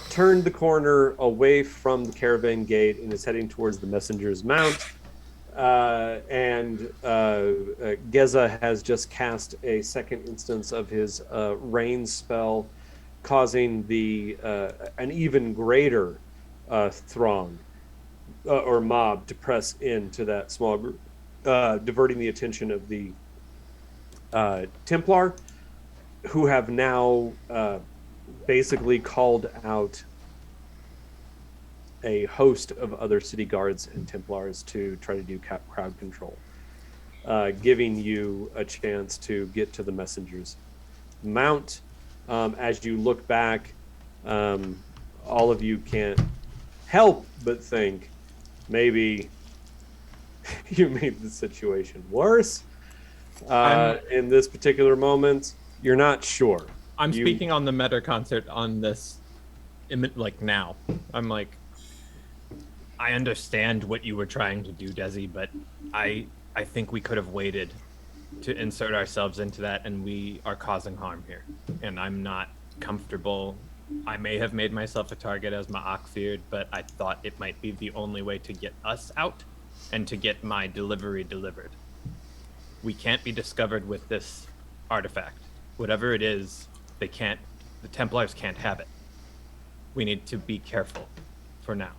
turned the corner away from the caravan gate and is heading towards the messenger's mount. Geza has just cast a second instance of his rain spell, causing an even greater throng or mob to press into that small group, diverting the attention of the Templar, who have now basically called out a host of other city guards and Templars to try to do crowd control, giving you a chance to get to the messenger's mount. As you look back, all of you can't help but think maybe you made the situation worse in this particular moment. You're not sure. I'm speaking on the Meta concert on this, like now. I'm like, I understand what you were trying to do, Desi, but I think we could have waited to insert ourselves into that, and we are causing harm here. And I'm not comfortable. I may have made myself a target as Ma'ak feared, but I thought it might be the only way to get us out and to get my delivery delivered. We can't be discovered with this artifact. Whatever it is, the Templars can't have it. We need to be careful for now.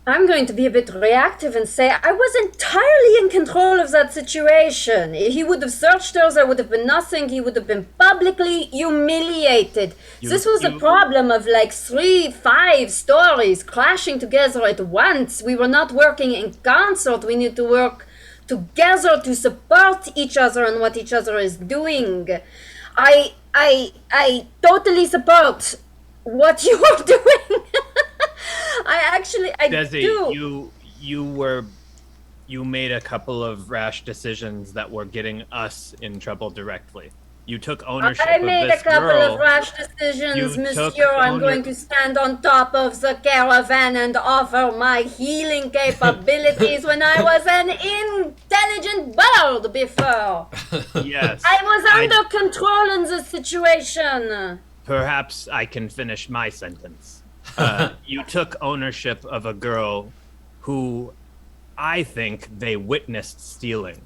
I'm going to be a bit reactive and say I was entirely in control of that situation. He would have searched us, there would have been nothing, he would have been publicly humiliated. This was a problem of like 3-5 stories crashing together at once. We were not working in concert, we need to work together to support each other and what each other is doing. I totally support what you are doing. I Desi, do. You made a couple of rash decisions that were getting us in trouble directly. You took ownership I of made this a couple girl. of rash decisions, You took monsieur. I'm owner- going to stand on top of the caravan and offer my healing capabilities when I was an intelligent bird before. Yes. I was under control in this situation. Perhaps I can finish my sentence. You took ownership of a girl who I think they witnessed stealing.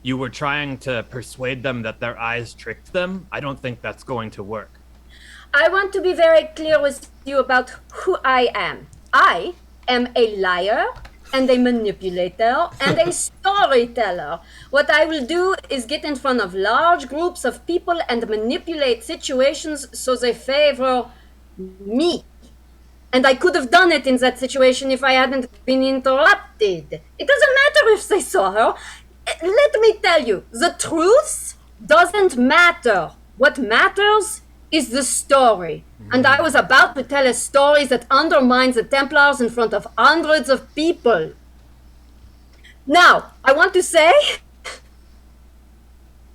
You were trying to persuade them that their eyes tricked them. I don't think that's going to work. I want to be very clear with you about who I am. I am a liar and a manipulator and a storyteller. What I will do is get in front of large groups of people and manipulate situations so they favor me. And I could have done it in that situation if I hadn't been interrupted. It doesn't matter if they saw her. Let me tell you, the truth doesn't matter. What matters is the story. And I was about to tell a story that undermines the Templars in front of hundreds of people. Now, I want to say,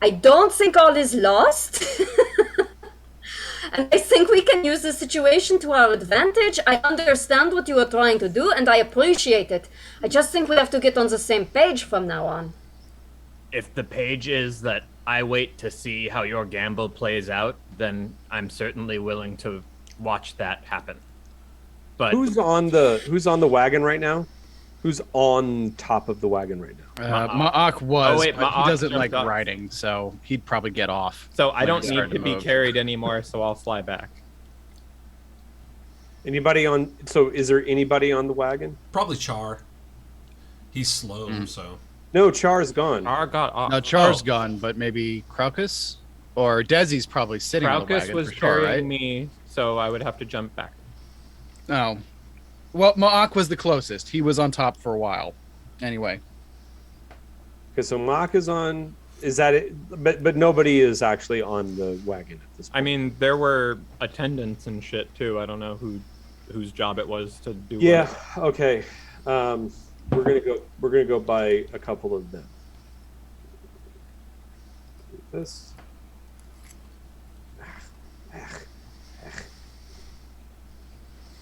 I don't think all is lost. And I think we can use the situation to our advantage. I understand what you are trying to do, and I appreciate it. I just think we have to get on the same page from now on. If the page is that I wait to see how your gamble plays out, then I'm certainly willing to watch that happen. But Who's on the wagon right now? Who's on top of the wagon right now? Ma'ak was, Oh, wait, but he Ma'ak doesn't jumped like up. riding, so he'd probably get off. so I when don't he need started to be move. carried anymore, so I'll fly back. Anybody on? So is there anybody on the wagon? Probably Char. He's slow, so. No, Char's gone. Our got off. No, Char's Oh. gone, but maybe Crocus? Or Desi's probably sitting on the Crocus wagon was for sure, carrying right? me, so I would have to jump back. Oh. Well, Ma'ak was the closest. He was on top for a while. Anyway. Okay, so Mock is on. Is that it? But nobody is actually on the wagon at this point. I mean, there were attendants and shit too. I don't know whose job it was to do. Yeah. what. Okay. We're gonna go by a couple of them. This.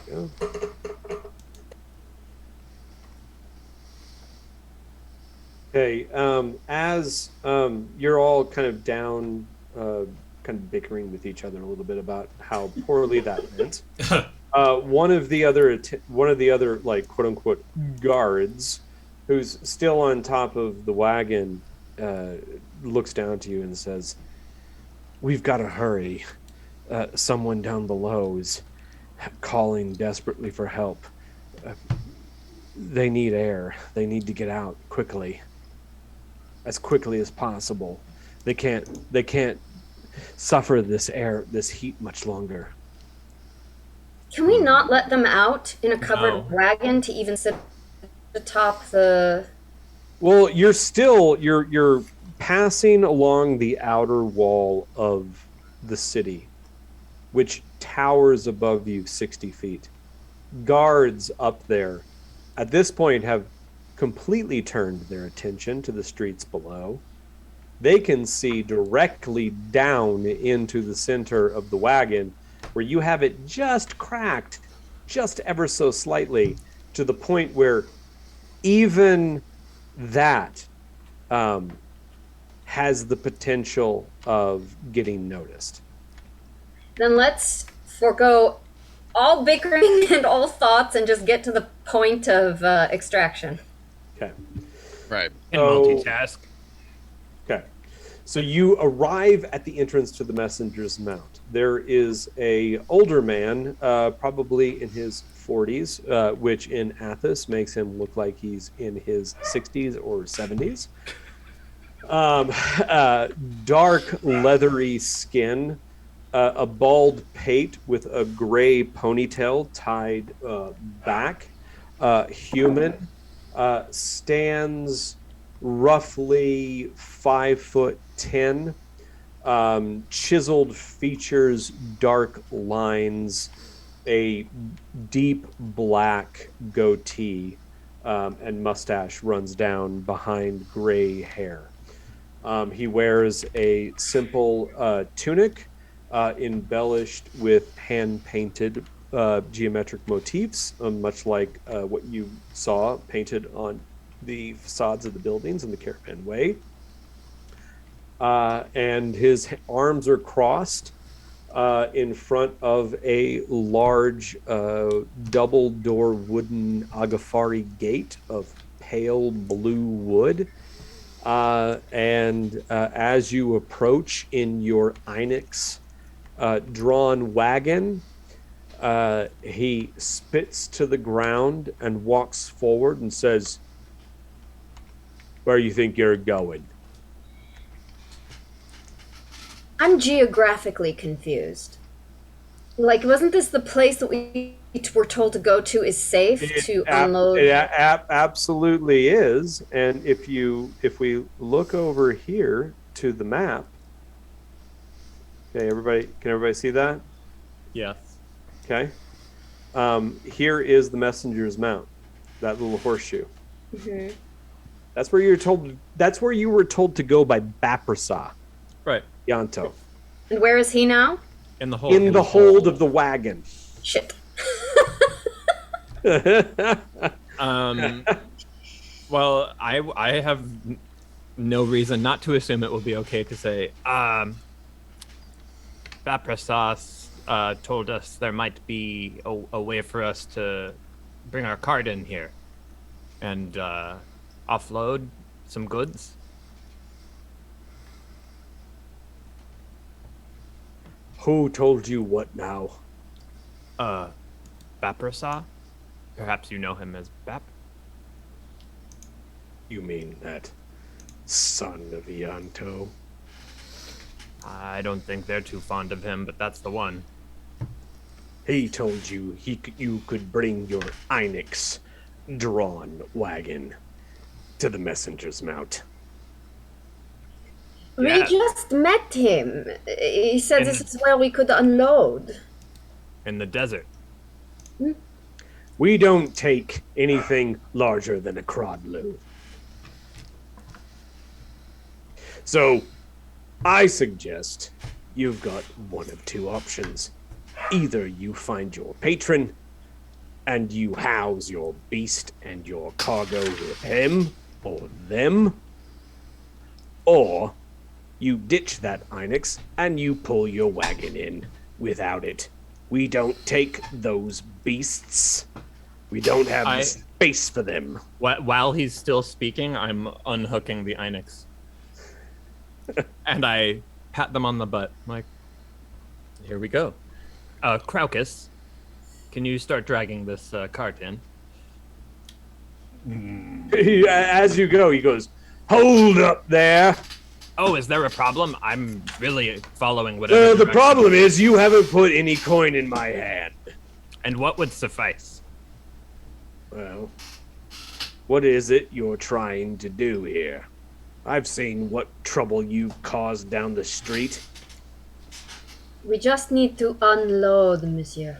Go. Okay. As you're all kind of down, kind of bickering with each other a little bit about how poorly that went. One of the other like quote unquote guards, who's still on top of the wagon, looks down to you and says, "We've got to hurry. Someone down below is calling desperately for help. They need air. They need to get out quickly, as quickly as possible. They can't suffer this heat much longer." Can we not let them out in a covered No. wagon to even sit atop the... Well, you're passing along the outer wall of the city, which towers above you 60 feet. Guards up there at this point have completely turned their attention to the streets below. They can see directly down into the center of the wagon, where you have it just cracked, just ever so slightly, to the point where even that has the potential of getting noticed. Then let's forego all bickering and all thoughts and just get to the point of extraction. Okay. Right. And So- multitask. Okay. So you arrive at the entrance to the Messenger's Mount. There is a older man, probably in his 40s, which in Athos makes him look like he's in his 60s or 70s. Dark, leathery skin, a bald pate with a gray ponytail tied back. Human, stands roughly 5'10", chiseled features, dark lines, a deep black goatee, and mustache runs down behind gray hair. He wears a simple tunic embellished with hand-painted geometric motifs, much like what you saw painted on the facades of the buildings in the Caravan Way. And his arms are crossed in front of a large double-door wooden Agafari gate of pale blue wood. And as you approach in your Inex drawn wagon, he spits to the ground and walks forward and says, "Where you think you're going?" I'm geographically confused. Like, wasn't this the place that we were told to go to is safe to unload? It absolutely is. And if we look over here to the map, okay, can everybody see that? Yes. Okay. Here is the Messenger's Mount, that little horseshoe. Mhm. That's where you were told to go by Baprasa. Right. Yanto. And where is he now? In the hole. In the hold of the wagon. Shit. Well, I have no reason not to assume it will be okay to say, Baprasas told us there might be a way for us to bring our cart in here and offload some goods. Who told you what now? Baprasa? Perhaps you know him as Bap? You mean that son of Yanto? I don't think they're too fond of him, but that's the one. He told you you could bring your Einix drawn wagon to the messenger's mount. We Yeah. just met him. He said In- this is where we could unload. In the desert. We don't take anything larger than a crodlu. So, I suggest you've got one of two options. Either you find your patron and you house your beast and your cargo with him or them, or you ditch that Einix and you pull your wagon in without it. We don't take those beasts. We don't have the space for them. While he's still speaking, I'm unhooking the Einix. And I pat them on the butt. I'm like, here we go. Craucus, can you start dragging this cart in? As you go, he goes, "Hold up there." Oh, is there a problem? I'm really following whatever. The direction. problem is you haven't put any coin in my hand. And what would suffice? Well, what is it you're trying to do here? I've seen what trouble you've caused down the street. We just need to unload, monsieur.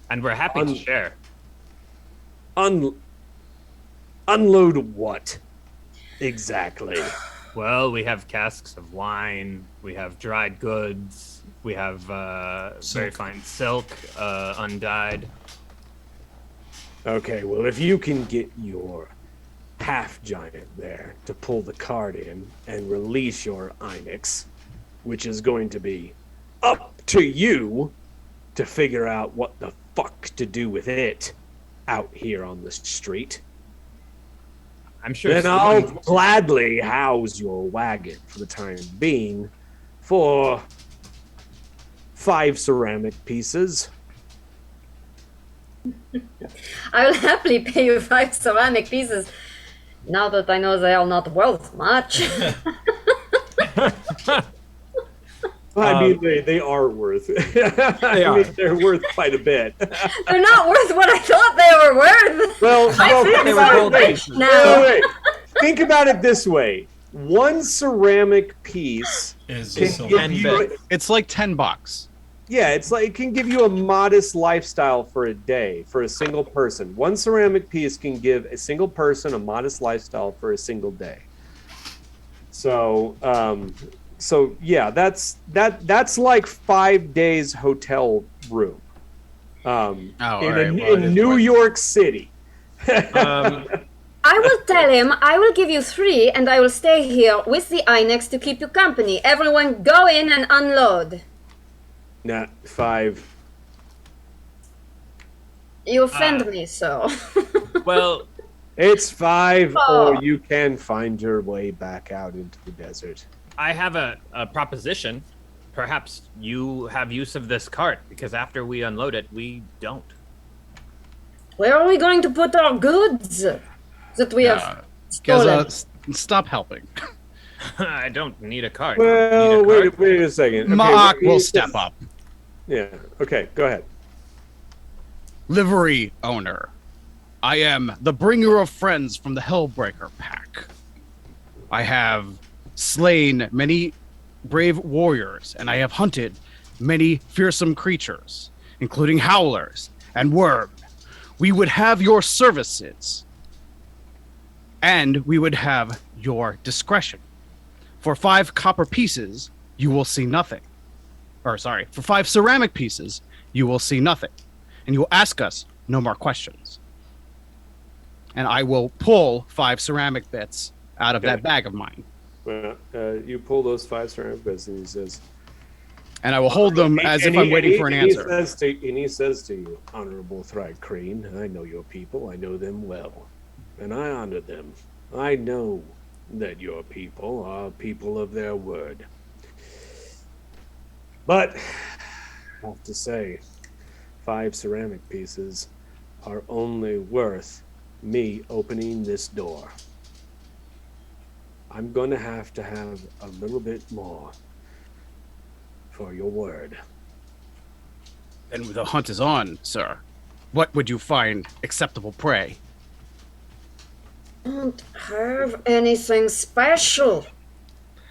And we're happy to share. Unload what? Exactly. Well, we have casks of wine, we have dried goods, we have very fine silk, undyed. Okay, well, if you can get your half-giant there to pull the cart in and release your Einix, which is going to be up to you to figure out what the fuck to do with it out here on the street, I'm sure. then I'll gladly house your wagon for the time being for 5 ceramic pieces. I will happily pay you 5 ceramic pieces, now that I know they are not worth much. I mean, they are worth. They are. They're worth quite a bit. They're not worth what I thought they were worth. Well, I feel they were so gold rich pieces. now. wait. Think about it this way: 1 ceramic piece Is can silver. give you. It's like $10. Yeah, it's like it can give you a modest lifestyle for a day for a single person. 1 ceramic piece can give a single person a modest lifestyle for a single day. So, yeah, that's like 5 days hotel room. In New York City. I will tell him I will give you 3 and I will stay here with the Einix to keep you company. Everyone go in and unload. Nah, 5. You offend me so. Well, It's 5, Oh. or you can find your way back out into the desert. I have a proposition. Perhaps you have use of this cart, because after we unload it, we don't. Where are we going to put our goods that we have stolen? Stop helping. I don't need a cart. Well, Need a cart? wait a second. Okay, Mark wait, will step up. Yeah. Okay. Go ahead. Livery owner. I am the bringer of friends from the Hellbreaker pack. I have slain many brave warriors, and I have hunted many fearsome creatures, including howlers and worm. We would have your services, and we would have your discretion. For 5 copper pieces, you will see nothing. Or sorry, for 5 ceramic pieces, you will see nothing. And you will ask us no more questions. And I will pull 5 ceramic bits out of that bag of mine. Well, you pull those 5 ceramic bits, and he says, And I will hold them as if I'm waiting for an answer. He says to you, Honorable Thrycreen, I know your people. I know them well. And I honor them. I know that your people are people of their word. But, I have to say, 5 ceramic pieces are only worth me opening this door. I'm going to have a little bit more for your word. And the hunt is on, sir. What would you find acceptable prey? Don't have anything special.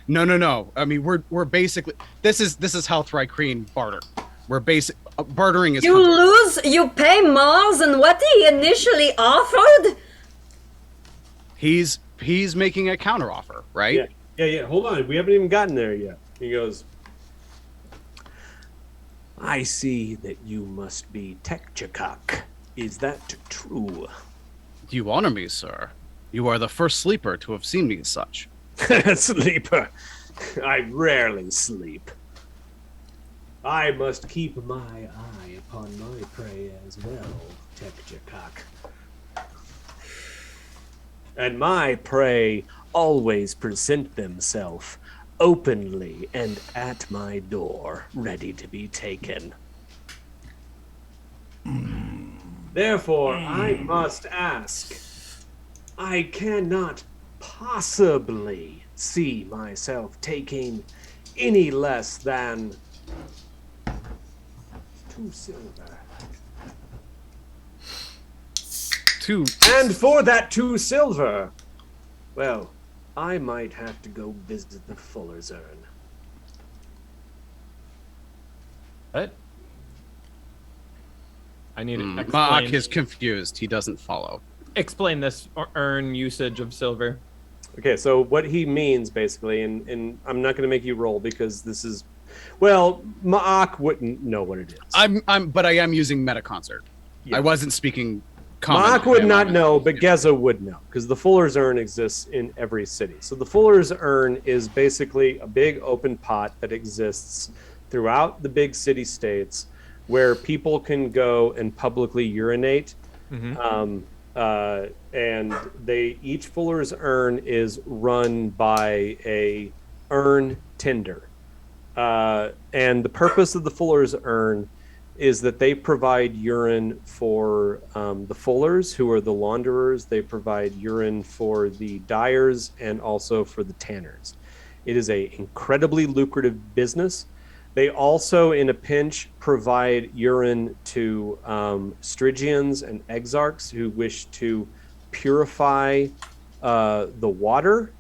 No. I mean, we're basically this is how Thrycreen barter. We're bartering is You hunting. lose, you pay more than what he initially offered? He's making a counteroffer, right? Yeah. Hold on. We haven't even gotten there yet. He goes, I see that you must be Tekchakak. Is that true? You honor me, sir. You are the first sleeper to have seen me as such. Sleeper. I rarely sleep. I must keep my eye upon my prey as well, Tekchakak. And my prey always present themselves openly and at my door, ready to be taken. Therefore, I must ask, I cannot possibly see myself taking any less than 2 silver. 2. And for that 2 silver, well, I might have to go visit the Fuller's Urn. What? I need to Mark explain, is confused. He doesn't follow. explain this urn usage of silver. Okay, so what he means basically, and I'm not going to make you roll because this is, well, Ma'ak wouldn't know what it is. But I am using Metaconcert. Yeah. I wasn't speaking common. Ma'ak would not know, but Geza would know because the Fuller's Urn exists in every city. So the Fuller's Urn is basically a big open pot that exists throughout the big city states where people can go and publicly urinate. And each Fuller's Urn is run by a urn tender. And the purpose of the Fuller's Urn is that they provide urine for the fullers, who are the launderers. They provide urine for the dyers and also for the tanners. It is a incredibly lucrative business. They also, in a pinch, provide urine to Stygians and exarchs who wish to purify the water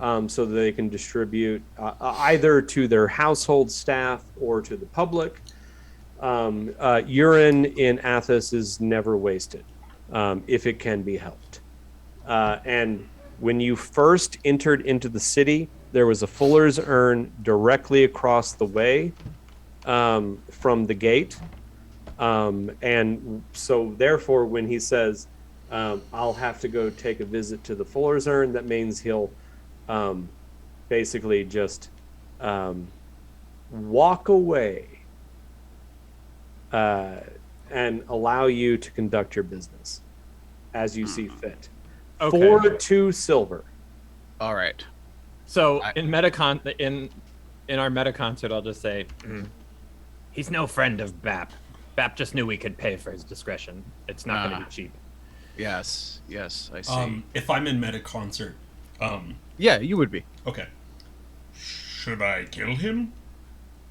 so that they can distribute either to their household staff or to the public. Urine in Athos is never wasted if it can be helped. And when you first entered into the city, there was a Fuller's Urn directly across the way from the gate. And so therefore, when he says, I'll have to go take a visit to the Fuller's Urn, that means he'll basically just walk away and allow you to conduct your business as you see fit. Okay. For 2 silver. All right. So in our meta concert, I'll just say, He's no friend of Bap. Bap just knew we could pay for his discretion. It's not going to be cheap. Yes, I see. If I'm in meta concert, Yeah, you would be. okay. Should I kill him?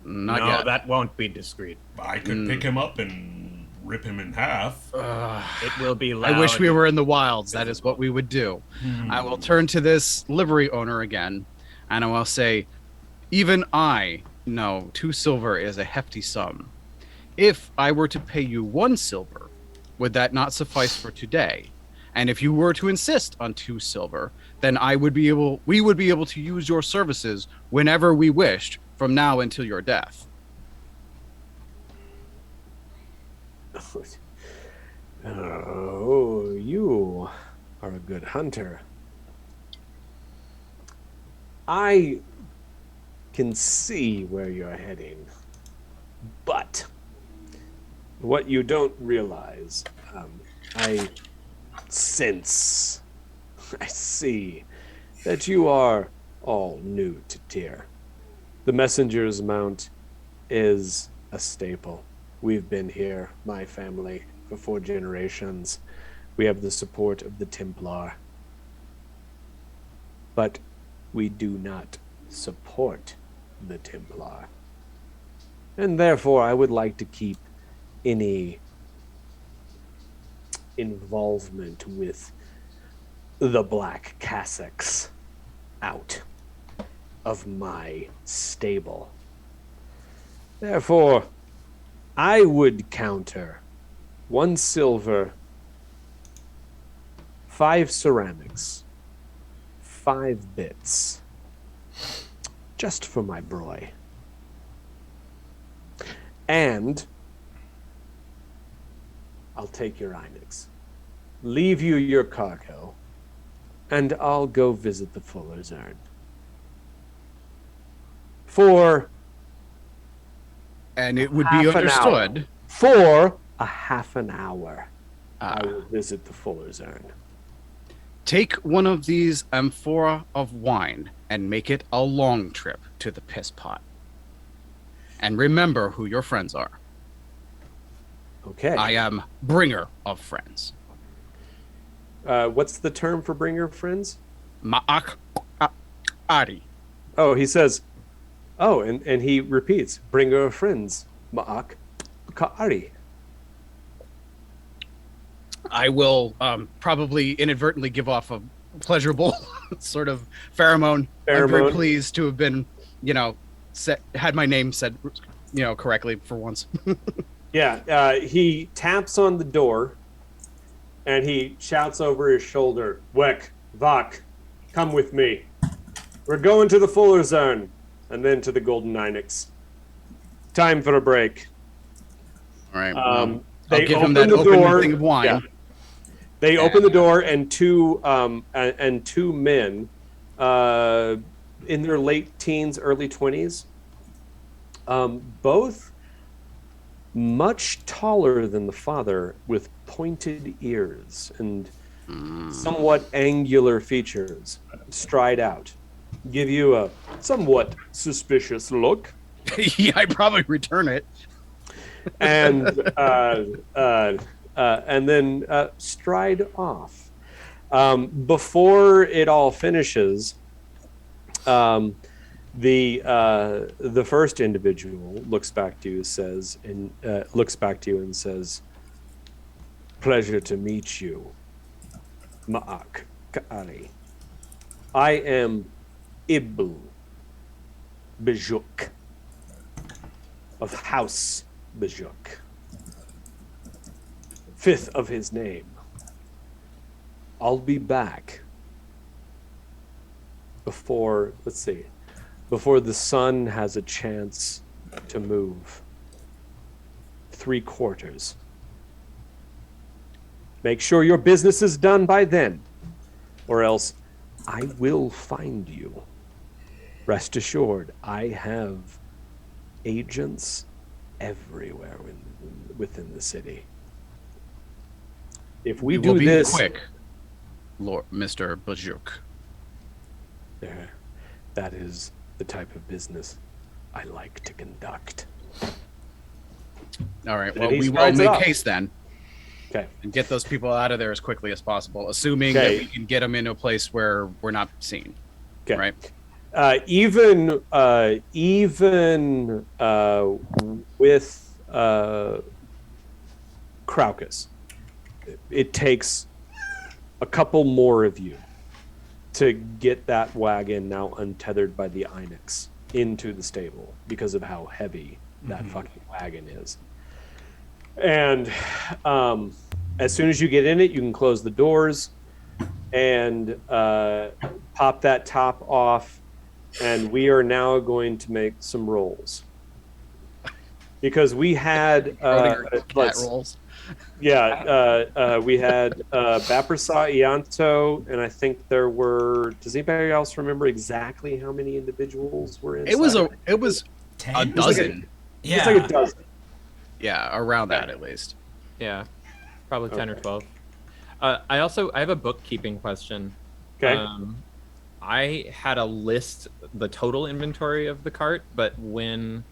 Not No, yet. that won't be discreet. I could pick him up and rip him in half. It will be loud. I wish we were in the wilds. That is what we would do. I will turn to this livery owner again, and I will say, even I know 2 silver is a hefty sum. If I were to pay you 1 silver, would that not suffice for today? And if you were to insist on 2 silver, then we would be able to use your services whenever we wished from now until your death. Oh, you are a good hunter. I can see where you're heading, but what you don't realize, I sense, I see that you are all new to Tyr. The Messenger's Mount is a staple. We've been here, my family, for 4 generations. We have the support of the Templar. But we do not support the Templar. And therefore, I would like to keep any involvement with the Black Cassocks out of my stable. Therefore, I would counter 1 silver, 5 ceramics, 5 bits, just for my broy. And I'll take your Inex, leave you your cargo, and I'll go visit the Fuller's Urn. And it would be half an understood. hour. For a half an hour, I will visit the Fuller's Urn. Take one of these amphora of wine and make it a long trip to the piss pot. And remember who your friends are. Okay. I am bringer of friends. What's the term for bringer of friends? Ma'ak Ari. Oh, he says, oh, and he repeats, bringer of friends, Ma'ak Ka'ari. I will probably inadvertently give off a pleasurable sort of pheromone. I'm very pleased to have been, had my name said, correctly for once. Yeah, he taps on the door, and he shouts over his shoulder, Wek, Vak, come with me. We're going to the Fuller's Urn, and then to the Golden Inex. Time for a break. All right. I'll give him that open thing of wine. Yeah. They open the door, and two men, in their late teens, early 20s, both much taller than the father, with pointed ears and somewhat angular features, stride out, give you a somewhat suspicious look. Yeah, I'd probably return it. And then stride off. Before it all finishes, the first individual looks back to you, and says, "Pleasure to meet you, Ma'ak Ka'ari. I am Ibl Bejuk of House Bejuk, 5th of his name. I'll be back before the sun has a chance to move. 3/4. Make sure your business is done by then, or else I will find you. Rest assured, I have agents everywhere within the city. If we do this quick, Lord Mr. Bajuk. That is the type of business I like to conduct." All right. And Well, he we will strides make off. haste then. Okay. And get those people out of there as quickly as possible, assuming that we can get them into a place where we're not seen. Okay. Right. Even with Craucus, it takes a couple more of you to get that wagon, now untethered by the Inex, into the stable because of how heavy that fucking wagon is. And as soon as you get in it, you can close the doors and pop that top off. And we are now going to make some rolls. Because we had cat rolls. Yeah, we had Baprasa Ianto, and I think there were. Does anybody else remember exactly how many individuals were inside? It was 10? a dozen. Yeah. It's like a dozen. Yeah, around that at least. Yeah, probably 10 or 12. I have a bookkeeping question. Okay. I had a list, the total inventory of the cart, but when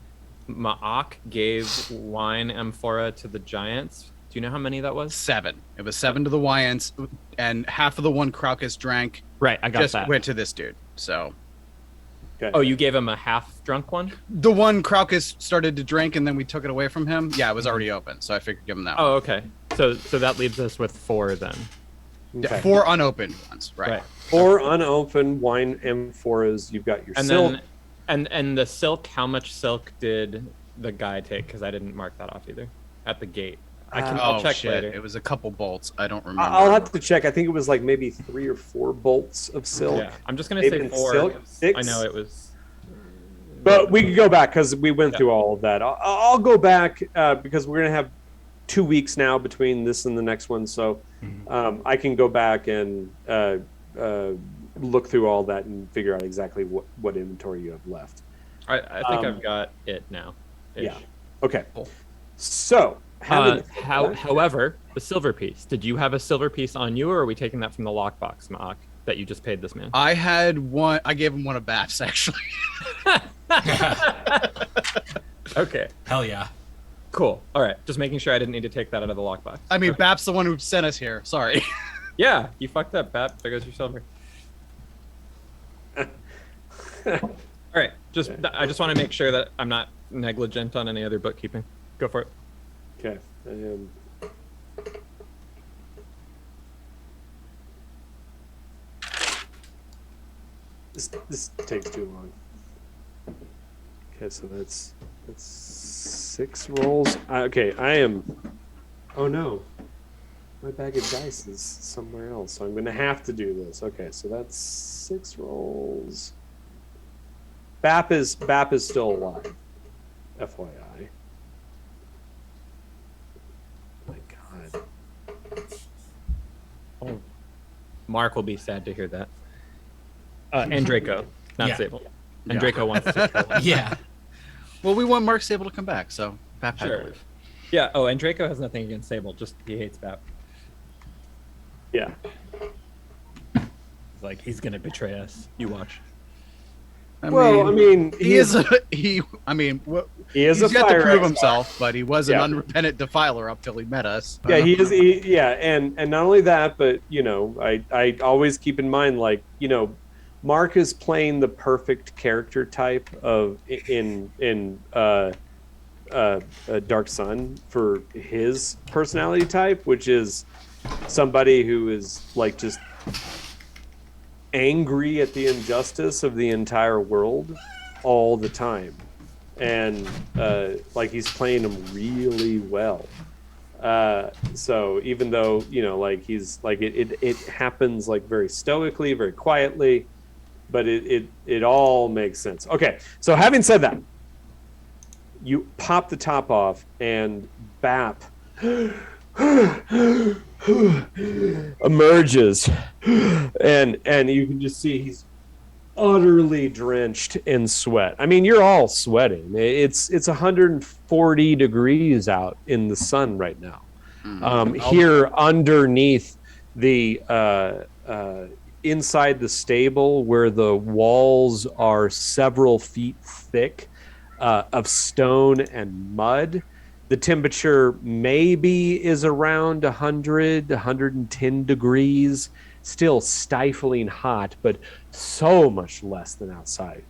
Ma'ak gave wine amphora to the giants, do you know how many that was? 7. It was 7 to the Wyans, and half of the one Crocus drank Right, I got just that. went to this dude. So Okay. Oh, you gave him a half drunk one? the one Crocus started to drink, and then we took it away from him. Yeah, it was already open, so I figured give him that one. Oh, okay. So that leaves us with 4 then. Okay. 4 unopened ones, right? 4 unopened wine amphoras. You've got your And silk. then, and the silk. How much silk did the guy take? Because I didn't mark that off either at the gate. I'll check shit. later. It was a couple bolts. I don't remember. I'll have to check. I think it was like maybe 3 or 4 bolts of silk. Yeah, I'm just gonna Maybe say in 4. silk, 6? I know it was. But we could go back because we went through all of that. I'll go back because we're going to have 2 weeks now between this and the next one. So I can go back and look through all that and figure out exactly what inventory you have left. I think I've got it now. Yeah. Okay. So, However, the silver piece. Did you have a silver piece on you, or are we taking that from the lockbox, Ma'ak, that you just paid this man? I had one. I gave him one of Bap's actually. Okay. Hell yeah. Cool. All right. Just making sure I didn't need to take that out of the lockbox. I mean, Bap's the one who sent us here. Sorry. Yeah, you fucked up, Bap. There goes your silver. All right. I just want to make sure that I'm not negligent on any other bookkeeping. Go for it. okay. This takes too long. Okay, so that's 6 rolls. Okay, I am. Oh no, my bag of dice is somewhere else, so I'm going to have to do this. Okay, so that's 6 rolls. Bap is still alive. FYI. My God. Oh, Mark will be sad to hear that. Andreyko, not Yeah. Sable. Andreyko wants to kill him. Yeah. Well, we want Mark Sable to come back, so Bap had to Sure. leave. Yeah. Oh, and Draco has nothing against Sable. Just he hates Bap. Yeah. Like he's gonna betray us. You watch. I mean, he is a he. I mean, he is he's a yet to fire prove expert. himself, but he was an Yeah. unrepentant defiler up till he met us. Yeah, he is. And not only that, but I always keep in mind, like, Mark is playing the perfect character type of in Dark Sun for his personality type, which is somebody who is like just angry at the injustice of the entire world all the time, and like he's playing them really well. So even though like he's like it happens like very stoically, very quietly, but it all makes sense. Okay, so having said that, you pop the top off and Bap emerges, and you can just see he's utterly drenched in sweat. I mean, you're all sweating. It's 140 degrees out in the sun right now. Here underneath the inside the stable, where the walls are several feet thick of stone and mud, the temperature maybe is around 110 degrees, still stifling hot, but so much less than outside.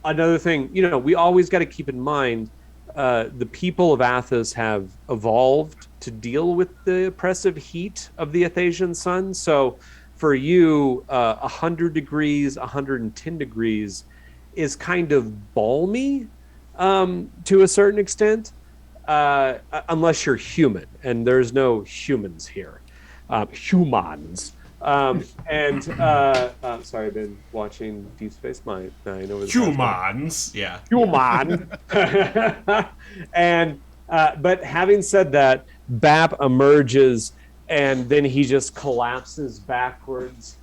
Another thing, we always got to keep in mind, the people of Athos have evolved to deal with the oppressive heat of the Athasian sun. So for you, 100 degrees, 110 degrees is kind of balmy to a certain extent. unless you're human, and there's no humans here. Humans. Sorry, I've been watching Deep Space Nine over the Humans, yeah. Human. And but having said that, Bap emerges, and then he just collapses backwards,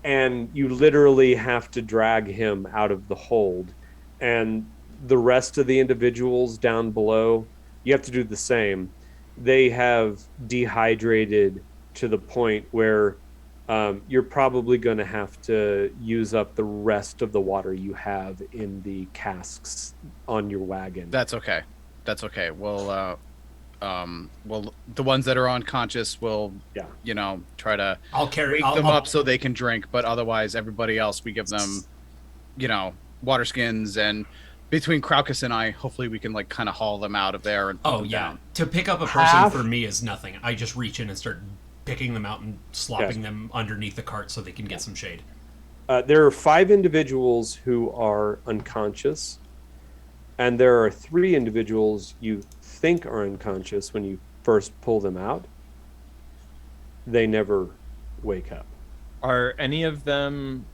and you literally have to drag him out of the hold. And the rest of the individuals down below, you have to do the same. They have dehydrated to the point where you're probably going to have to use up the rest of the water you have in the casks on your wagon. That's okay. Well, the ones that are unconscious will, try to wake them up so they can drink. But otherwise, everybody else, we give them, water skins, and between Kraukus and I, hopefully we can kind of haul them out of there and put them down. To pick up a person for me is nothing. I just reach in and start picking them out and slopping them underneath the cart so they can get some shade. There are 5 individuals who are unconscious, and there are 3 individuals you think are unconscious when you first pull them out. They never wake up. Are any of them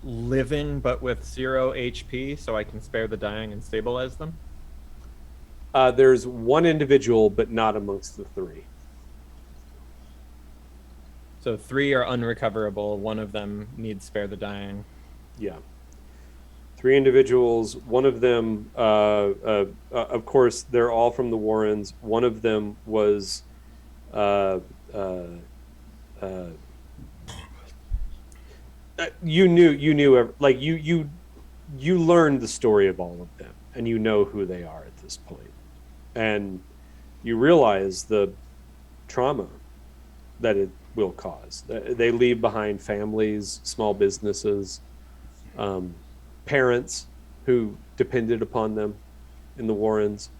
living but with 0 HP, so I can spare the dying and stabilize them? There's 1 individual, but not amongst the 3. So 3 are unrecoverable. 1 of them needs spare the dying. Yeah. 3 individuals. 1 of them, of course, they're all from the Warrens. 1 of them was, you learned the story of all of them, and you know who they are at this point, and you realize the trauma that it will cause. They leave behind families, small businesses, parents who depended upon them in the Warrens.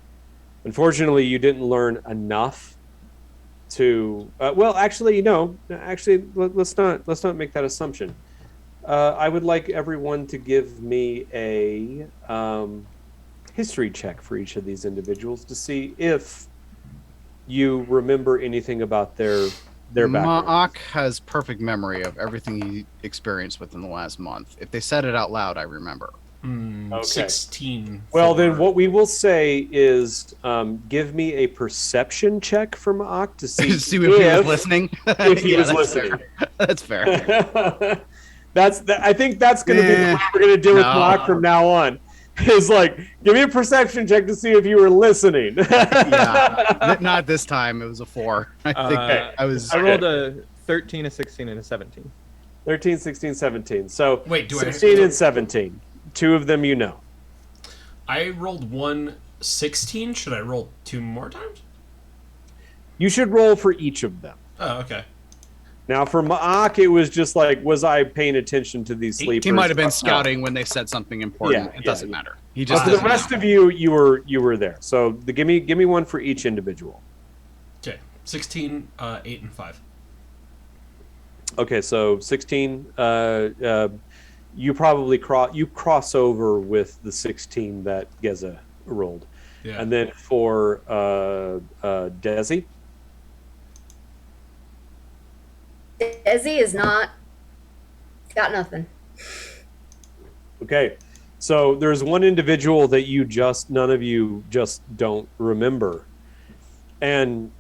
Unfortunately, you didn't learn enough to let's not make that assumption. I would like everyone to give me a history check for each of these individuals to see if you remember anything about their background. Ma'ak has perfect memory of everything he experienced within the last month. If they said it out loud, I remember. Okay. 16. Well, then what we will say is give me a perception check for Ma'ak to see, if he was listening. If he was listening. That's fair. I think that's going to be the way we're going to do with Ma'ak from now on. Is give me a perception check to see if you were listening. Not this time. It was a 4. I think I rolled a 13, a 16, and a 17. 13, 16, 17. So wait, 16 and 17. 2 of them you know. I rolled 1 16. Should I roll 2 more times? You should roll for each of them. Oh, okay. Now for Ma'ak, it was just was I paying attention to these sleepers? He might have been scouting when they said something important. It doesn't matter. He just for the rest of you, you were there. So give me one for each individual. Okay, 16, 8, and 5. Okay, so 16. You probably cross over with the 16 that Geza rolled, and then for Desi. Desi is got nothing. Okay, so there's one individual that none of you just don't remember, and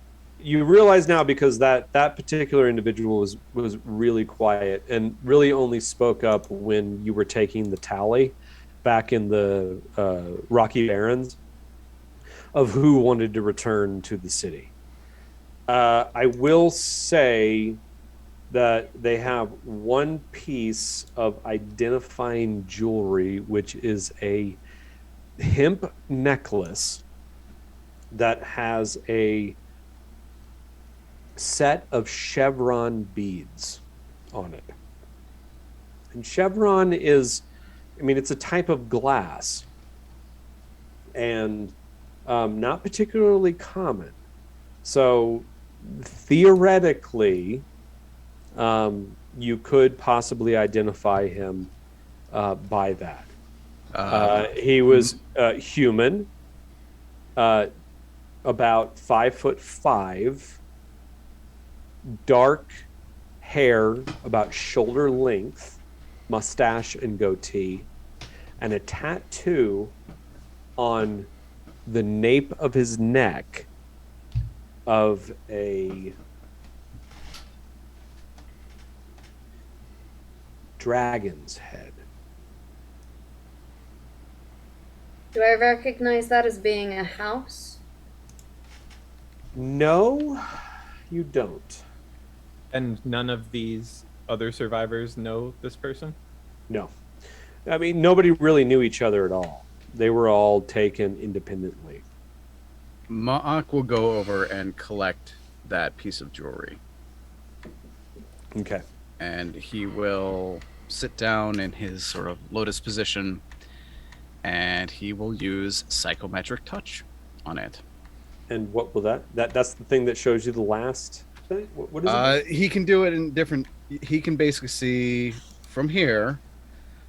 you realize now because that particular individual was really quiet and really only spoke up when you were taking the tally back in the Rocky Barrens of who wanted to return to the city. I will say that they have one piece of identifying jewelry, which is a hemp necklace that has a set of chevron beads on it. And chevron is, it's a type of glass and not particularly common. So theoretically, you could possibly identify him by that. He was human, about 5'5", dark hair about shoulder length, mustache and goatee, and a tattoo on the nape of his neck of a dragon's head. Do I recognize that as being a house? No, you don't. And none of these other survivors know this person? No. I mean, nobody really knew each other at all. They were all taken independently. Ma'ak will go over and collect that piece of jewelry. Okay. And he will sit down in his sort of lotus position, and he will use psychometric touch on it. And what will that's the thing that shows you the last thing? What is it? He can do it in different. He can basically see from here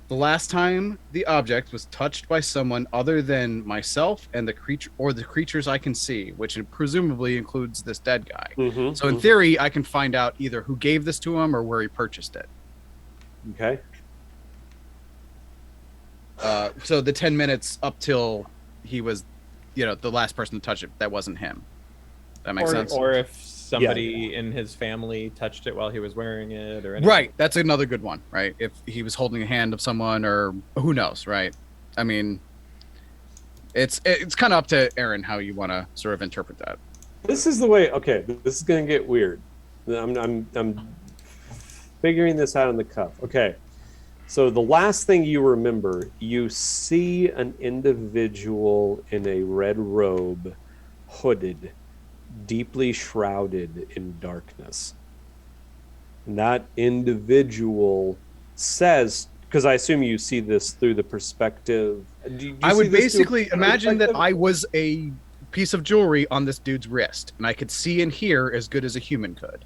the last time the object was touched by someone other than myself and the creature, or the creatures I can see, which presumably includes this dead guy. Mm-hmm, So in theory, I can find out either who gave this to him or where he purchased it. Okay. So the 10 minutes up till he was, the last person to touch it, that wasn't him. That makes sense? Or if somebody in his family touched it while he was wearing it or anything. Right. That's another good one, right? If he was holding a hand of someone, or who knows, right? I mean, it's kind of up to Aaron how you want to sort of interpret that. This is the way. Okay, this is going to get weird. I'm figuring this out on the cuff. Okay. So the last thing you remember, you see an individual in a red robe, hooded, deeply shrouded in darkness. And that individual says, because I assume you see this through the perspective. I would basically imagine that I was a piece of jewelry on this dude's wrist, and I could see and hear as good as a human could.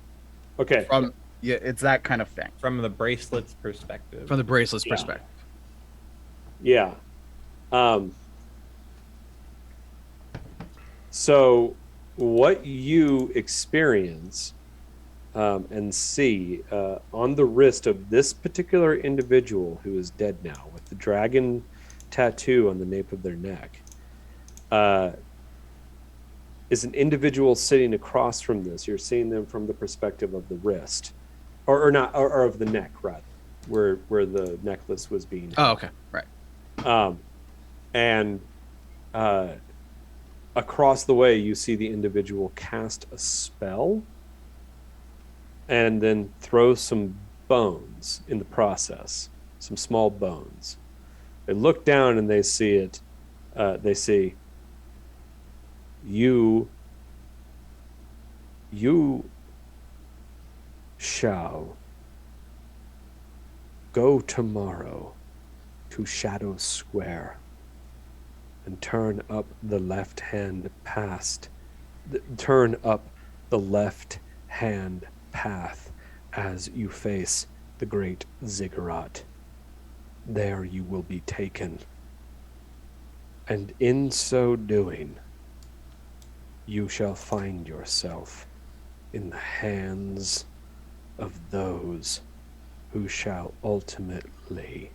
Okay. Yeah, it's that kind of thing. From the bracelet's perspective. From the bracelet's perspective. Yeah. So what you experience and see on the wrist of this particular individual who is dead now with the dragon tattoo on the nape of their neck is an individual sitting across from this. You're seeing them from the perspective of the wrist. Or of the neck, rather, where the necklace was being. Oh, okay, right. And across the way, you see the individual cast a spell, and then throw some bones in the process, some small bones. They look down and they see it. They see you shall go tomorrow to Shadow Square and turn up the left-hand path as you face the great ziggurat. There you will be taken, and in so doing, you shall find yourself in the hands of those who shall ultimately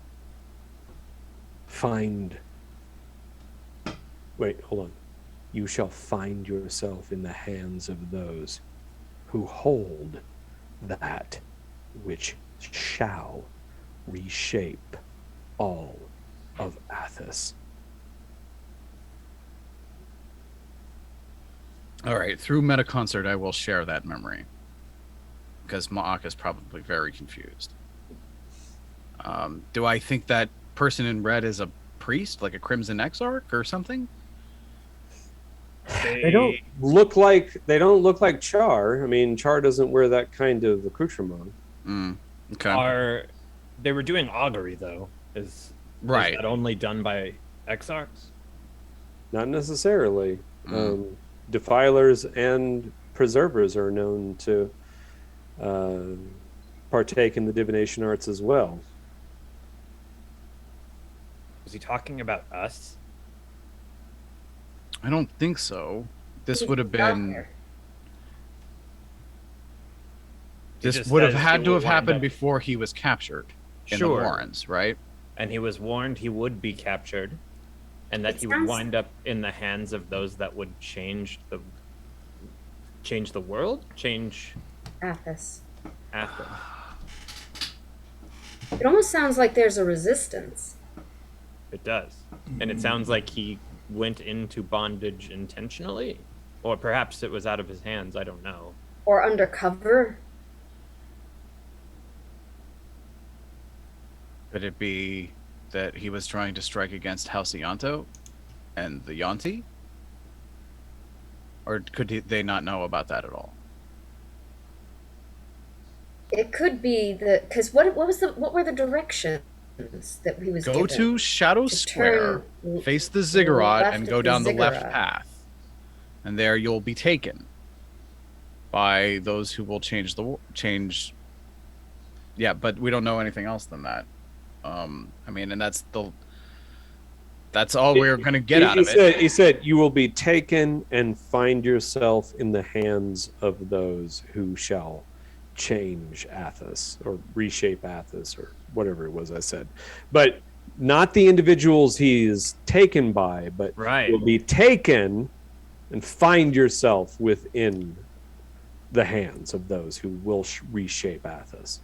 you shall find yourself in the hands of those who hold that which shall reshape all of Athos. All right, through Meta Concert, I will share that memory, because Ma'ak is probably very confused. Do I think that person in red is a priest, like a Crimson Exarch or something? They don't look like Char. I mean, Char doesn't wear that kind of accoutrement. Okay. They were doing augury though. Is that only done by exarchs? Not necessarily. Defilers and preservers are known to partake in the divination arts as well. Was he talking about us? I don't think so. this He's would have the been. doctor. He This just would have says had he to will have wind happened up- before he was captured in Sure. the Warrens, right? And he was warned he would be captured, and that It he would sounds- wind up in the hands of those that would change the world, change Athos. Athens. It almost sounds like there's a resistance. It does, and it sounds like he went into bondage intentionally, or perhaps it was out of his hands. I don't know. Or undercover. Could it be that he was trying to strike against House Ianto and the Yonti? Or could they not know about that at all? It could be because what were the directions that he was Go given? to Shadow To Square, turn face the ziggurat, left and of go the down the left ziggurat. path. And there you'll be taken by those who will change. Yeah, but we don't know anything else than that. I mean, and that's all we're going to get out of it. He said, "You will be taken and find yourself in the hands of those who shall change Athos or reshape Athos or whatever it was I said, but not the individuals he is taken by, but Right. you'll be taken and find yourself within the hands of those who will reshape Athos."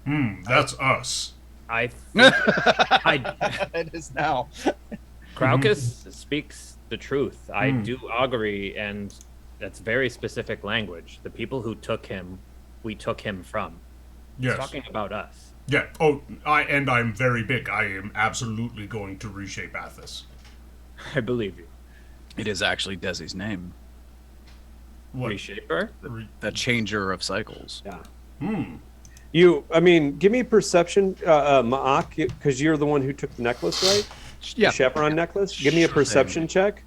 That's us. I think It is now. Crocus speaks the truth. I do agree, and that's very specific language. The people who took him, we took him from. He's Yes. talking about us. Yeah. Oh, I'm very big. I am absolutely going to reshape Athos. I believe you. It is actually Desi's name, What? Reshaper? the changer of cycles. Yeah. Give me a perception, Ma'ak, because you're the one who took the necklace, right? Yeah, The chevron necklace. Give me a Sure perception thing. check.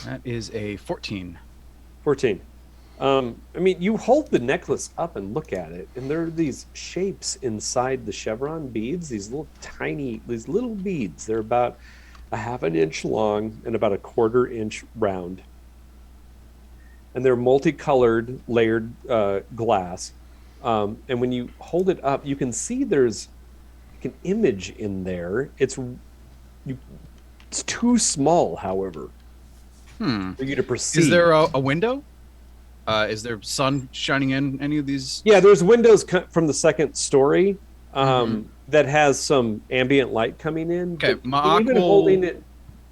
that is a 14. 14. You hold the necklace up and look at it, and there are these shapes inside the chevron beads, these little beads. They're about a half an inch long and about a quarter inch round. And they're multicolored, layered glass. And when you hold it up, you can see there's like an image in there. It's too small, however, for you to perceive. Is there a window? Is there sun shining in any of these? Yeah, there's windows from the second story that has some ambient light coming in. Okay, but Ma'ak even will- holding it.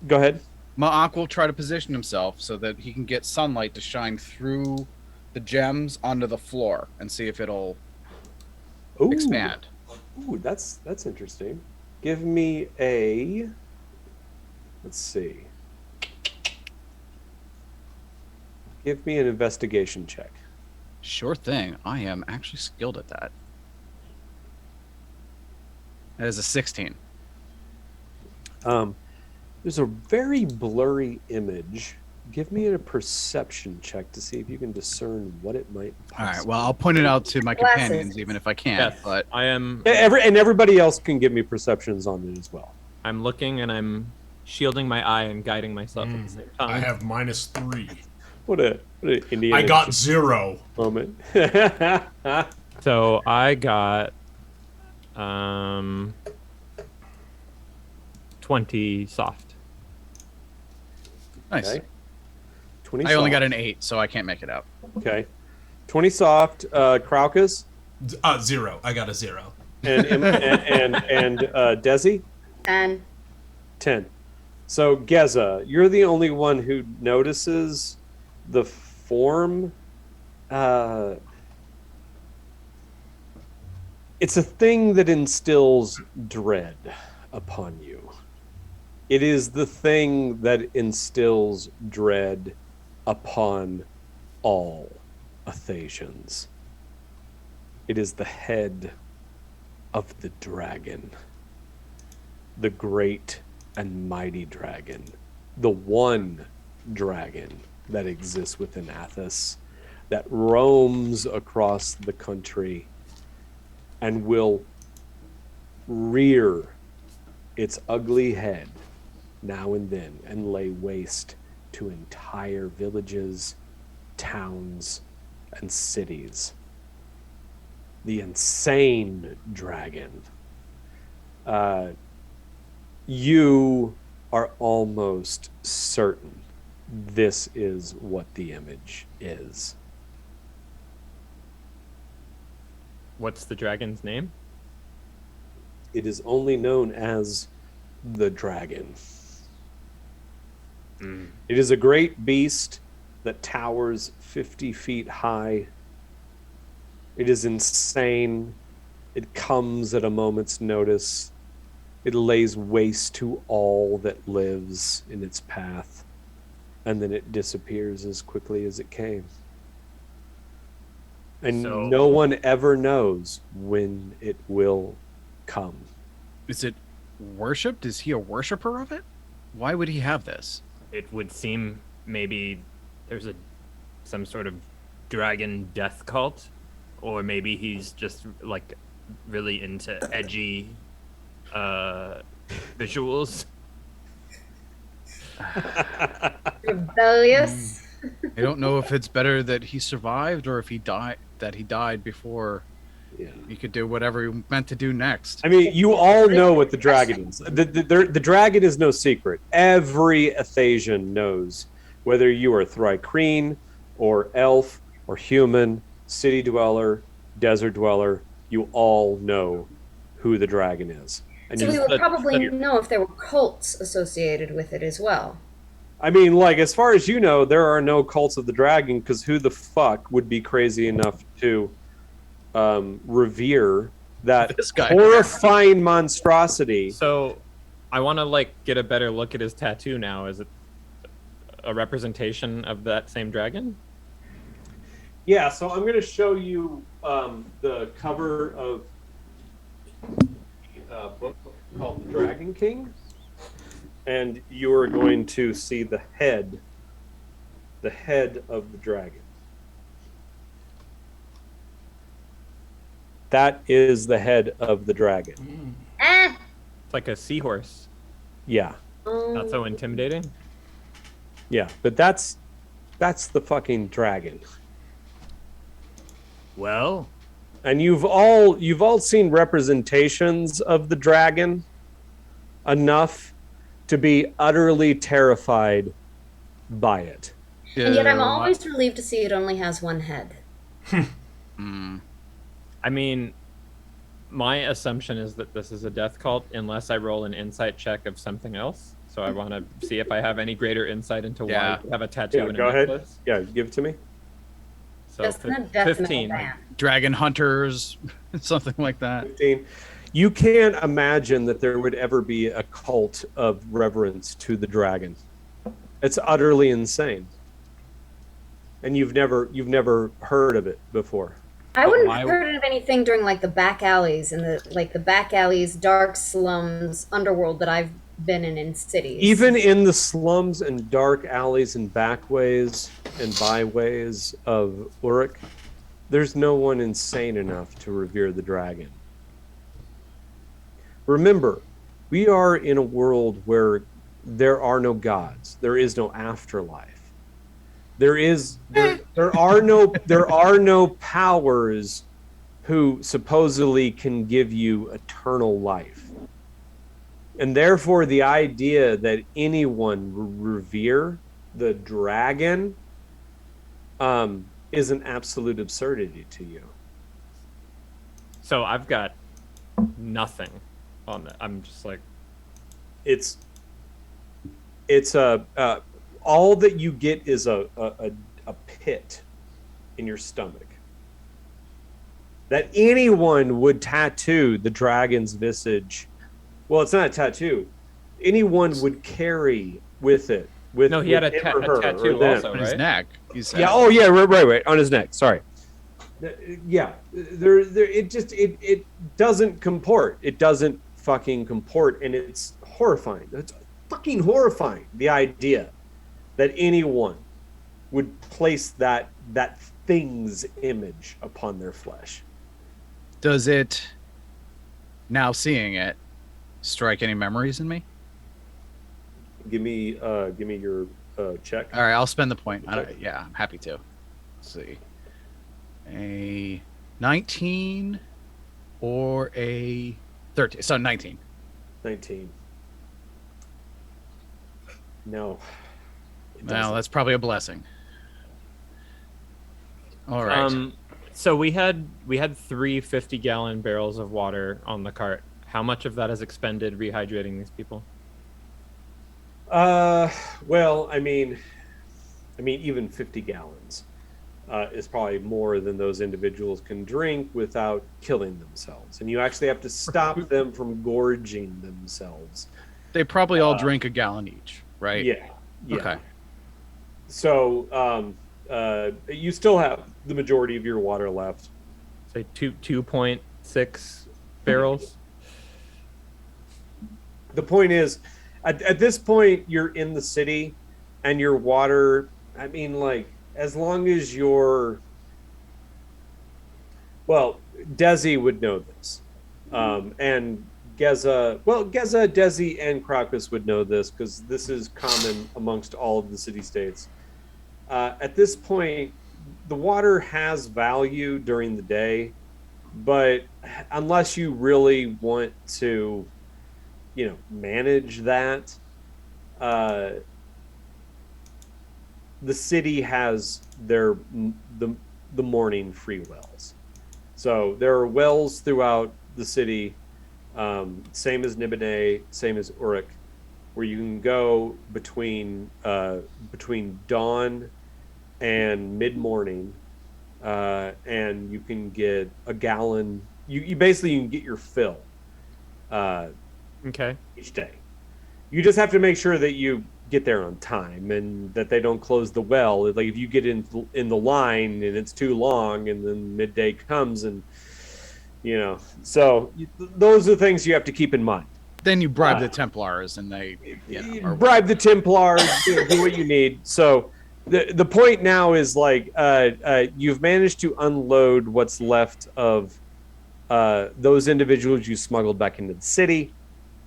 Go ahead. Ma'ak will try to position himself so that he can get sunlight to shine through the gems onto the floor and see if it'll Ooh. expand. Ooh, that's interesting. Give me a. Let's see. Give me an investigation check. Sure thing. I am actually skilled at that. That is a 16. There's a very blurry image. Give me a perception check to see if you can discern what it might All possibly. right. Well, I'll point it out to my Glasses. companions, even if I can't. Yes, But I am. Everybody else can give me perceptions on it as well. I'm looking and I'm shielding my eye and guiding myself at the same time. I have -3. What a Indiana I got 0. moment. So I got 20 soft. nice. Okay. 20 I only got soft. an 8, so I can't make it out. Okay. 20 soft, Crocus, 0. I got a 0. and Desi, And 10. So Geza, you're the only one who notices the form. It's a thing that instills dread upon you. It is the thing that instills dread upon all Athasians. It is the head of the dragon, the great and mighty dragon, the one dragon that exists within Athos, that roams across the country and will rear its ugly head now and then and lay waste to entire villages, towns, and cities. The insane dragon. You are almost certain this is what the image is. What's the dragon's name? It is only known as the dragon. It is a great beast that towers 50 feet high. It is insane. It comes at a moment's notice. It lays waste to all that lives in its path, and then it disappears as quickly as it came. And So- no one ever knows when it will come. Is it worshipped? Is he a worshiper of it? Why would he have this? It would seem maybe there's some sort of dragon death cult, or maybe he's just like really into edgy visuals. Rebellious. I don't know if it's better that he survived or if he died before Yeah. he could do whatever he meant to do next. I mean, you all know what the dragon is. The dragon is no secret. Every Athasian knows, whether you are Thrycreen or elf or human, city dweller, desert dweller, you all know who the dragon is. And So we you, would probably know if there were cults associated with it as well. I mean, like, as far as you know, there are no cults of the dragon, because who the fuck would be crazy enough to revere that This guy. horrifying monstrosity? So, I want to like get a better look at his tattoo now. Is it a representation of that same dragon? Yeah, so I'm going to show you the cover of a book called The Dragon King, and you are going to see the head of the dragon. That is the head of the dragon. Ah! It's like a seahorse. Yeah, Not so intimidating. yeah, but that's the fucking dragon. Well, And you've all seen representations of the dragon enough to be utterly terrified by it. And yet I'm always relieved to see it only has one head. I mean, my assumption is that this is a death cult unless I roll an insight check of something else. So I want to see if I have any greater insight into Yeah. why you have a tattoo Yeah, and go a ahead. necklace. Yeah, give it to me. So Just in a death metal 15. band. Dragon hunters, something like that. 15. You can't imagine that there would ever be a cult of reverence to the dragon. It's utterly insane. And you've never heard of it before. I wouldn't why- have heard of anything during like the back alleys and the back alleys, dark slums, underworld that I've been in cities. Even in the slums and dark alleys and backways and byways of Uruk, there's no one insane enough to revere the dragon. Remember, we are in a world where there are no gods. There is no afterlife. There are no powers who supposedly can give you eternal life. And therefore, the idea that anyone revere the dragon is an absolute absurdity to you. So I've got nothing on that. I'm just like, It's all that you get is a pit in your stomach. That anyone would tattoo the dragon's visage. Well, it's not a tattoo. Anyone would carry with it. With no, he had a, with him or a her or tattoo them. also, On his right? neck. He said. Yeah. Oh, yeah. Right. On his neck. Sorry. Yeah. It doesn't comport. It doesn't fucking comport, and it's horrifying. It's fucking horrifying. The idea that anyone would place that thing's image upon their flesh. Does it, now seeing it, strike any memories in me? Give me your check. All right, I'll spend the point. Okay. Yeah, I'm happy to. Let's see. A 19 or a 13. So 19. 19. No. It Well, doesn't. that's probably a blessing. All right. So we had 3 50-gallon barrels of water on the cart. How much of that is expended rehydrating these people? Well, I mean, even 50 gallons is probably more than those individuals can drink without killing themselves. And you actually have to stop them from gorging themselves. They probably all drink a gallon each, right? Yeah. Okay. So, you still have the majority of your water left. Say 2.6 barrels. The point is, at this point, you're in the city, and your water. I mean, like, as long as you're. Well, Desi would know this, and Geza. Well, Geza, Desi, and Crocus would know this because this is common amongst all of the city-states. At this point, the water has value during the day, but unless you really want to, manage that, the city has the morning free wells. So there are wells throughout the city, same as Nibene, same as Uruk, where you can go between dawn and mid-morning, and you can get a gallon. You basically can get your fill Okay. each day. You just have to make sure that you get there on time and that they don't close the well. Like if you get in the line and it's too long, and then midday comes, and those are things you have to keep in mind. Then you bribe the Templars, and they, bribe the Templars, do what you need. So the point now is like you've managed to unload what's left of those individuals you smuggled back into the city.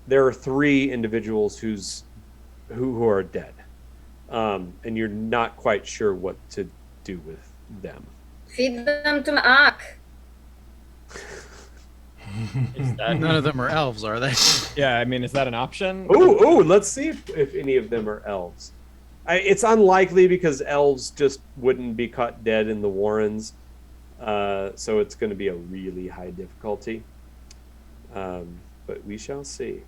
There are 3 individuals who are dead, and you're not quite sure what to do with them. Feed them to Mac. none of them are elves, are they? Yeah, I mean, is that an option? Ooh, let's see if any of them are elves. It's unlikely because elves just wouldn't be caught dead in the Warrens, so it's going to be a really high difficulty. But we shall see.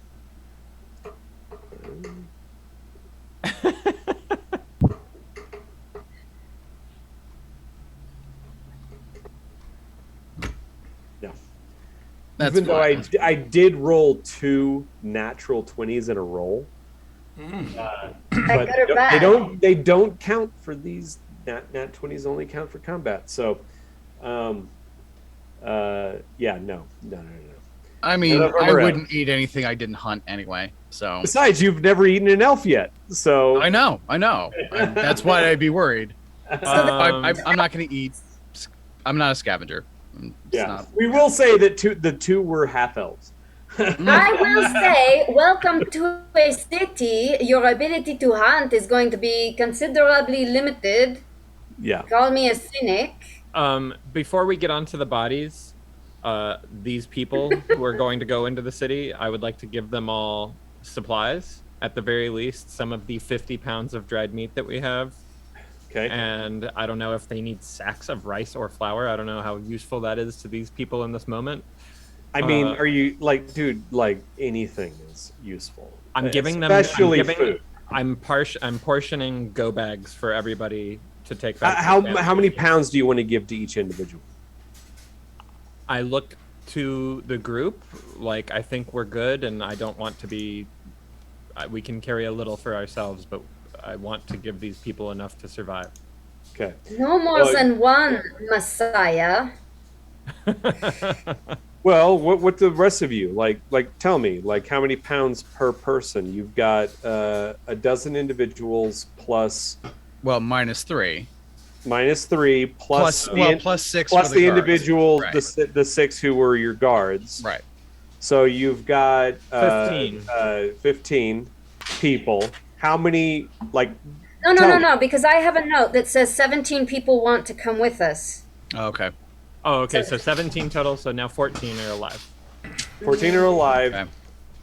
No. That's Even though fine. I did roll 2 natural 20s in a roll, but good or bad? they don't count for these. Nat 20s only count for combat. So, no. I mean, None of them I are wouldn't eat anything I didn't hunt anyway. So Besides, you've never eaten an elf yet, so I know. That's why I'd be worried. I'm not going to eat. I'm not a scavenger. It's yeah. not- We will say that the two were half elves. I will say, welcome to a city. Your ability to hunt is going to be considerably limited. Yeah. Call me a cynic. Before we get onto the bodies, these people who are going to go into the city, I would like to give them all supplies, at the very least, some of the 50 pounds of dried meat that we have. Okay. And I don't know if they need sacks of rice or flour. I don't know how useful that is to these people in this moment. I mean, are you like, dude? Like anything is useful. I'm giving them, especially food. I'm portioning go bags for everybody to take back. How many pounds do you want to give to each individual? I look to the group like I think we're good, and I don't want to be. We can carry a little for ourselves, but I want to give these people enough to survive. Okay. No more than one, Messiah. Well, what the rest of you like? Tell me, like, how many pounds per person? You've got a dozen individuals plus. Well, -3. -3 plus plus 6 plus for the guards. individual, Right. the 6 who were your guards. Right. So you've got 15. 15 people. How many, like, No, because I have a note that says 17 people want to come with us. Okay. Oh, okay. So 17 total. So now 14 are alive. 14 are alive. Okay.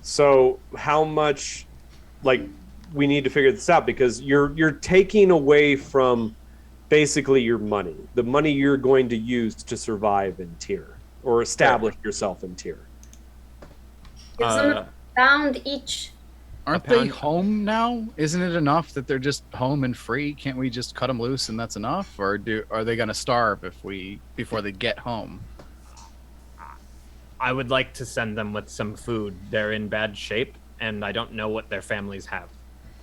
So how much, like, we need to figure this out because you're taking away from basically your money, the money you're going to use to survive in Tyr or establish yourself in Tyr. Gives them a pound each. Aren't they home now? Isn't it enough that they're just home and free? Can't we just cut them loose and that's enough? Or are they going to starve before they get home? I would like to send them with some food. They're in bad shape, and I don't know what their families have.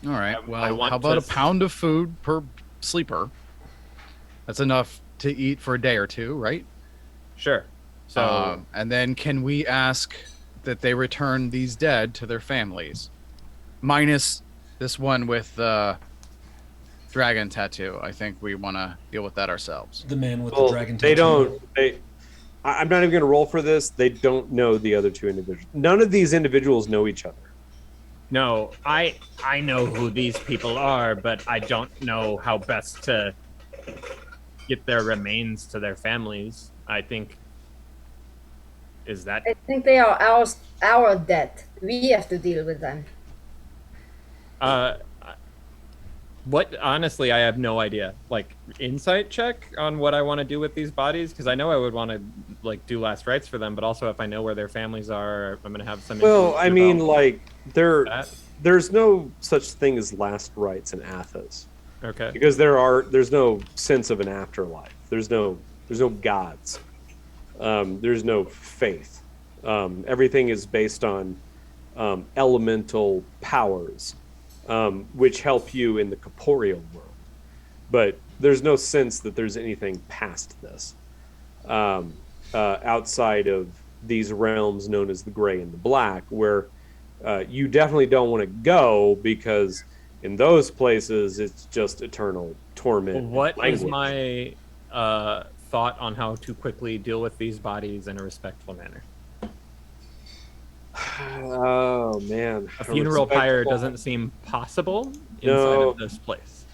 All right. Well, want how about to- a pound of food per sleeper? That's enough to eat for a day or two, right? Sure. So And then can we ask that they return these dead to their families? Minus this one with the dragon tattoo. I think we want to deal with that ourselves. The man with Well, the dragon they tattoo. don't. I'm not even going to roll for this. They don't know the other two individuals. None of these individuals know each other. no, I know who these people are, but I don't know how best to get their remains to their families. I think is that I think they are our debt. We have to deal with them. What honestly, I have no idea. Like insight check on what I want to do with these bodies because I know I would want to like do last rites for them, but also if I know where their families are, I'm gonna have some. Well, influence I mean, about like that. there's no such thing as last rites in Athos Okay. because there's no sense of an afterlife. There's no gods. There's no faith. Everything is based on elemental powers, which help you in the corporeal world. But there's no sense that there's anything past this, outside of these realms known as the gray and the black, where you definitely don't want to go because in those places it's just eternal torment. What and is language. my thought on how to quickly deal with these bodies in a respectful manner? Oh man, A funeral pyre respectful- doesn't seem possible inside No. of this place.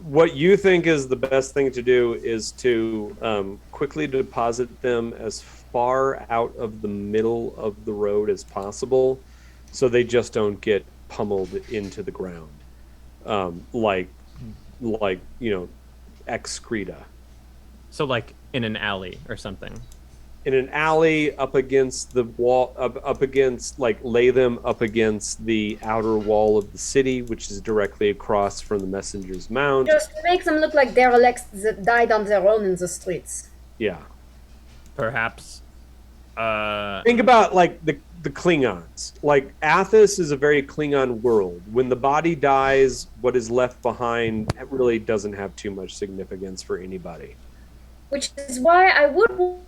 What you think is the best thing to do is to quickly deposit them as far out of the middle of the road as possible, so they just don't get pummeled into the ground, like excreta. So like in an alley or something. In an alley up against the wall, up against, like, lay them up against the outer wall of the city, which is directly across from the Messenger's Mount. Just make them look like derelicts that died on their own in the streets. Yeah. Perhaps Think about, like, the Klingons. Like, Athos is a very Klingon world. When the body dies, what is left behind really doesn't have too much significance for anybody. Which is why I would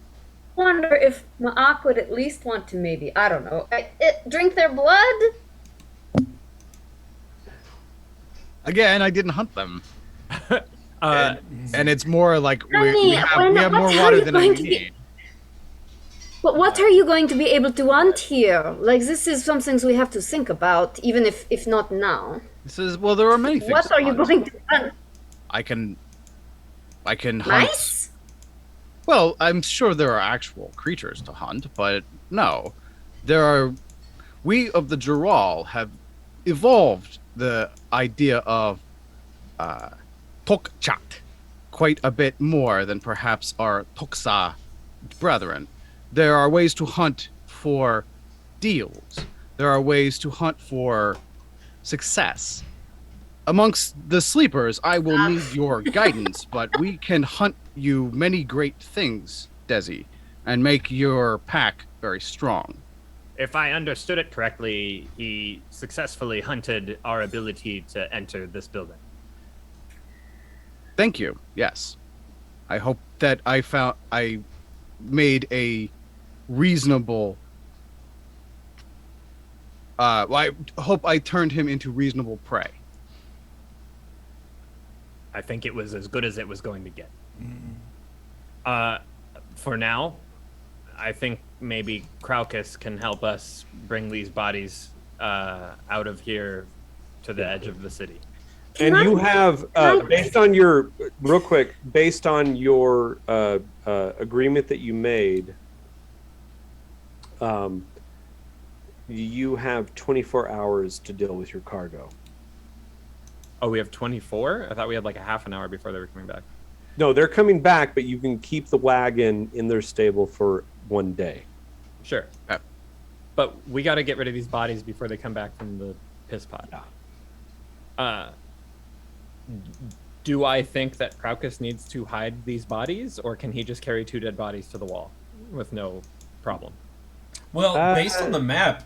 wonder if Ma'ak would at least want to maybe, I don't know, drink their blood? Again, I didn't hunt them. uh And it's more like we Honey, have more how are water you than I going to be- need. But what are you going to be able to hunt here? Like, this is some things we have to think about, even if not now. This is well, there are many things. What to are you hunt. going to hunt? I can hunt. Mice? Well, I'm sure there are actual creatures to hunt, but no, there are. We of the Jural have evolved the idea of Tokchat quite a bit more than perhaps our Toksa brethren. There are ways to hunt for deals. There are ways to hunt for success. Amongst the sleepers, I will need your guidance, but we can hunt you many great things, Desi, and make your pack very strong. If I understood it correctly, he successfully hunted our ability to enter this building. Thank you. Yes. I hope that I made a reasonable I hope I turned him into reasonable prey. I think it was as good as it was going to get. For now, I think maybe Craucus can help us bring these bodies out of here to the edge of the city. And you have, based on your, real quick, based on your agreement that you made, you have 24 hours to deal with your cargo. Oh, we have 24? I thought we had like a half an hour before they were coming back. No, they're coming back, but you can keep the wagon in their stable for 1 day. Sure. But we got to get rid of these bodies before they come back from the piss pot. Do I think that Kraukus needs to hide these bodies, or can he just carry 2 dead bodies to the wall with no problem? Well, based on the map,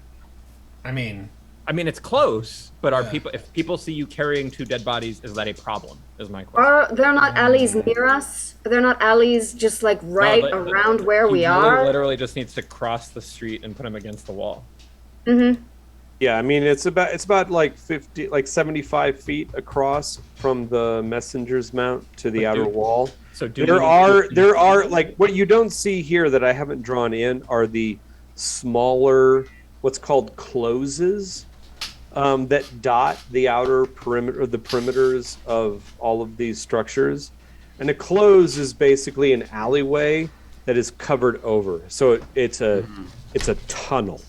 I mean, it's close, but are Yeah. people? If people see you carrying 2 dead bodies, is that a problem? Is my question. They're not alleys near us. They're not alleys just like right around where we He are. literally just needs to cross the street and put him against the wall. Mm-hmm. Yeah, I mean it's about like 75 feet across from the messenger's mount to the But outer wall. So There are like what you don't see here that I haven't drawn in are the smaller what's called closes that dot the outer perimeter, the perimeters of all of these structures. And a close is basically an alleyway that is covered over. So it's a tunnel.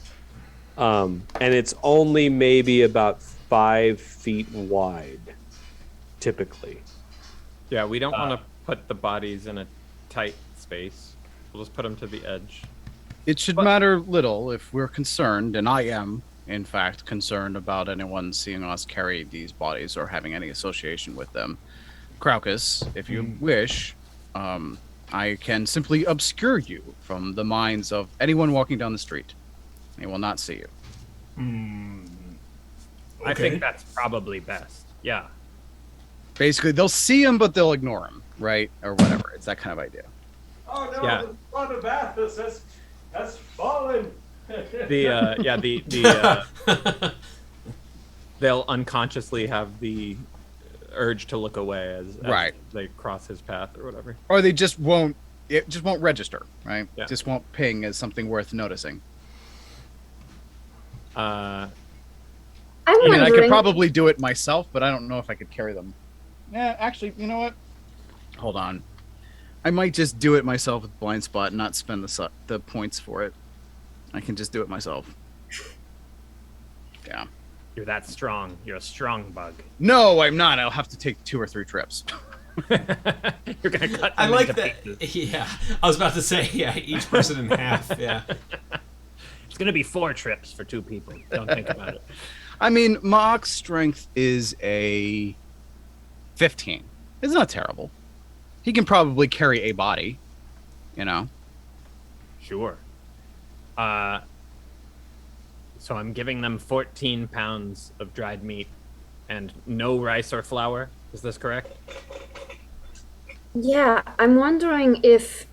And it's only maybe about 5 feet wide, typically. Yeah, we don't want to put the bodies in a tight space. We'll just put them to the edge. It should matter little if we're concerned, and I am, in fact, concerned about anyone seeing us carry these bodies or having any association with them. Kraukus, if you wish, I can simply obscure you from the minds of anyone walking down the street. They will not see you. I think that's probably best. Yeah. Basically, they'll see him, but they'll ignore him, right? Or whatever. It's that kind of idea. Oh no, Yeah. the son of Athos has fallen. They'll unconsciously have the urge to look away as Right. they cross his path or whatever. Or they just won't. It just won't register, right? Yeah. Just won't ping as something worth noticing. I'm I mean, I wondering. could probably do it myself, but I don't know if I could carry them. Yeah, actually, you know what? Hold on. I might just do it myself with blind spot and not spend the points for it. I can just do it myself. Yeah. You're that strong. You're a strong bug. No, I'm not. I'll have to take 2 or 3 trips. You're gonna cut them I like into that. pieces. Yeah, I was about to say, yeah, each person in half. Yeah. It's gonna be 4 trips for 2 people. Don't think about it. I mean, Mock's strength is a 15. It's not terrible. He can probably carry a body, you know. Sure. So I'm giving them 14 pounds of dried meat and no rice or flour. Is this correct? Yeah, I'm wondering if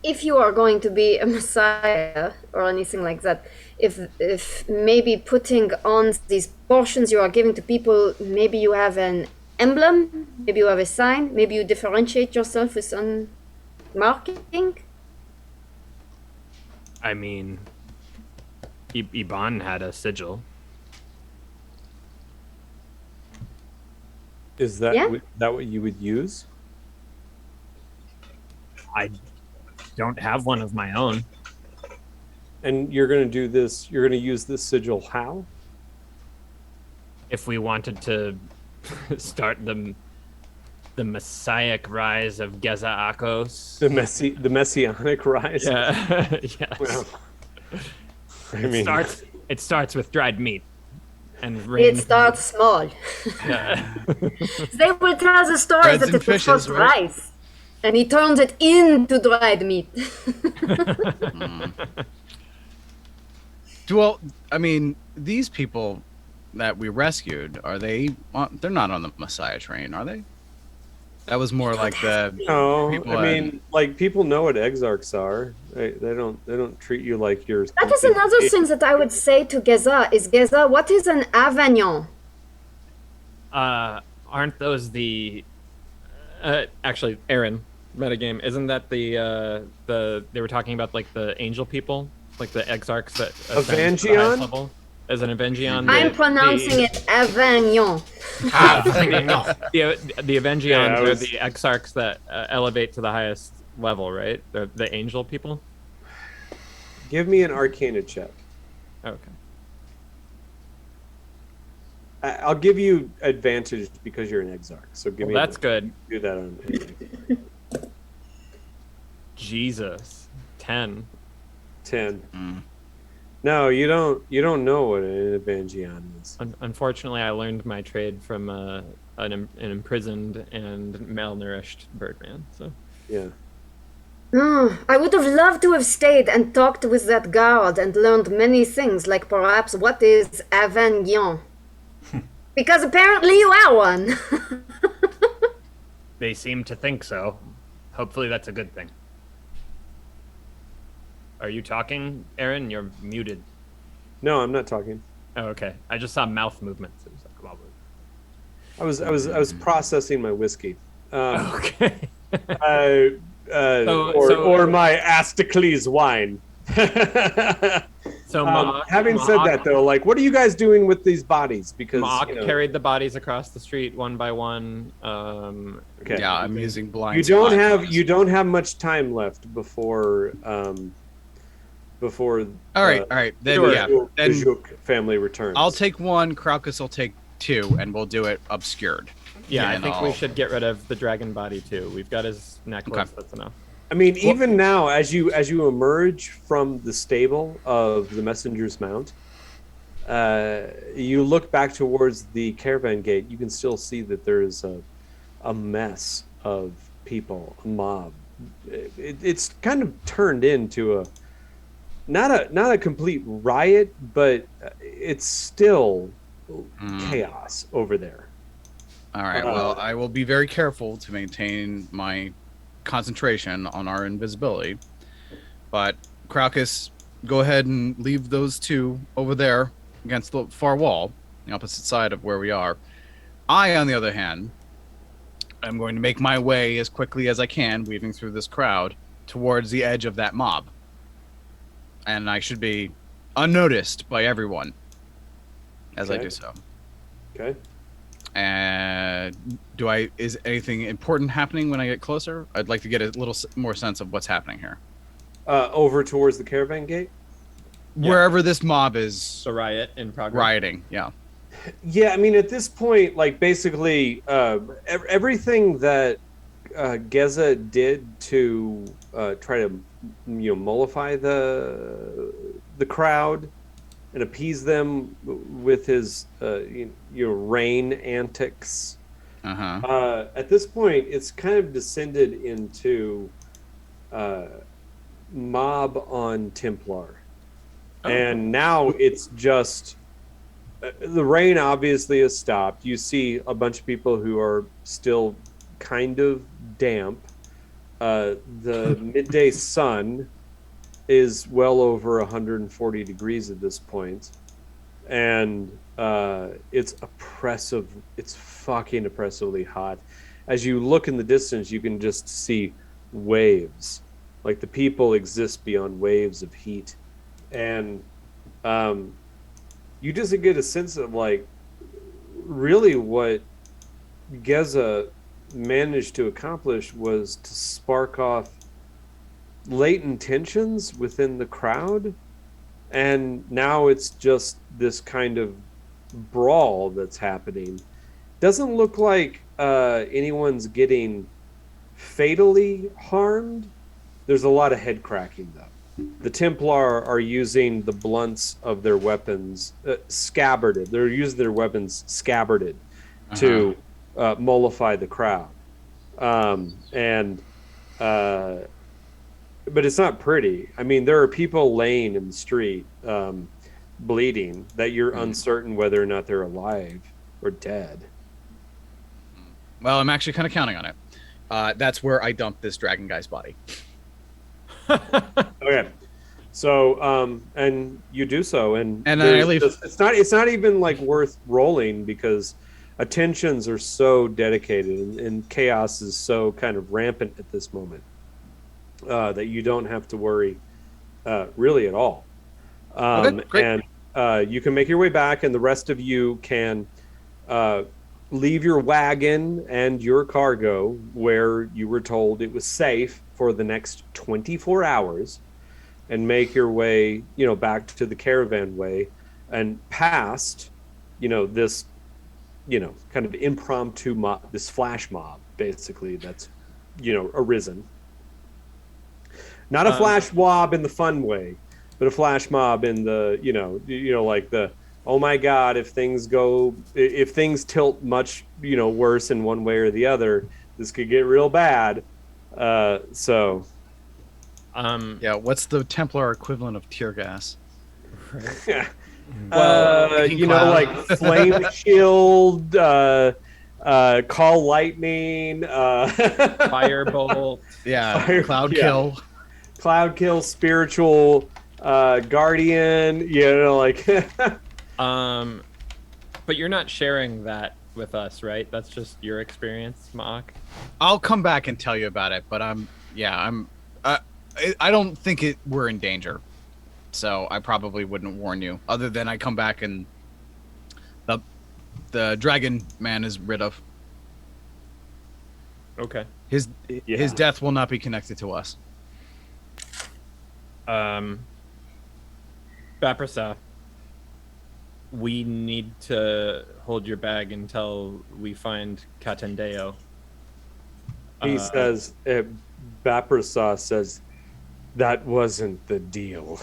you are going to be a messiah or anything like that, if maybe putting on these portions you are giving to people, maybe you have an emblem, maybe you have a sign, maybe you differentiate yourself with some marking. I mean, Iban had a sigil. Is that Yeah. that what you would use? I don't have one of my own. And you're going to do this. You're going to use this sigil how? If we wanted to start the messianic rise of Geza Akos. The messianic rise. Yeah. Yes. Well, I mean, It starts with dried meat and rain. It starts small. Yeah. They will tell the story Breads that and it was fishes, first right? rice, and he turns it into dried meat. Well, I mean, these people that we rescued, are they? They're not on the Messiah train, are they? That was more like the. no. people I mean, like people know what exarchs are. They don't treat you like you're. That is another thing that I would say to Geza is Geza, what is an Avignon? Aren't those the? Actually, Aaron, metagame, isn't that the they were talking about like the angel people, like the exarchs that ascend to the highest Evangeon? level? As an Avengion, I'm pronouncing it Avignon. the Avengions I are was- the exarchs that elevate to the highest level, right? They're the angel people. Give me an Arcana check. Okay. I'll give you advantage because you're an exarch. So give me. That's good. Do that on. Jesus. 10. 10. No, you don't. You don't know what an Evangion is. Unfortunately, I learned my trade from an imprisoned and malnourished birdman. So Yeah. I would have loved to have stayed and talked with that guard and learned many things, like perhaps what is Avignon. Because apparently you are one. they seem to think so. Hopefully, that's a good thing. Are you talking, Aaron? You're muted. No, I'm not talking. Oh, okay. I just saw mouth movements. It was like, blah, blah. I was processing my whiskey. Okay. Or my Astacles wine. So having said that, though, like, what are you guys doing with these bodies? Because Mock you know, carried the bodies across the street one by one. okay. Yeah, I'm using blind. You don't have much time left before. All right. Then the then Juk family returns. I'll take one. Kraukus will take two, and we'll do it obscured. Yeah, I And think I'll- we should get rid of the dragon body too. We've got his necklace. Okay. That's enough. I mean, even now, as you emerge from the stable of the Messenger's Mount, you look back towards the caravan gate. You can still see that there is a mess of people, a mob. It's kind of turned into a not a complete riot, but it's still chaos over there. All right. Well, I will be very careful to maintain my concentration on our invisibility. But Kraukus, go ahead and leave those two over there against the far wall, the opposite side of where we are. I, on the other hand, am going to make my way as quickly as I can, weaving through this crowd, towards the edge of that mob. And I should be unnoticed by everyone as I Okay. do so. Okay. And is anything important happening when I get closer? I'd like to get a little more sense of what's happening here. Over towards the caravan gate. Wherever this mob is The riot in progress. rioting, yeah. Yeah, I mean, at this point, like, basically, everything that Geza did to try to, mollify the crowd and appease them with his, rain antics. At this point, it's kind of descended into mob on Templar, and now it's just. The rain obviously has stopped. You see a bunch of people who are still kind of damp. The midday sun is well over 140 degrees at this point. And it's oppressive. It's fucking oppressively hot. As you look in the distance, you can just see waves. Like, the people exist beyond waves of heat. And you just get a sense of, like, really what Geza managed to accomplish was to spark off latent tensions within the crowd, and now it's just this kind of brawl that's happening. Doesn't look like anyone's getting fatally harmed. There's a lot of head cracking, though. The Templar are using the blunts of their weapons scabbarded. They're using their weapons scabbarded to mollify the crowd. But it's not pretty. I mean, there are people laying in the street bleeding that you're uncertain whether or not they're alive or dead. Well, I'm actually kind of counting on it. That's where I dump this dragon guy's body. Okay, so and you do so, and then I there's leave. just- it's not even like worth rolling because attentions are so dedicated and chaos is so kind of rampant at this moment that you don't have to worry really at all. Okay, great. you can make your way back, and the rest of you can leave your wagon and your cargo where you were told it was safe for the next 24 hours, and make your way, back to the caravan way, and past, this, kind of impromptu mob, this flash mob, basically, that's, arisen. Not a flash mob in the fun way, but a flash mob in the, like the, oh my God, if things tilt much, worse in one way or the other, this could get real bad. Yeah, what's the Templar equivalent of tear gas? Yeah. Well, like flame shield, call lightning, Firebolt. Yeah, cloud kill. Cloud kill, spiritual guardian, But you're not sharing that with us, right? That's just your experience, Marc. I'll come back and tell you about it, but I don't think we're in danger, so I probably wouldn't warn you. Other than I come back and the dragon man is rid of. Okay. His death will not be connected to us. Baprasa, we need to hold your bag until we find Katendeo. He says, Baprasa says, that wasn't the deal.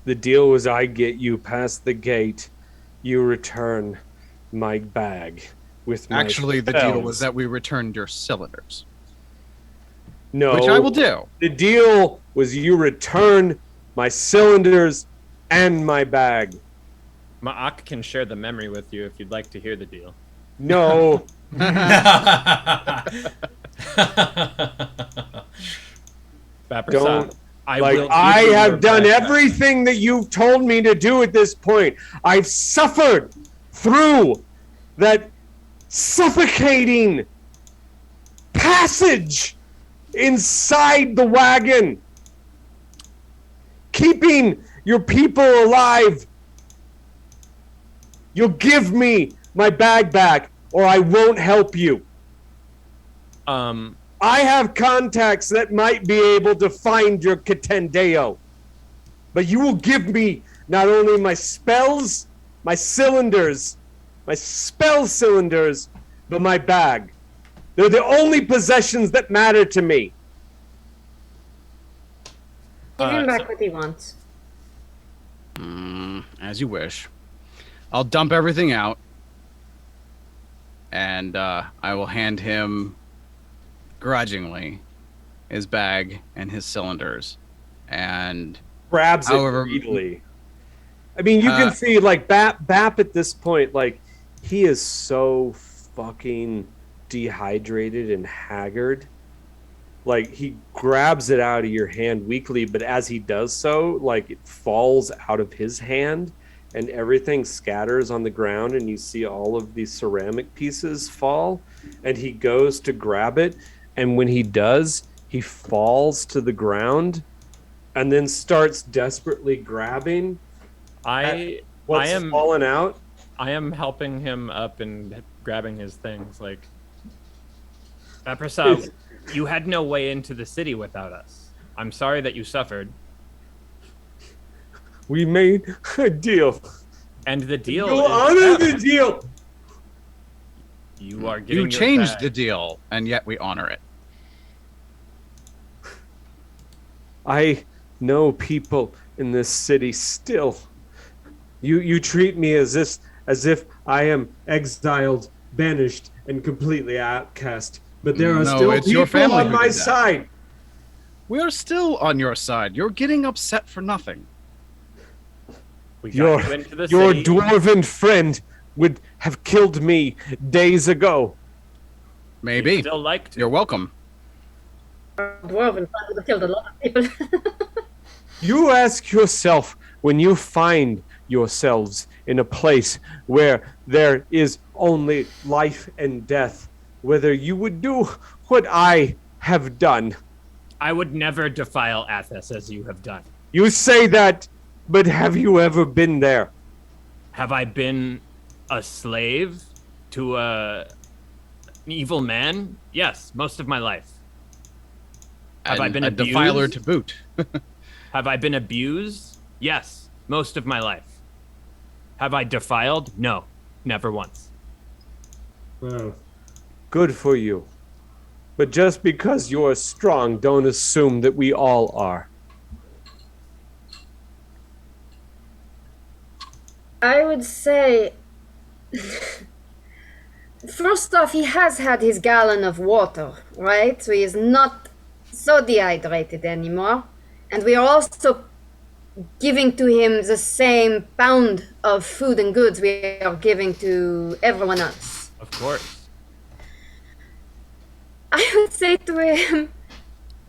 The deal was I get you past the gate, you return my bag with my Actually, the deal was that we returned your cylinders. No. Which I will do. The deal was you return my cylinders and my bag. Ma'ak can share the memory with you if you'd like to hear the deal. No. Baprasa, I have done everything that you've told me to do at this point. I've suffered through that suffocating passage inside the wagon, keeping your people alive. You'll give me my bag back, or I won't help you. I have contacts that might be able to find your Katendeo, but you will give me not only my spells, my cylinders, my spell cylinders, but my bag. They're the only possessions that matter to me. Give him back what he wants. As you wish. I'll dump everything out, and I will hand him, grudgingly, his bag and his cylinders, and grabs it greedily. I mean, you can see, like, Bap at this point, like, he is so fucking dehydrated and haggard. Like, he grabs it out of your hand weakly, but as he does so, like, it falls out of his hand and everything scatters on the ground, and you see all of these ceramic pieces fall, and he goes to grab it, and when he does, he falls to the ground and then starts desperately grabbing what's fallen out. I am helping him up and grabbing his things. Like, Baprasa, you had no way into the city without us. I'm sorry that you suffered. We made a deal. And the deal You'll honor the deal. You are getting You changed the deal, and yet we honor it. I know people in this city still. You treat me as if I am exiled, banished, and completely outcast. But there are still people on my side. We are still on your side. You're getting upset for nothing. Your dwarven friend would have killed me days ago. Maybe. Still like to. You're welcome. Dwarven friend would have killed a lot of people. You ask yourself, when you find yourselves in a place where there is only life and death, whether you would do what I have done. I would never defile Athos as you have done. You say that, but have you ever been there? Have I been a slave to an evil man? Yes, most of my life. Have I been a abused? defiler to boot. Have I been abused? Yes, most of my life. Have I defiled? No, never once. Well, good for you. But just because you're strong, don't assume that we all are. I would say, first off, he has had his gallon of water, right? So he is not so dehydrated anymore. And we are also giving to him the same pound of food and goods we are giving to everyone else. Of course. I would say to him,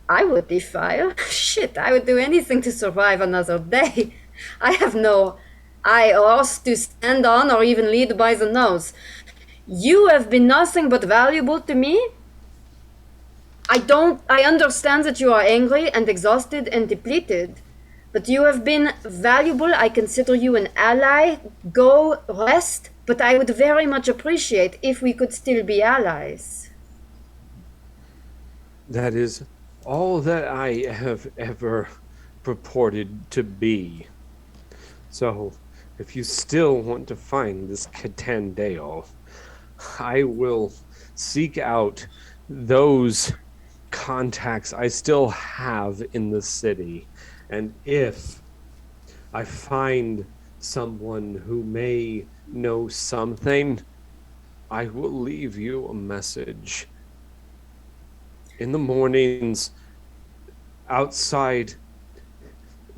I would defile. Shit, I would do anything to survive another day. I have no horse to stand on or even lead by the nose. You have been nothing but valuable to me. I understand that you are angry and exhausted and depleted, but you have been valuable. I consider you an ally. Go rest, but I would very much appreciate if we could still be allies. That is all that I have ever purported to be. So, if you still want to find this Catandeo, I will seek out those contacts I still have in the city. And if I find someone who may know something, I will leave you a message. In the mornings, outside,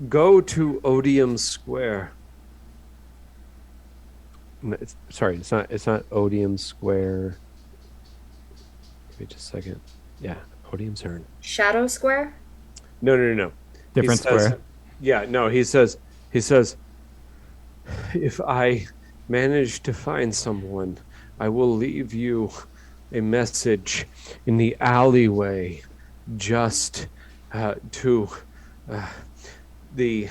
go to Odium Square. Sorry, it's not Odium Square. Wait just a second. Yeah, Odium Square. Shadow Square? No. Different square. Yeah, no, he says, if I manage to find someone, I will leave you a message in the alleyway just to the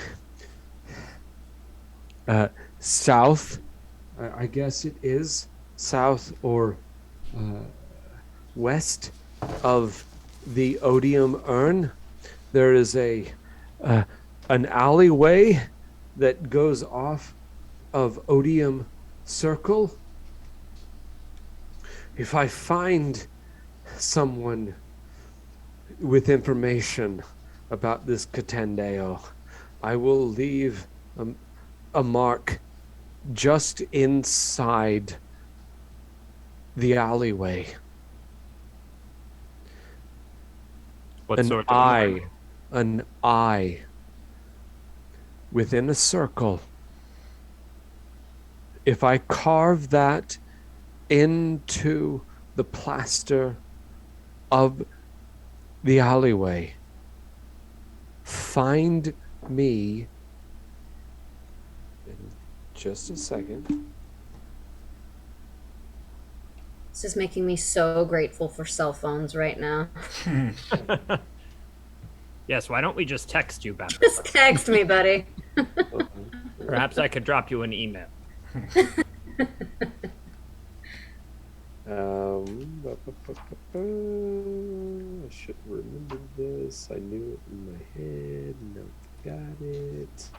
south, I guess it is, south or west of the Odium Urn. There is an alleyway that goes off of Odium Circle. If I find someone with information about this Catandeo, I will leave a mark just inside the alleyway. What An sort of eye within a circle. If I carve that into the plaster of the alleyway, find me in just a second. This is making me so grateful for cell phones right now. Yes, why don't we just text you back? Just text me, buddy. Perhaps I could drop you an email. I should remember this. I knew it in my head. Now I got it.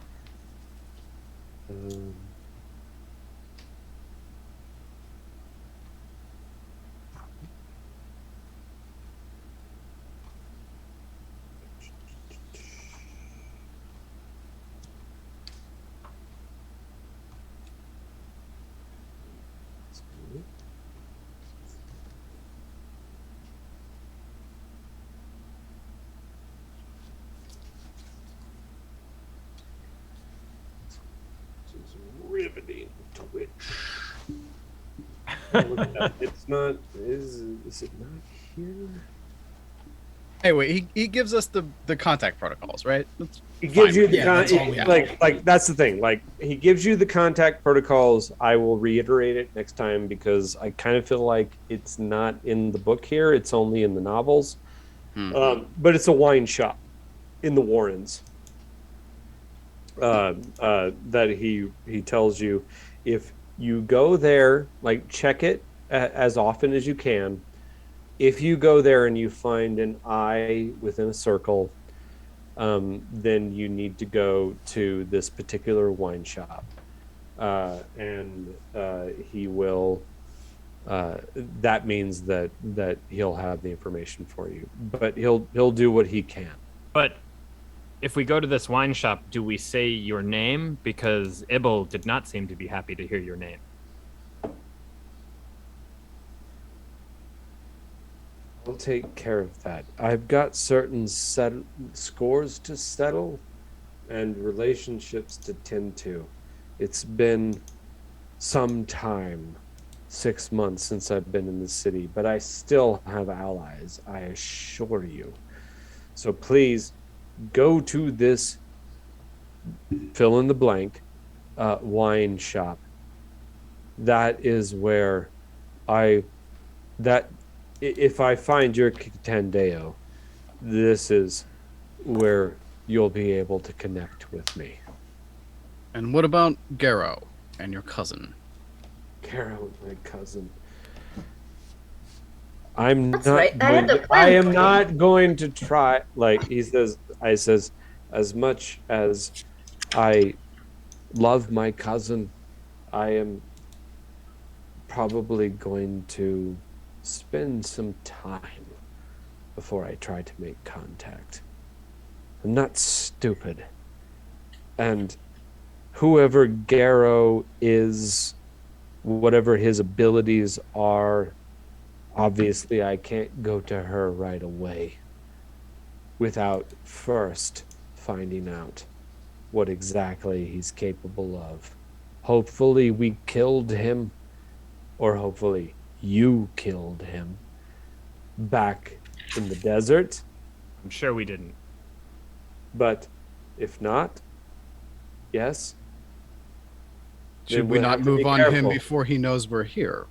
Riveting Twitch. It's not. Is it not here? Anyway, he gives us the contact protocols, right? That's He gives fine. you the Yeah, that's all we have. like that's the thing. Like he gives you the contact protocols. I will reiterate it next time because I kind of feel like it's not in the book here. It's only in the novels. But it's a wine shop in the Warrens. That he tells you if you go there, like check it as often as you can. If you go there and you find an eye within a circle, then you need to go to this particular wine shop, and he will. That means that he'll have the information for you, but he'll do what he can. But if we go to this wine shop, do we say your name? Because Ibel did not seem to be happy to hear your name. I'll take care of that. I've got certain scores to settle and relationships to tend to. It's been some time, 6 months since I've been in the city, but I still have allies, I assure you. So please go to this fill in the blank wine shop. That is where if I find your Candeo, this is where you'll be able to connect with me. And what about Garrow and your cousin? Carol, my cousin. I'm That's not. right. I had going a to- plan I am for you. not going to try. Like he says, I says, as much as I love my cousin, I am probably going to spend some time before I try to make contact. I'm not stupid, and whoever Garrow is, whatever his abilities are, obviously I can't go to her right away without first finding out what exactly he's capable of. Hopefully we killed him, or hopefully you killed him back in the desert, I'm sure we didn't. but if not, yes. Should then we we'll not have to be move on him careful. before he knows we're here?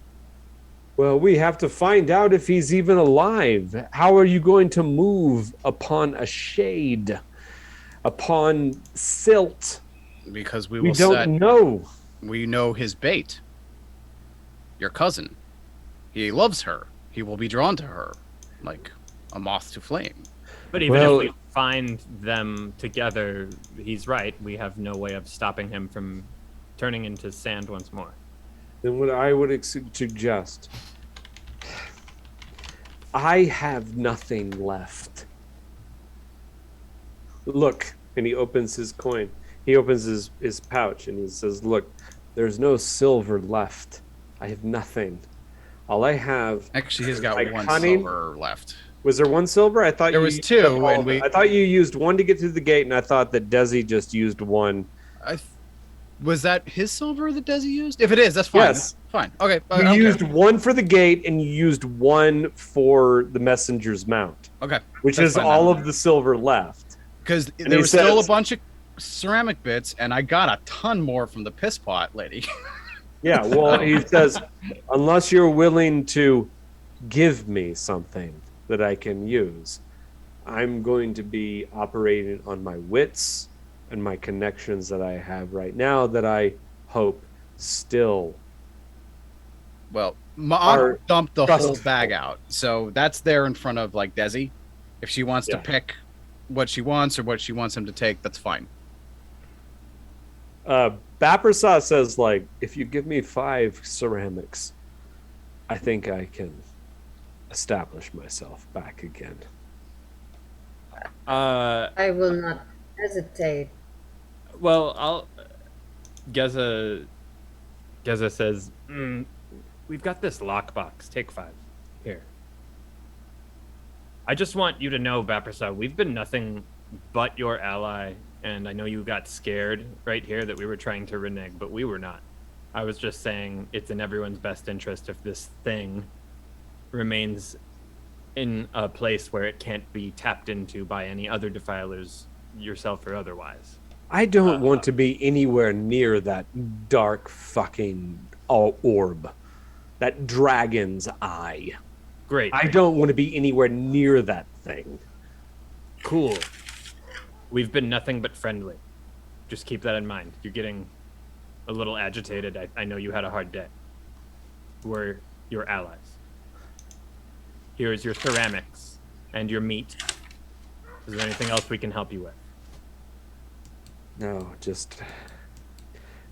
Well, we have to find out if he's even alive. How are you going to move upon a shade, upon silt? Because we We will don't know. we know his bait. Your cousin. He loves her. He will be drawn to her like a moth to flame. But even Well- if we find them together, he's right. We have no way of stopping him from turning into sand once more. Then what I would suggest, I have nothing left. Look, and he opens his coin. He opens his pouch and he says, look, there's no silver left. I have nothing. All I have. Actually, he's got Like one cunning? silver left. Was there one silver? I thought There you was used two, all and of it. we- I thought you used one to get through the gate, and I thought that Desi just used one. Was that his silver that Desi used? If it is, that's fine. Yes. That's fine. Okay. I You don't care. used one for the gate, and you used one for the messenger's mount, Okay. which That's is fine all then. of the silver left. Because And there he was still a says- bunch of ceramic bits, and I got a ton more from the piss pot lady. Yeah, well, he says, unless you're willing to give me something that I can use, I'm going to be operating on my wits and my connections that I have right now that I hope still. Well, Are Ma dumped the whole trustful. bag out, so that's there in front of like Desi. If she wants to Yeah. pick what she wants or what she wants him to take, that's fine. Bapersat says, like, if you give me 5 ceramics, I think I can establish myself back again. I will not hesitate. Well, I'll. Geza says, we've got this lockbox. Take 5. Here. I just want you to know, Bapersa, we've been nothing but your ally, and I know you got scared right here that we were trying to renege, but we were not. I was just saying it's in everyone's best interest if this thing remains in a place where it can't be tapped into by any other defilers, yourself or otherwise. I don't want to be anywhere near that dark fucking orb, that dragon's eye. Great. I don't want to be anywhere near that thing. Cool. We've been nothing but friendly. Just keep that in mind. You're getting a little agitated. I know you had a hard day. We're your allies. Here's your ceramics and your meat. Is there anything else we can help you with? No, just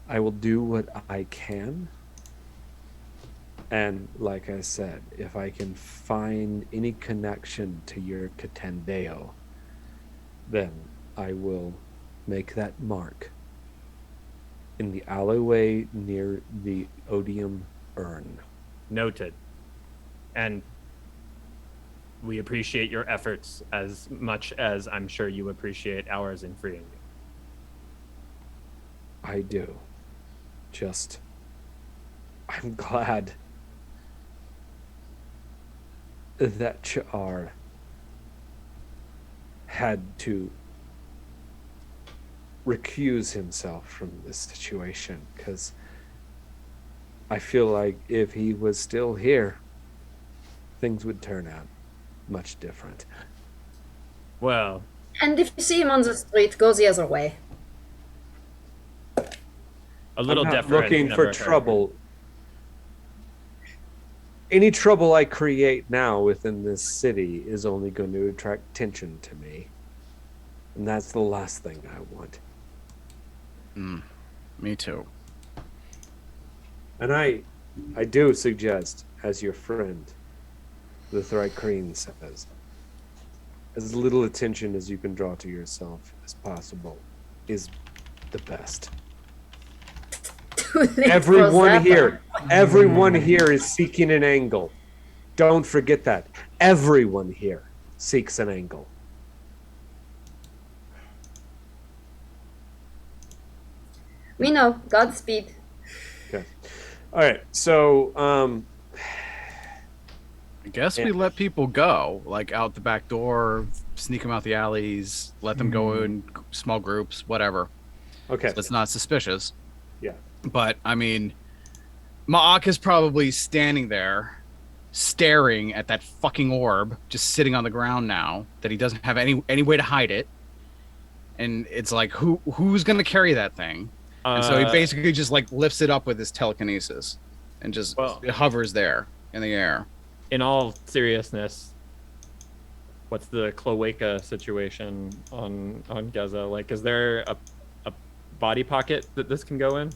I will do what I can. And like I said, if I can find any connection to your Catandeo, then I will make that mark in the alleyway near the odium urn. Noted. And we appreciate your efforts as much as I'm sure you appreciate ours in freeing you. I do. Just, I'm glad that Char had to recuse himself from this situation, because I feel like if he was still here, things would turn out much different. Well, And if you see him on the street, go the other way. a little I'm not deference looking never for hurt. trouble. Any trouble I create now within this city is only going to attract attention to me. And that's the last thing I want. Me too. And I do suggest, as your friend, the Thrycreen says, as little attention as you can draw to yourself as possible is the best. Everyone here is seeking an angle. Don't forget that. Everyone here seeks an angle. We know. Godspeed. Okay. All right. So, I guess we let people go, like out the back door, sneak them out the alleys, let them go in small groups, whatever. okay. So it's not suspicious. Yeah. But I mean, Ma'ak is probably standing there, staring at that fucking orb, just sitting on the ground now that he doesn't have any way to hide it. And it's like, who's gonna carry that thing? And so he basically just like lifts it up with his telekinesis, and just it hovers there in the air. In all seriousness, what's the cloaca situation on Gaza? Like, is there a body pocket that this can go in?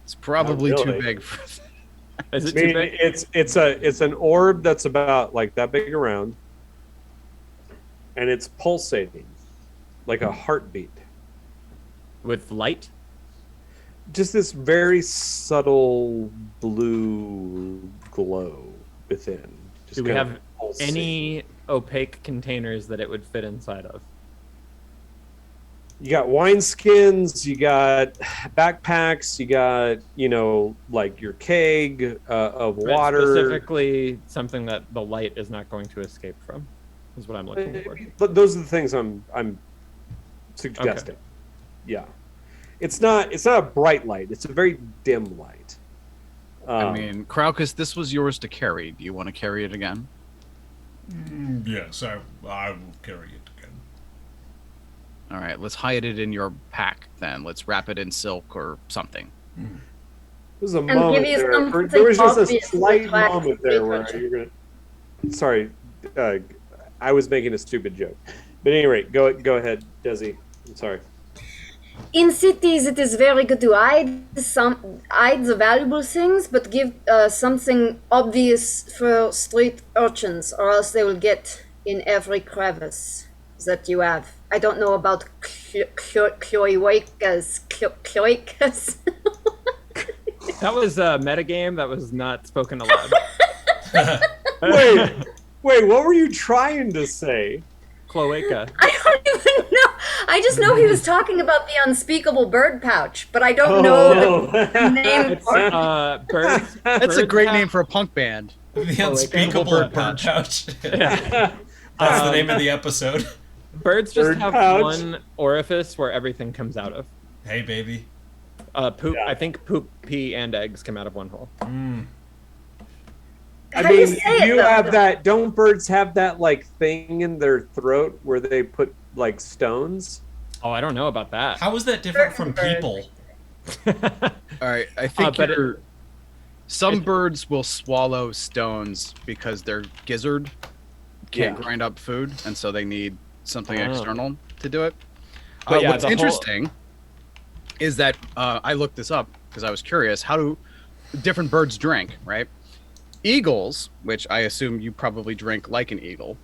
It's probably Not too really. big for Is it I too mean, big? it's an orb that's about like that big around, and it's pulsating like a heartbeat. With light? Just this very subtle blue glow within. Just Do we kind of have pulsating. any opaque containers that it would fit inside of? You got wineskins, you got backpacks, you got, like your keg of Right, water. Specifically, something that the light is not going to escape from, is what I'm looking for. But those are the things I'm suggesting. Yeah, it's not a bright light. It's a very dim light. I mean, Kraukus, this was yours to carry. Do you want to carry it again? Yes, I will carry it again. All right, let's hide it in your pack then. Let's wrap it in silk or something. There's a And moment give you there. something There was just a obvious slight like moment there where literature. you're gonna. Sorry, I was making a stupid joke. But at any rate, go ahead, Desi. I'm sorry. In cities, it is very good to hide the valuable things, but give something obvious for street urchins, or else they will get in every crevice that you have. I don't know about cloacas. That was a metagame that was not spoken aloud. Wait, what were you trying to say? Cloaca. I don't even know. I just know he was talking about the unspeakable bird pouch, but I don't know the name. Birds. That's a birds great have- name for a punk band. The Unspeakable Bird Bird Pouch. Pouch. That's the name of the episode. Birds just Bird have pouch. one orifice where everything comes out of. Hey, baby. Poop. Yeah. I think poop, pee, and eggs come out of one hole. I How do you mean, say it, you though? have that. Don't birds have that like thing in their throat where they put like stones? Oh, I don't know about that. How is that different from people? All right, I think but some birds will swallow stones because their gizzard can't grind up food, and so they need something external to do it. But yeah, what's interesting is that I looked this up because I was curious. How do different birds drink, right? Eagles, which I assume you probably drink like an eagle,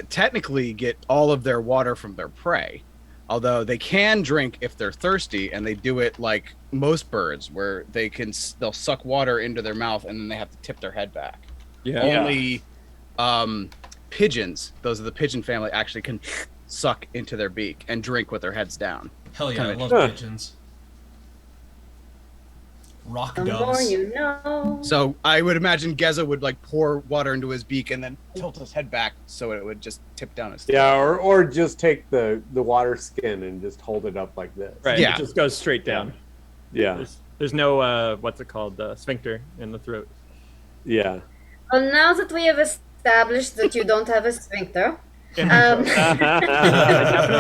technically get all of their water from their prey. Although they can drink if they're thirsty, and they do it like most birds, where they'll suck water into their mouth and then they have to tip their head back. Only pigeons, those of the pigeon family, actually can suck into their beak and drink with their heads down. Hell yeah, I love pigeons. Rock The more doves. you know. So I would imagine Geza would like pour water into his beak and then tilt his head back so it would just tip down his throat. Yeah, or just take the water skin and just hold it up like this. Right. Yeah. It just goes straight down. Yeah. There's no what's it called? Sphincter in the throat. Yeah. Well, now that we have established that you don't have a sphincter, I definitely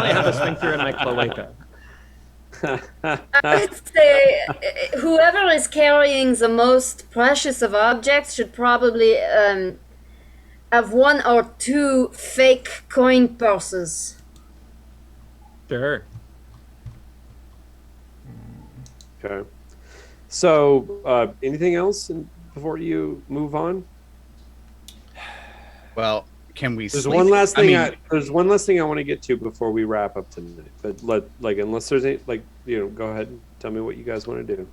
have a sphincter in my cloaca. I'd say whoever is carrying the most precious of objects should probably have one or two fake coin purses. Sure. Okay. So, anything else before you move on? Well, can we? There's sleep? one last thing. I mean, There's one last thing I want to get to before we wrap up tonight. But unless there's any, go ahead and tell me what you guys want to do.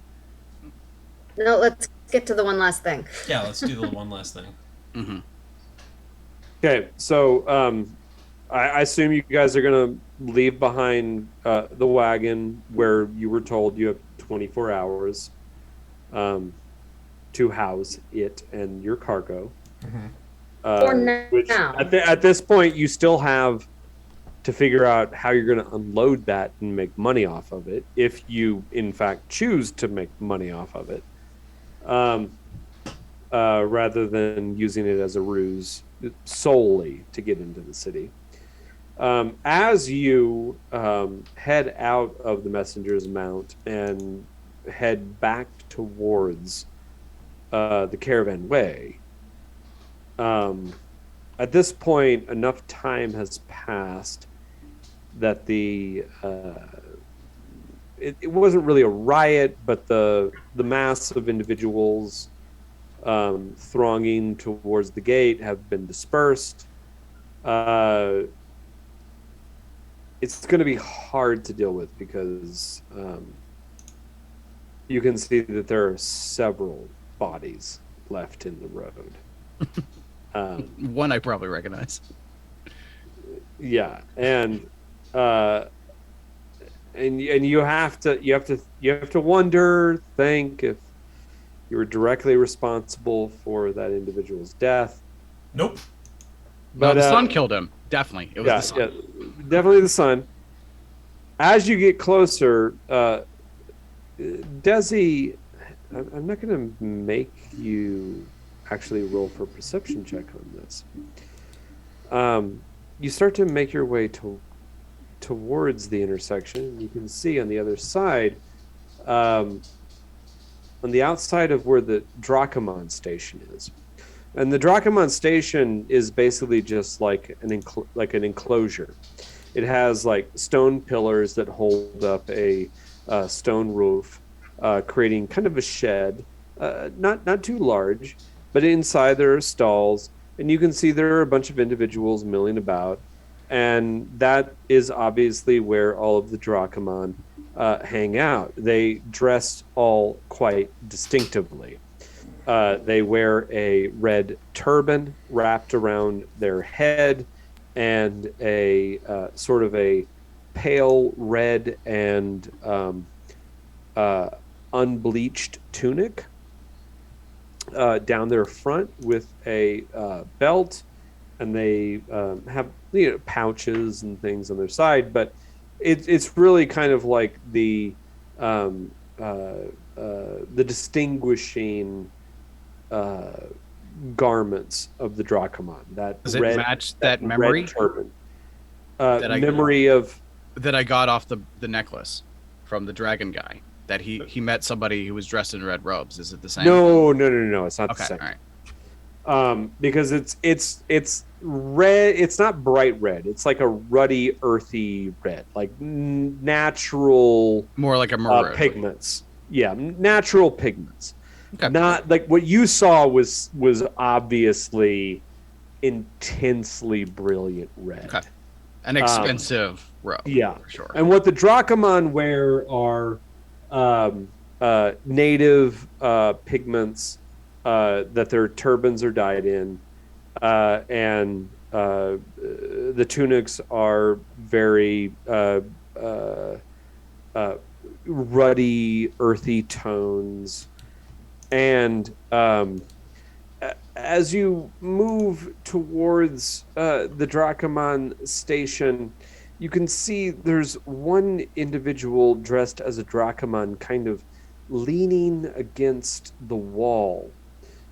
No, let's get to the one last thing. Yeah, let's do the one last thing. mhm. Okay, so I assume you guys are gonna leave behind the wagon where you were told you have 24 hours to house it and your cargo. For now. Which at this point you still have to figure out how you're going to unload that and make money off of it, if you in fact choose to make money off of it, rather than using it as a ruse solely to get into the city. As you head out of the Messenger's Mount and head back towards the Caravan Way, at this point, enough time has passed that it wasn't really a riot, but the mass of individuals thronging towards the gate have been dispersed. It's going to be hard to deal with because you can see that there are several bodies left in the road. One I probably recognize. Yeah, and you have to wonder, think if you were directly responsible for that individual's death. Nope. But But the sun killed him. Definitely, it was the sun. yeah, definitely the sun. As you get closer, Desi, I'm not going to make you actually roll for a perception check on this. You start to make your way towards the intersection. You can see on the other side, on the outside of where the Drachamon station is. And the Drachamon station is basically just like an enclosure. It has like stone pillars that hold up a stone roof, creating kind of a shed, not too large. But inside there are stalls, and you can see there are a bunch of individuals milling about, and that is obviously where all of the Drachamon hang out. They dress all quite distinctively. They wear a red turban wrapped around their head, and a sort of a pale red and unbleached tunic. Down their front with a belt, and they have pouches and things on their side, but it's really kind of like the distinguishing garments of the Drachamon. That Does it red, match that memory? red turban. That I- Memory of that I got off the necklace from the dragon guy. That he met somebody who was dressed in red robes. Is it the same? No. It's not Okay. the same. All right. Because it's red. It's not bright red. It's like a ruddy, earthy red, like natural. More like a maroon. Pigments. Yeah, natural pigments. Okay. Not like what you saw was obviously intensely brilliant red. Okay. An expensive robe. Yeah, for sure. And what the Drachamon wear are native pigments that their turbans are dyed in, and the tunics are very ruddy, earthy tones. And as you move towards the Drachamon station, you can see there's one individual dressed as a Drachamon kind of leaning against the wall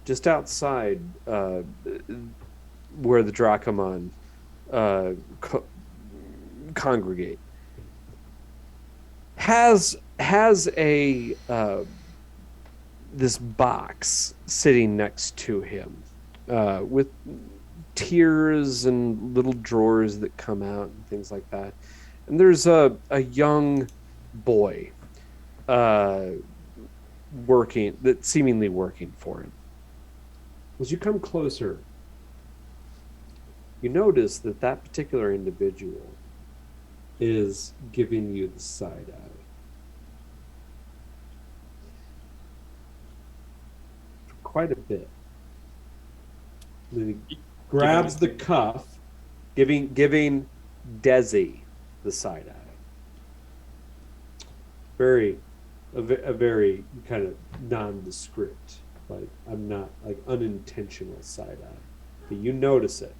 just outside where the Drachamon congregate. Has a this box sitting next to him with tiers and little drawers that come out and things like that. And there's a young boy seemingly working for him. As you come closer, you notice that particular individual is giving you the side eye. Quite a bit. He grabs the cuff, giving Desi the side eye. A very kind of nondescript, like I'm not like unintentional side eye, but you notice it.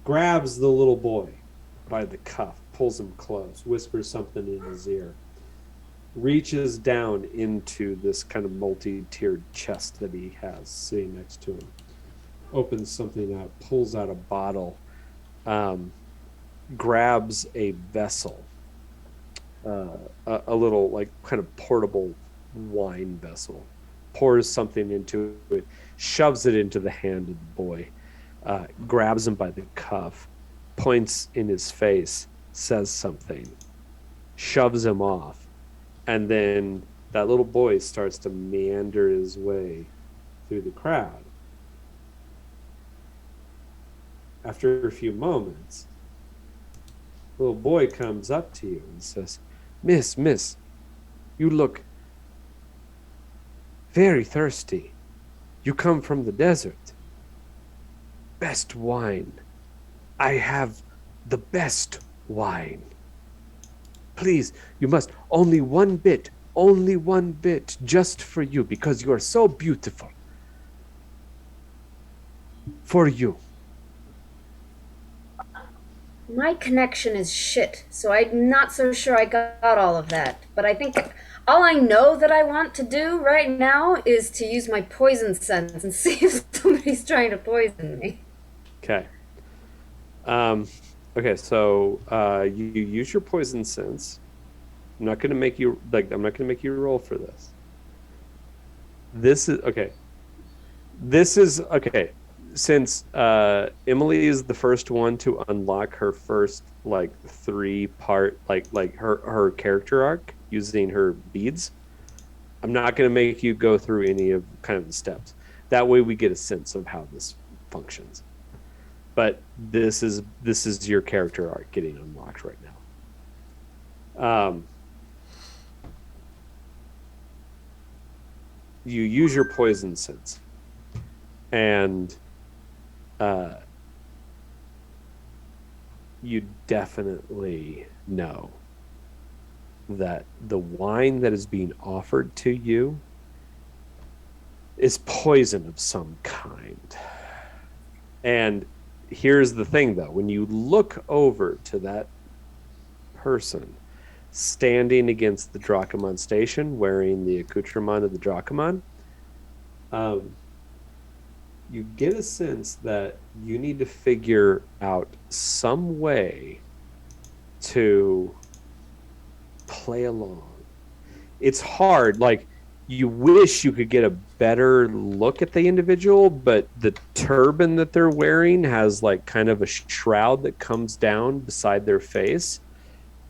Grabs the little boy by the cuff, pulls him close, whispers something in his ear. Reaches down into this kind of multi-tiered chest that he has sitting next to him. Opens something out, pulls out a bottle, grabs a vessel, a little like kind of portable wine vessel, pours something into it, shoves it into the hand of the boy, grabs him by the cuff, points in his face, says something, shoves him off. And then that little boy starts to meander his way through the crowd. After a few moments, the little boy comes up to you and says, Miss, you look very thirsty. You come from the desert. Best wine. I have the best wine. Please, you must, only one bit, just for you, because you are so beautiful. For you. My connection is shit, so I'm not so sure I got all of that. But I think all I know that I want to do right now is to use my poison sense and see if somebody's trying to poison me. Okay. Okay, so you use your poison sense. I'm not gonna make you roll for this. This is okay. Since Emelie is the first one to unlock her first like 3-part like her character arc using her beads, I'm not gonna make you go through any of kind of the steps. That way we get a sense of how this functions. But this is your character arc getting unlocked right now. You use your poison sense, and you definitely know that the wine that is being offered to you is poison of some kind. And here's the thing, though. When you look over to that person standing against the Drachamon station wearing the accoutrement of the Drachamon, you get a sense that you need to figure out some way to play along. It's hard. Like, you wish you could get a better look at the individual, but the turban that they're wearing has like kind of a shroud that comes down beside their face,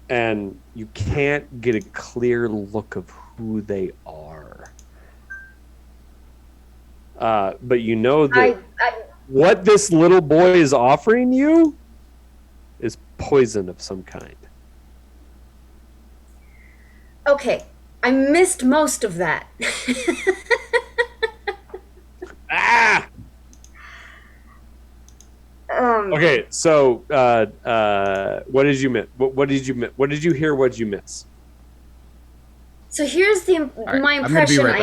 and you can't get a clear look of who they are. But you know that what this little boy is offering you is poison of some kind. Okay, I missed most of that. Ah! Okay, so what did you miss? What did you miss? What did you hear? What did you miss? So here's right, my I'm gonna be impression. right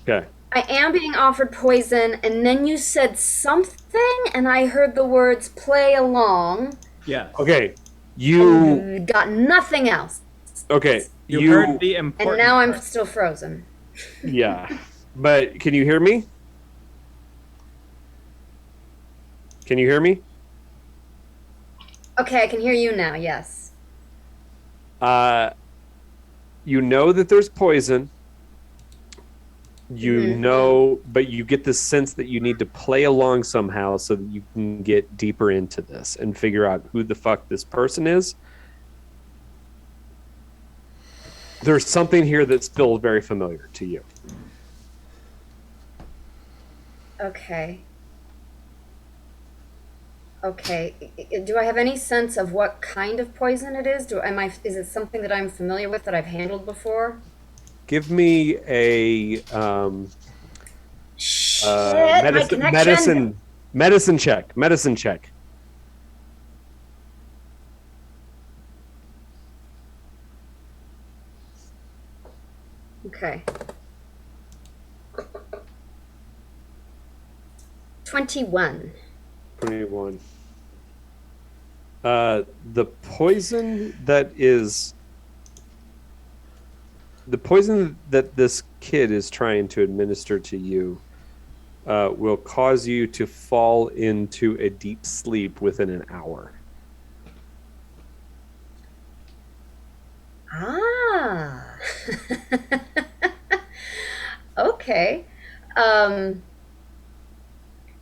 back. I am being offered poison, and then you said something, and I heard the words "play along." Yeah. Okay, you Got nothing else, okay. You heard the important. and now I'm part. still frozen. Yeah, but can you hear me? Can you hear me? Okay, I can hear you now. Yes. You know that there's poison. You know, but you get the sense that you need to play along somehow so that you can get deeper into this and figure out who the fuck this person is. There's something here that's still very familiar to you. Okay. Okay. Do I have any sense of what kind of poison it is? Is it something that I'm familiar with that I've handled before? Give me a Shit, my connection. medicine check. Medicine check. Okay. 21. 21. The poison that this kid is trying to administer to you will cause you to fall into a deep sleep within an hour. Ah. Okay.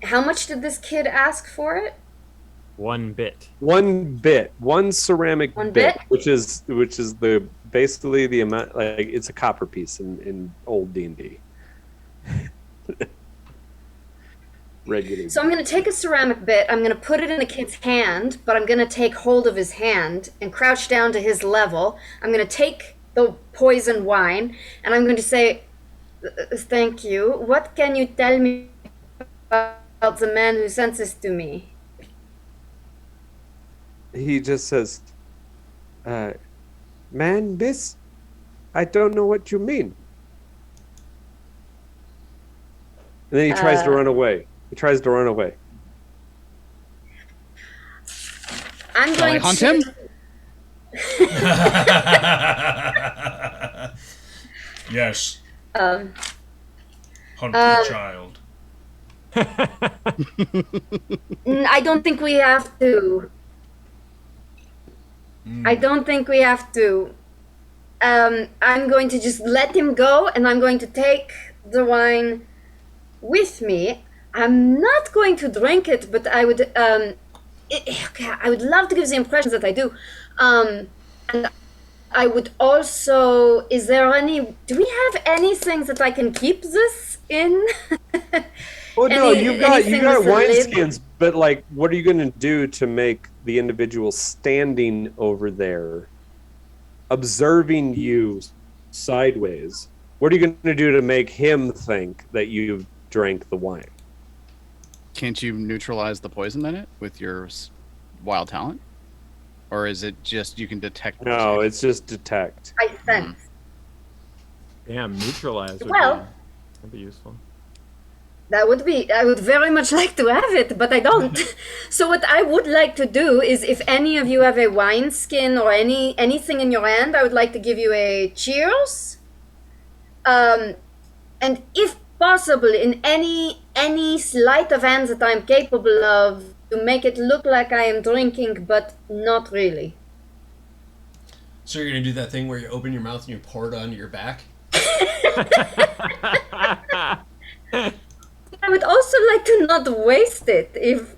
How much did this kid ask for it? 1 bit. One ceramic One bit, bit? which is basically the amount, like it's a copper piece in old D&D. Regular. So I'm going to take a ceramic bit, I'm going to put it in the kid's hand, but I'm going to take hold of his hand and crouch down to his level. I'm going to take the poison wine, and I'm going to say, thank you. What can you tell me about the man who sent this to me? He just says, man, this, I don't know what you mean. And then he tries to run away. I'm Shall I going hunt to... him? Yes. Um, Hunt the child. I don't think we have to. I don't think we have to. I'm going to just let him go, and I'm going to take the wine with me. I'm not going to drink it, but I would. I would love to give the impression that I do. And I would also. Is there any? Do we have anything that I can keep this in? Well, no, you've got anything with the lid? wineskins, but like, what are you going to do to make the individual standing over there, observing you sideways? What are you going to do to make him think that you've drank the wine? Can't you neutralize the poison in it with your wild talent? Or is it just you can detect? No, it's just detect. I sense. Damn, neutralize would Well- that'd be useful. That would be. I would very much like to have it, but I don't. So what I would like to do is, if any of you have a wine skin or anything in your hand, I would like to give you a cheers. And if possible, in any sleight of hand that I'm capable of, to make it look like I am drinking, but not really. So you're gonna do that thing where you open your mouth and you pour it onto your back? I would also like to not waste it, if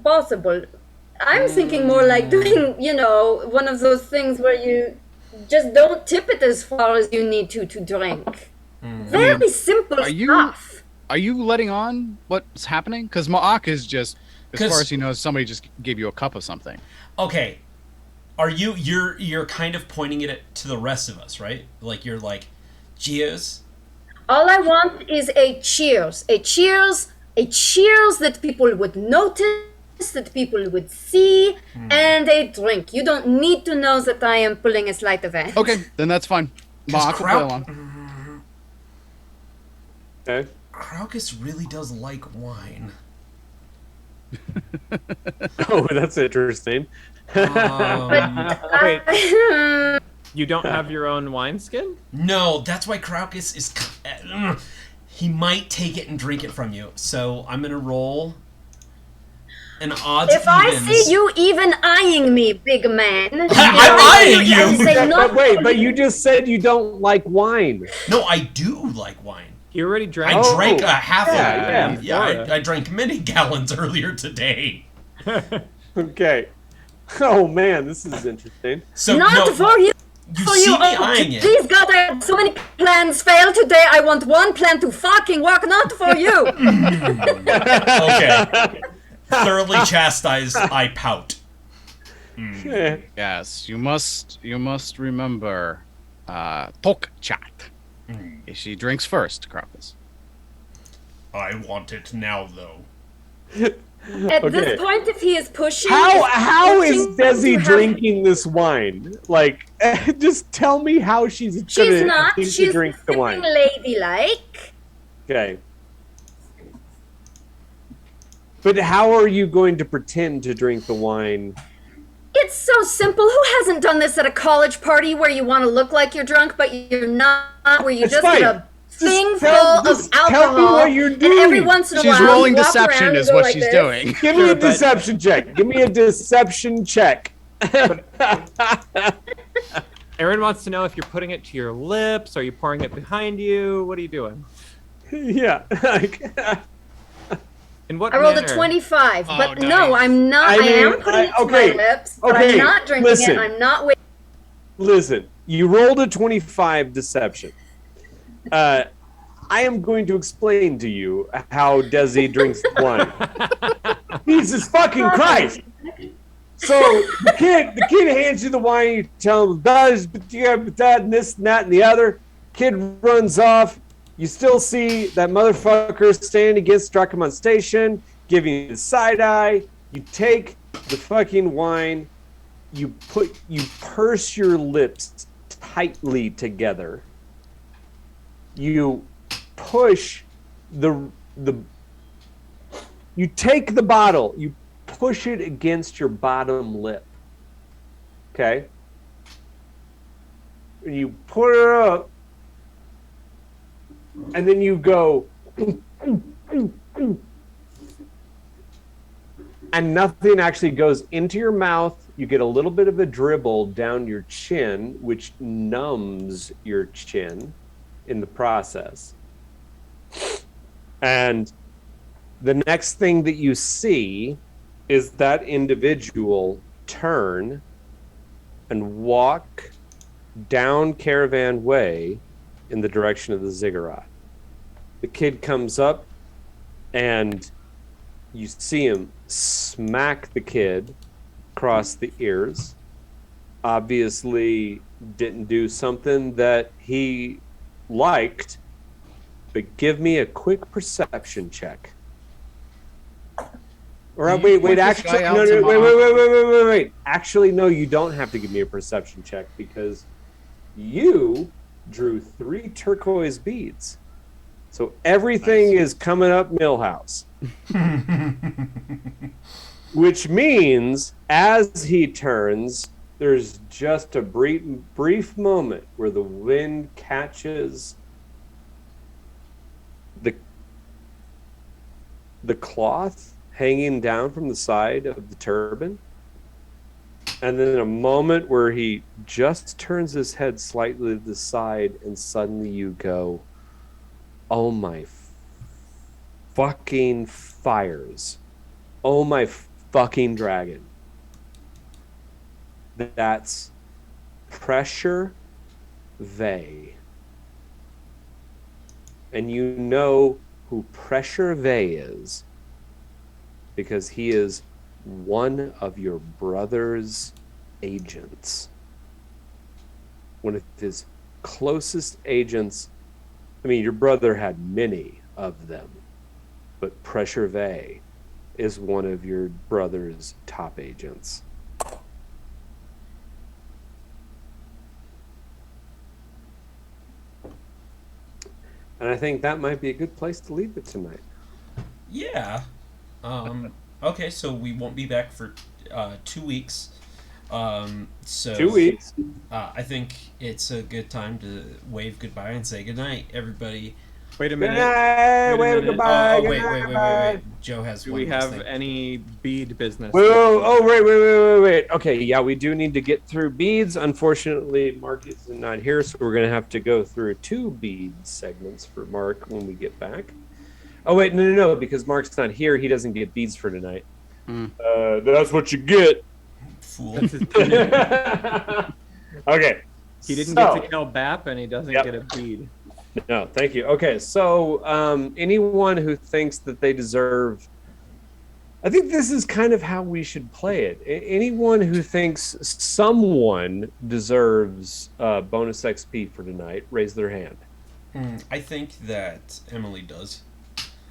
possible. I'm thinking more like doing, one of those things where you just don't tip it as far as you need to drink. Very simple stuff. Are you letting on what's happening? Because Ma'ak is just, as far as he knows, somebody just gave you a cup of something. Okay. Are you're kind of pointing it to the rest of us, right? Like you're like, cheers. All I want is a cheers that people would notice, that people would see, and a drink. You don't need to know that I am pulling a sleight of hand. Okay, then that's fine. Ma'ak will play along. Okay. Crocus really does like wine. Oh, that's interesting. Wait, you don't have your own wineskin? No, that's why Crocus is... he might take it and drink it from you. So I'm going to roll an odds If I see you even eyeing me, big man... I'm eyeing you! But you just said you don't like wine. No, I do like wine. You already drank. I drank a half yeah. I drank many gallons earlier today. Okay. Oh man, this is interesting. So Not for you. You For see you, me eyeing it. Please God, I had so many plans fail today. I want one plan to fucking work, not for you. Okay. Thoroughly chastised, I pout. Yes, you must remember Tok Chat. She drinks first, Crocus. I want it now, though. At this point, if he is pushing... How is Desi drinking this wine? Like, just tell me how she's She's not. to She's drink the wine. sipping ladylike. Okay. But how are you going to pretend to drink the wine? It's so simple. Who hasn't done this at a college party where you want to look like you're drunk, but you're not, where you just get a thing full of alcohol, tell me what you're doing. and every once in a while She's rolling you walk deception around is and go what like she's this. doing. Give me a deception check. Give me a deception check. Aaron wants to know if you're putting it to your lips, are you pouring it behind you? What are you doing? Yeah. In what I rolled manner? a 25, Oh, but nice. no, I'm not. I am putting it to my lips, but I'm not drinking it. I'm not waiting. Listen, you rolled a 25 deception. I am going to explain to you how Desi drinks wine. Jesus fucking Christ! So the kid hands you the wine. You tell him that, and this, and that, and the other. Kid runs off. You still see that motherfucker standing against Dracomon Station, giving you the side eye. You take the fucking wine. You purse your lips tightly together. You push you take the bottle, you push it against your bottom lip. Okay? And you put it up, and then you go, and nothing actually goes into your mouth. You get a little bit of a dribble down your chin, which numbs your chin in the process. And the next thing that you see is that individual turn and walk down Caravan Way in the direction of the ziggurat. The kid comes up and you see him smack the kid across the ears. Obviously didn't do something that he liked, but give me a quick perception check. Or wait, actually, no, wait. Actually, no, you don't have to give me a perception check because you drew 3 turquoise beads. So everything is coming up Millhouse. Which means as he turns, there's just a brief moment where the wind catches the cloth hanging down from the side of the turban, And then a moment where he just turns his head slightly to the side, and suddenly you go, "Oh my fucking fires! Oh my fucking dragon!" That's Pressure Vey. And you know who Pressure Vey is because he is one of your brother's agents. One of his closest agents. I mean, your brother had many of them, but Pressure Vey is one of your brother's top agents. And I think that might be a good place to leave it tonight. Yeah. Okay, so we won't be back for 2 weeks. So 2 weeks. I think it's a good time to wave goodbye and say goodnight, everybody. Wait a Good minute. night. Wait a minute. Goodbye. Wait, good wait, night, wait, goodbye. wait. Joe has Do one we last have thing. any bead business? Wait. Okay, yeah, we do need to get through beads. Unfortunately, Mark is not here, so we're going to have to go through 2 bead segments for Mark when we get back. Oh, wait, no, because Mark's not here. He doesn't get beads for tonight. That's what you get. Fool. That's his punish. Okay. He didn't so- get to kill Bap, and he doesn't Yep. get a bead. No, thank you. Okay, so anyone who thinks that they deserve, I think this is kind of how we should play it. Anyone who thinks someone deserves bonus XP for tonight, raise their hand. I think that Emily does.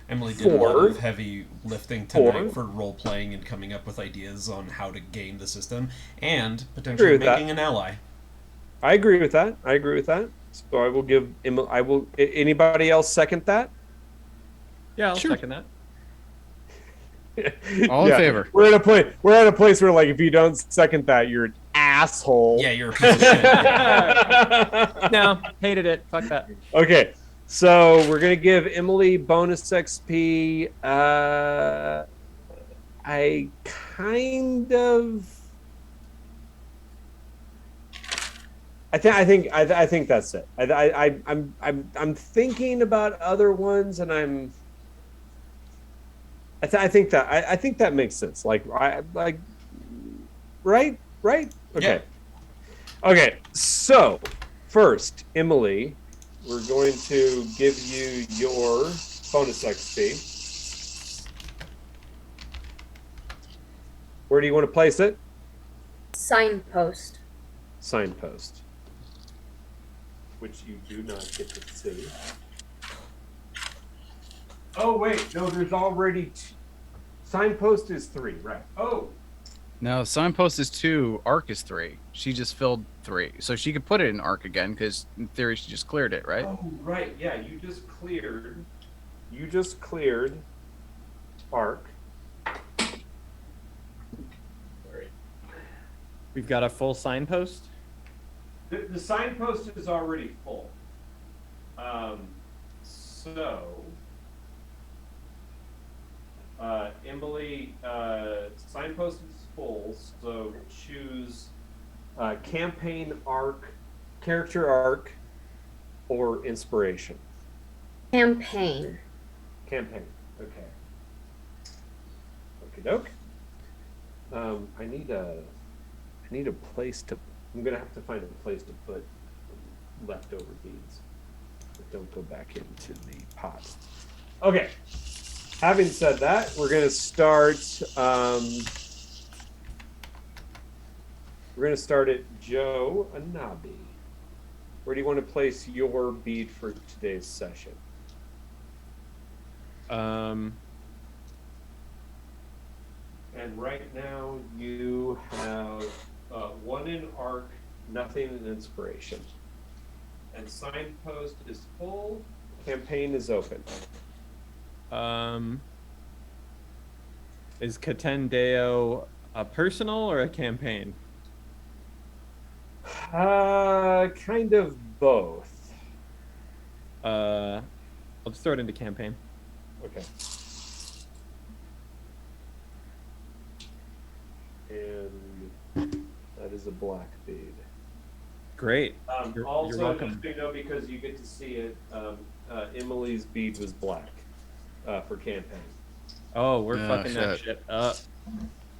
Emily did a 4. lot of heavy lifting tonight 4. for role playing and coming up with ideas on how to game the system and Agree potentially with that. making an ally. I agree with that. So I will give. Anybody else second that? Yeah, I'll Sure. second that. All in favor. We're at a place where, like, if you don't second that, you're an asshole. Yeah, you're a piece of shit. No, hated it. Fuck that. Okay, so we're gonna give Emily bonus XP. I kind of. I think that's it. I'm thinking about other ones, and I think that makes sense. Like right. Okay. Okay. So first, Emily, we're going to give you your bonus XP. Where do you want to place it? Signpost. Signpost, which you do not get to see. Oh wait, no, there's already signpost is 3, right? Oh, No, signpost is 2, arc is 3. She just filled 3. So she could put it in arc again, because in theory she just cleared it, right? oh right, yeah, you just cleared arc. Sorry. We've got a full signpost. The signpost is already full. So Emily, signpost is full, so choose campaign arc, character arc, or inspiration. Campaign. Campaign. Okay. Okie doke. I need a place to. I'm gonna have to find a place to put leftover beads that don't go back into the pot. Okay. Having said that, we're gonna start. We're gonna start at Joe Annabi. Where do you want to place your bead for today's session? And right now you have 1 in arc, nothing in inspiration. And signpost is full, campaign is open. Is Catendeo a personal or a campaign? Kind of both. I'll just throw it into campaign. Okay. And is a black bead. Great. Also, you're welcome. just so you know, because you get to see it, Emelie's bead was black for campaign. Oh, we're Oh, fucking that shit. shit up.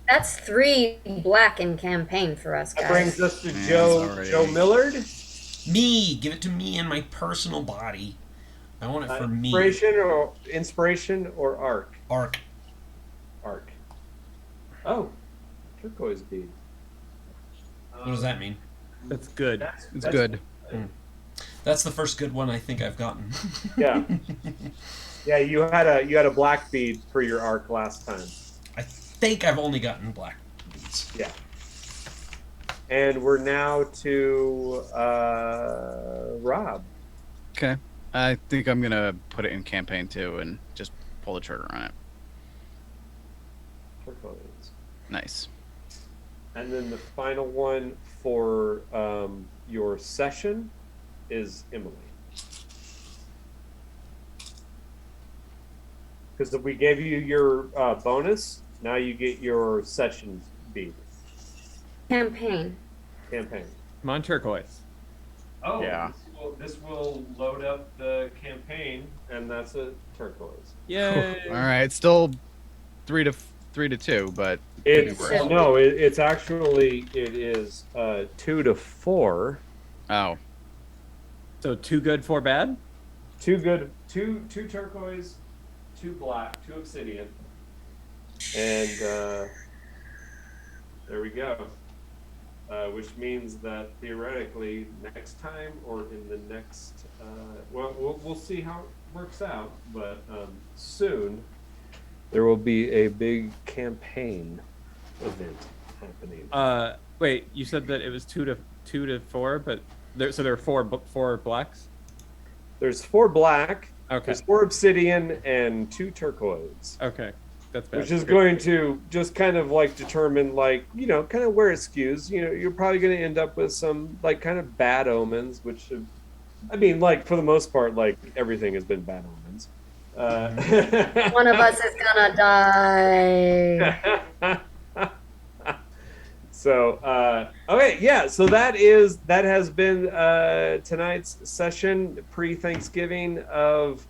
That's 3 black in campaign for us, That brings guys. us to Man, Joe sorry. Millard. Me, give it to me in my personal body. I want it for me. Inspiration or arc? Arc. Arc. Oh, turquoise bead. What does that mean? That's good. It's good. That's the first good one I think I've gotten. Yeah. Yeah, you had a black bead for your arc last time. I think I've only gotten black beads. Yeah. And we're now to Rob. Okay. I think I'm gonna put it in campaign too and just pull the trigger on it. Turquoise. Nice. And then the final one for your session is Emelie. Because if we gave you your bonus, now you get your session bead. Campaign. Campaign. Come on, turquoise. Oh, Yeah. This will load up the campaign, and that's a turquoise. Yay. All right. Still 3 to 2, but It's worse. no, it's actually it is 2 to 4. Oh. So 2 good, 4 bad? 2 good, two turquoise, 2 black, 2 obsidian, and there we go. Which means that theoretically next time or in the next, we'll see how it works out, but soon there will be a big campaign event happening. Wait, you said that it was 2 to 4, but there are 4 blacks? There's 4 black, Okay. there's 4 obsidian, and 2 turquoise. Okay. That's bad. Which is Okay. going to just kind of like determine, like, you know, kind of where it skews. You know, you're probably going to end up with some like kind of bad omens, which I mean, like for the most part, like everything has been bad omens. One of us is gonna die. So okay, yeah. So that has been tonight's session pre-Thanksgiving of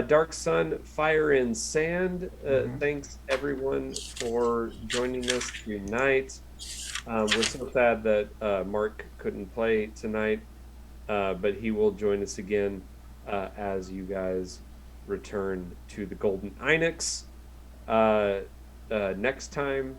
Dark Sun, Fire and Sand. Thanks everyone for joining us tonight. We're so sad that Mark couldn't play tonight, but he will join us again as you guys return to the Golden Inex next time.